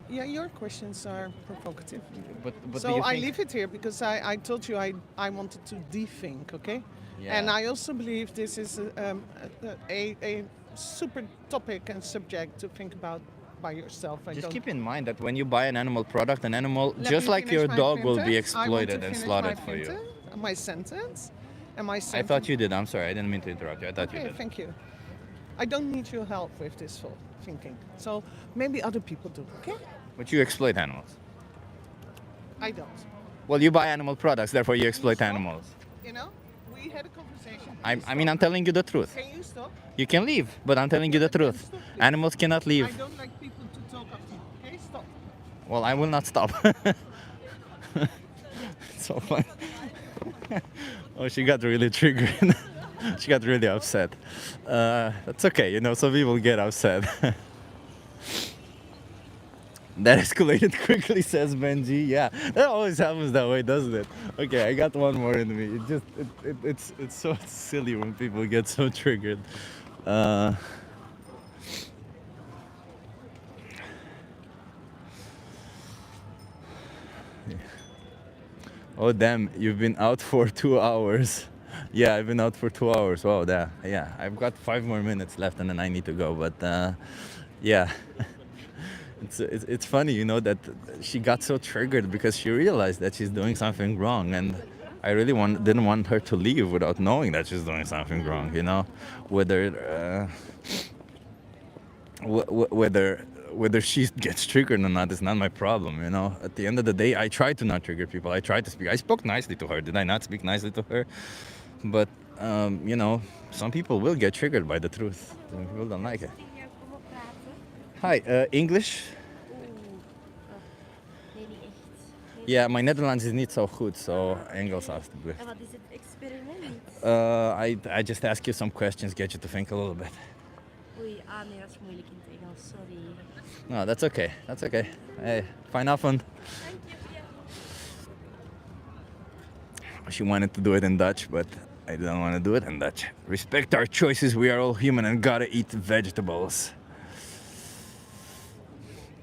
Yeah, your questions are provocative. but do So you I think- leave it here because I told you I wanted to de-think, okay? Yeah. And I also believe this is a super topic and subject to think about by yourself. I Just don't- keep in mind that when you buy an animal product, an animal, Let just me like finish your my dog, will be sentence. I want to exploited and finish slaughtered my for you. My sentence. And my I sentence. thought you did. I'm sorry. I didn't mean to interrupt you. I thought you Okay, did. thank you. I don't need your help with this full thinking. So maybe other people do, okay? But you exploit animals. I don't. Well, you buy animal products, therefore you exploit animals. You know, we had a conversation. I mean, I'm telling you the truth. Can you stop? You can leave, but I'm telling you the truth. Stop, please. Animals cannot I leave. don't like people to talk after you. Okay, stop. Well, I will not stop. So funny. Oh, she got really triggered. She got really upset. That's okay, you know, some people get upset. That escalated quickly, says Benji. Yeah, that always happens that way, doesn't it? Okay, I got one more in me. It's so silly when people get so triggered. Oh damn, you've been out for 2 hours. Yeah, I've been out for 2 hours. Wow, yeah, I've got 5 more minutes left and then I need to go. But yeah, it's funny, you know, that she got so triggered because she realized that she's doing something wrong, and I really didn't want her to leave without knowing that she's doing something wrong. You know, whether she gets triggered or not is not my problem, you know. At the end of the day, I try to not trigger people. I try to speak. I spoke nicely to her. Did I not speak nicely to her? But, you know, some people will get triggered by the truth. Some people don't like it. Hi, English? Ja, mijn Nederlands is niet zo goed, so Engels alstublieft. Wat is het experiment? I just ask you some questions, get you to think a little bit. Oei, nee, dat is moeilijk in het Engels, sorry. No, that's okay. That's okay. Hey, fine avond. She wanted to do it in Dutch, but I didn't want to do it in Dutch. Respect our choices. We are all human and gotta eat vegetables.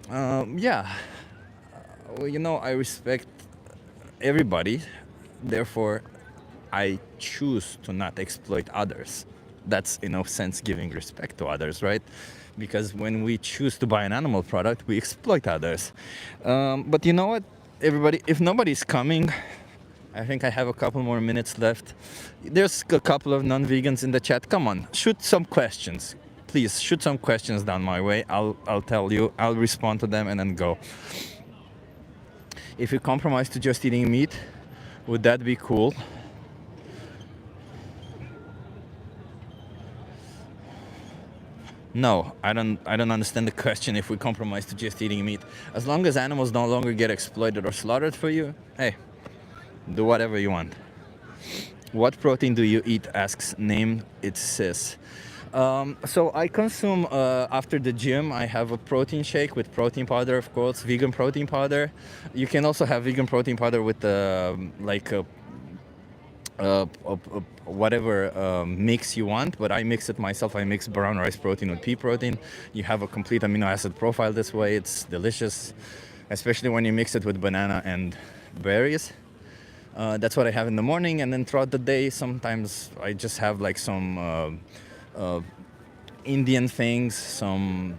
Yeah. Well, you know, I respect everybody. Therefore, I choose to not exploit others. That's in a sense giving respect to others, right? Because when we choose to buy an animal product, we exploit others. But you know what, everybody, if nobody's coming, I think I have a couple more minutes left. There's a couple of non-vegans in the chat. Come on, shoot some questions. Please shoot some questions down my way. I'll tell you. I'll respond to them and then go. If you compromise to just eating meat, would that be cool? No, I don't understand the question. If we compromise to just eating meat, as long as animals no longer get exploited or slaughtered for you, hey, do whatever you want. What protein do you eat? Asks name. It's cis. So I consume after the gym. I have a protein shake with protein powder, of course, vegan protein powder. You can also have vegan protein powder with like whatever mix you want, but I mix it myself. I mix brown rice protein with pea protein. You have a complete amino acid profile this way. It's delicious, especially when you mix it with banana and berries. That's what I have in the morning, and then throughout the day, sometimes I just have like some Indian things, some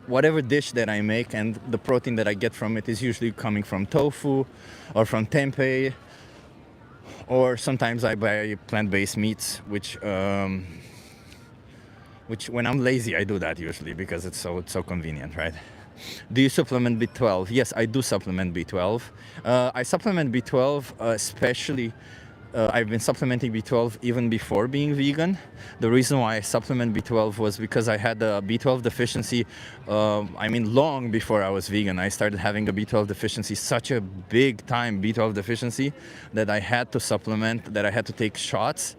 whatever dish that I make, and the protein that I get from it is usually coming from tofu or from tempeh, or sometimes I buy plant-based meats, which when I'm lazy I do that usually because it's so convenient, right? Do you supplement B12? Yes, I do supplement B12. I supplement B12 especially. I've been supplementing B12 even before being vegan. The reason why I supplement B12 was because I had a B12 deficiency. Long before I was vegan, I started having a B12 deficiency, such a big time B12 deficiency, that I had to supplement, that I had to take shots.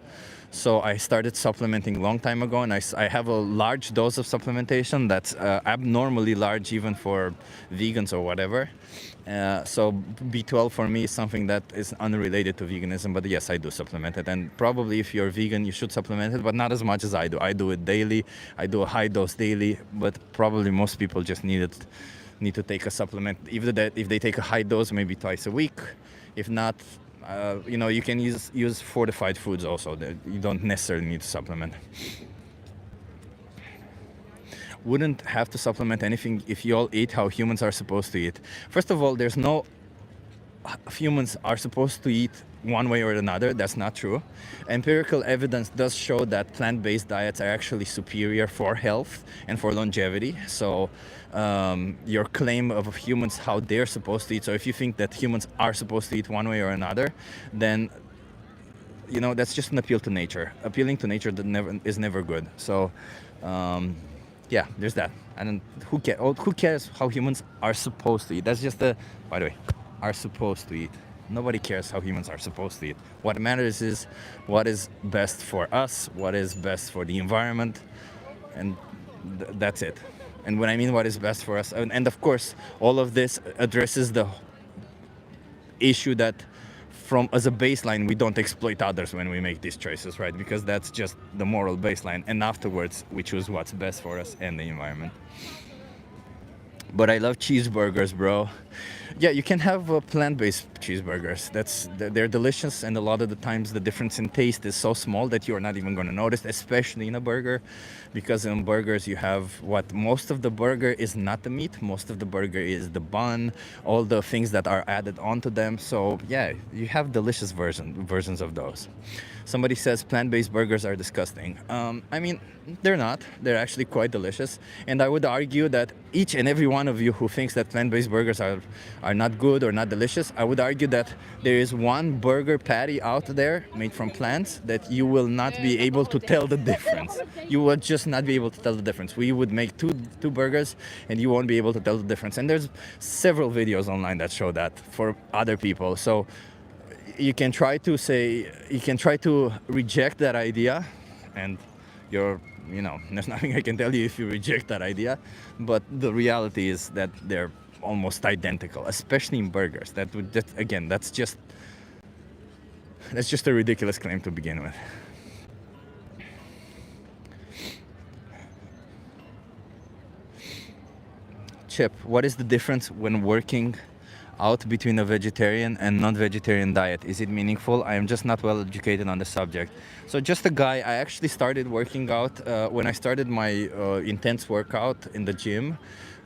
So I started supplementing a long time ago, and I have a large dose of supplementation that's abnormally large even for vegans or whatever. So B12 for me is something that is unrelated to veganism, but yes, I do supplement it. And probably if you're vegan, you should supplement it, but not as much as I do. I do it daily. I do a high dose daily, but probably most people just need to take a supplement. Either that, if they take a high dose, maybe twice a week. If not, you can use fortified foods also. You don't necessarily need to supplement. Wouldn't have to supplement anything if you all eat how humans are supposed to eat. First of all, there's no humans are supposed to eat one way or another. That's not true. Empirical evidence does show that plant-based diets are actually superior for health and for longevity. So your claim of humans, how they're supposed to eat, so if you think that humans are supposed to eat one way or another, then that's just an appeal to nature. Appealing to nature is never good. So yeah, there's that. And who cares how humans are supposed to eat? That's just by the way, are supposed to eat. Nobody cares how humans are supposed to eat. What matters is what is best for us, what is best for the environment, and that's it. And when I mean what is best for us, and of course, all of this addresses the issue that as a baseline, we don't exploit others when we make these choices, right? Because that's just the moral baseline. And afterwards, we choose what's best for us and the environment. But I love cheeseburgers, bro. Yeah, you can have plant-based cheeseburgers. They're delicious, and a lot of the times the difference in taste is so small that you're not even going to notice, especially in a burger, because in burgers you have most of the burger is not the meat, most of the burger is the bun, all the things that are added onto them. So yeah, you have delicious versions of those. Somebody says plant-based burgers are disgusting. They're not. They're actually quite delicious. And I would argue that each and every one of you who thinks that plant-based burgers are not good or not delicious, I would argue that there is one burger patty out there made from plants that you will not be able to tell the difference. You will just not be able to tell the difference. We would make two burgers and you won't be able to tell the difference. And there's several videos online that show that for other people. So you can try to reject that idea, and there's nothing I can tell you if you reject that idea, but the reality is that they're almost identical, especially in burgers. That's just a ridiculous claim to begin with. Chip, what is the difference when working out between a vegetarian and non-vegetarian diet? Is it meaningful? I am just not well educated on the subject. So just a guy, I actually started working out when I started my intense workout in the gym.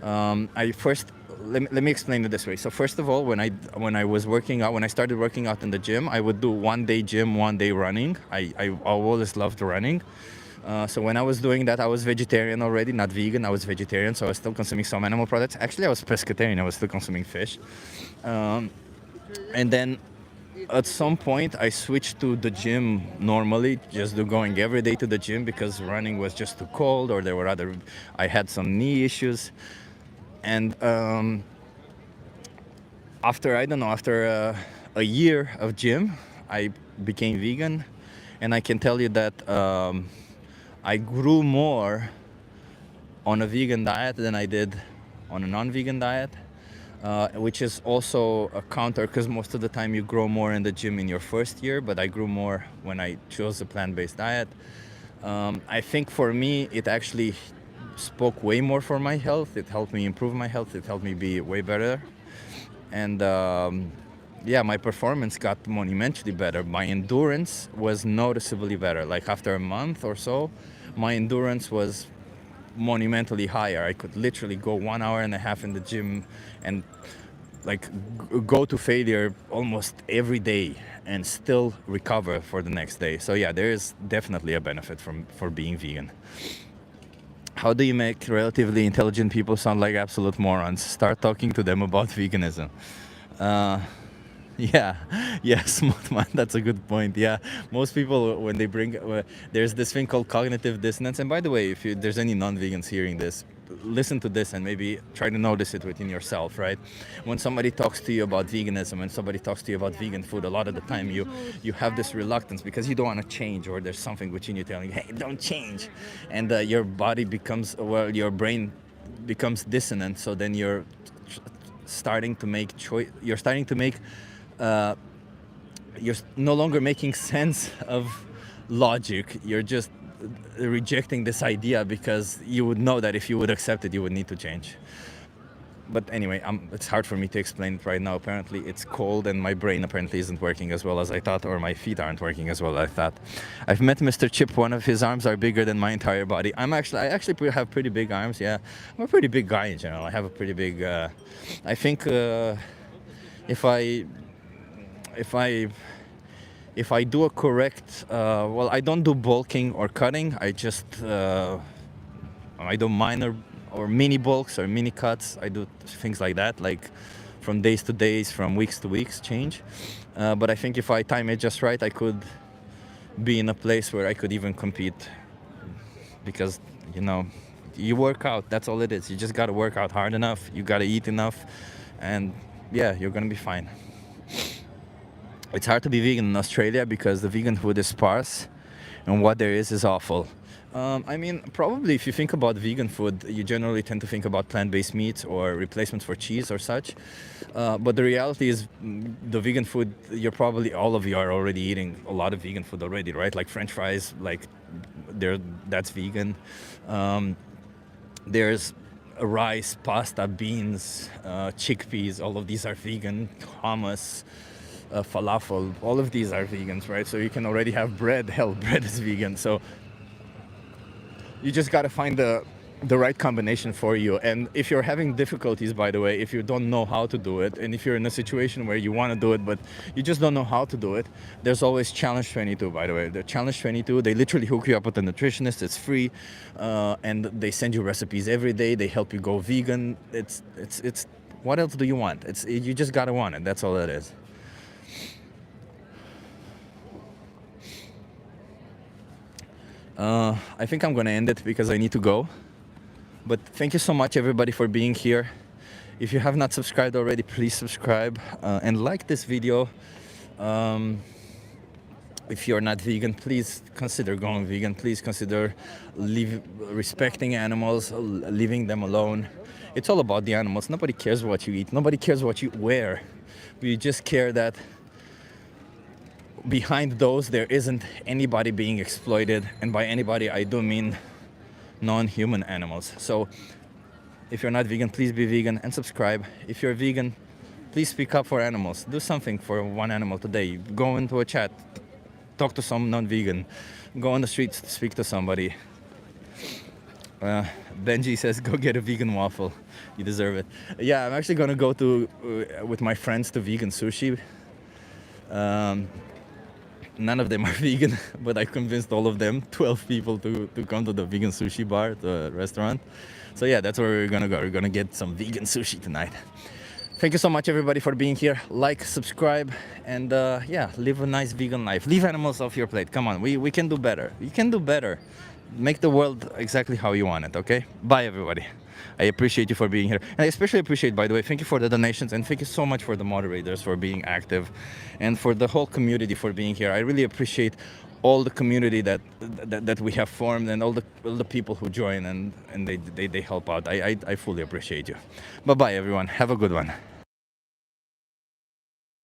I first let me explain it this way. So first of all, when I was working out, when I started working out in the gym, I would do 1 day gym, 1 day running. I always loved running. So when I was doing that, I was vegetarian already, not vegan. I was vegetarian, so I was still consuming some animal products. Actually, I was pescatarian. I was still consuming fish. And then at some point, I switched to the gym normally, just going every day to the gym because running was just too cold, or there were I had some knee issues. And after a year of gym, I became vegan, and I can tell you that I grew more on a vegan diet than I did on a non-vegan diet, which is also a counter because most of the time you grow more in the gym in your first year, but I grew more when I chose a plant-based diet. I think for me, it actually spoke way more for my health. It helped me improve my health. It helped me be way better. And yeah, my performance got monumentally better. My endurance was noticeably better. Like after a month or so, my endurance was monumentally higher. I could literally go 1.5 hours in the gym and like go to failure almost every day and still recover for the next day. So yeah, there is definitely a benefit for being vegan. How do you make relatively intelligent people sound like absolute morons? Start talking to them about veganism. Yeah, smart man. That's a good point. Yeah, most people when they bring, there's this thing called cognitive dissonance. And by the way, if there's any non-vegans hearing this, listen to this and maybe try to notice it within yourself, right? When somebody talks to you about veganism and somebody talks to you about vegan food, a lot of the time you have this reluctance because you don't want to change, or there's something within you telling you, hey, don't change. And your body becomes, your brain becomes dissonant. So then you're starting to make you're no longer making sense of logic. You're just rejecting this idea because you would know that if you would accept it, you would need to change. But anyway, it's hard for me to explain it right now. Apparently it's cold and my brain apparently isn't working as well as I thought, or my feet aren't working as well as I thought. I've met Mr. Chip. One of his arms are bigger than my entire body. I actually have pretty big arms. Yeah, I'm a pretty big guy in general. I have a pretty big, I think if I do a correct, well, I don't do bulking or cutting. I do minor or mini bulks or mini cuts. I do things like that, like from days to days, from weeks to weeks change. But I think if I time it just right, I could be in a place where I could even compete, because, you know, you work out, that's all it is. You just got to work out hard enough, you got to eat enough, and yeah, you're going to be fine. It's hard to be vegan in Australia because the vegan food is sparse and what there is awful. I mean, probably if you think about vegan food, you generally tend to think about plant-based meats or replacements for cheese or such. But the reality is the vegan food, all of you are already eating a lot of vegan food already, right? Like French fries, like that's vegan. There's rice, pasta, beans, chickpeas, all of these are vegan. Hummus, falafel, all of these are vegans, right? So you can already have bread. Hell, bread is vegan. So you just got to find the right combination for you. And if you're having difficulties, by the way, if you don't know how to do it, and if you're in a situation where you want to do it but you just don't know how to do it, there's always Challenge 22, by the way. The Challenge 22, they literally hook you up with a nutritionist. It's free, and they send you recipes every day. They help you go vegan. It's what else do you want? You just got to want it. That's all it is. I think I'm gonna end it because I need to go. But thank you so much, everybody, for being here. If you have not subscribed already, please subscribe and like this video. If you're not vegan, please consider going vegan. Please consider respecting animals, leaving them alone. It's all about the animals. Nobody cares what you eat. Nobody cares what you wear. We just care that behind those there isn't anybody being exploited, and by anybody I do mean non-human animals. So if you're not vegan, please be vegan and subscribe. If you're vegan, please speak up for animals. Do something for one animal today. Go into a chat, talk to some non-vegan, go on the streets, speak to somebody. Benji says, go get a vegan waffle. You deserve it. Yeah, I'm actually gonna go to with my friends to vegan sushi. None of them are vegan, but I convinced all of them, 12 people, to come to the vegan sushi bar, the restaurant. So yeah, that's where we're gonna go. We're gonna get some vegan sushi tonight. Thank you so much, everybody, for being here. Like, subscribe, and yeah, live a nice vegan life. Leave animals off your plate. Come on, we can do better. You can do better. Make the world exactly how you want it, okay? Bye, everybody. I appreciate you for being here. And I especially appreciate, by the way, thank you for the donations, and thank you so much for the moderators for being active, and for the whole community for being here. I really appreciate all the community that we have formed, and all the people who join and they help out. I fully appreciate you. Bye-bye, everyone. Have a good one.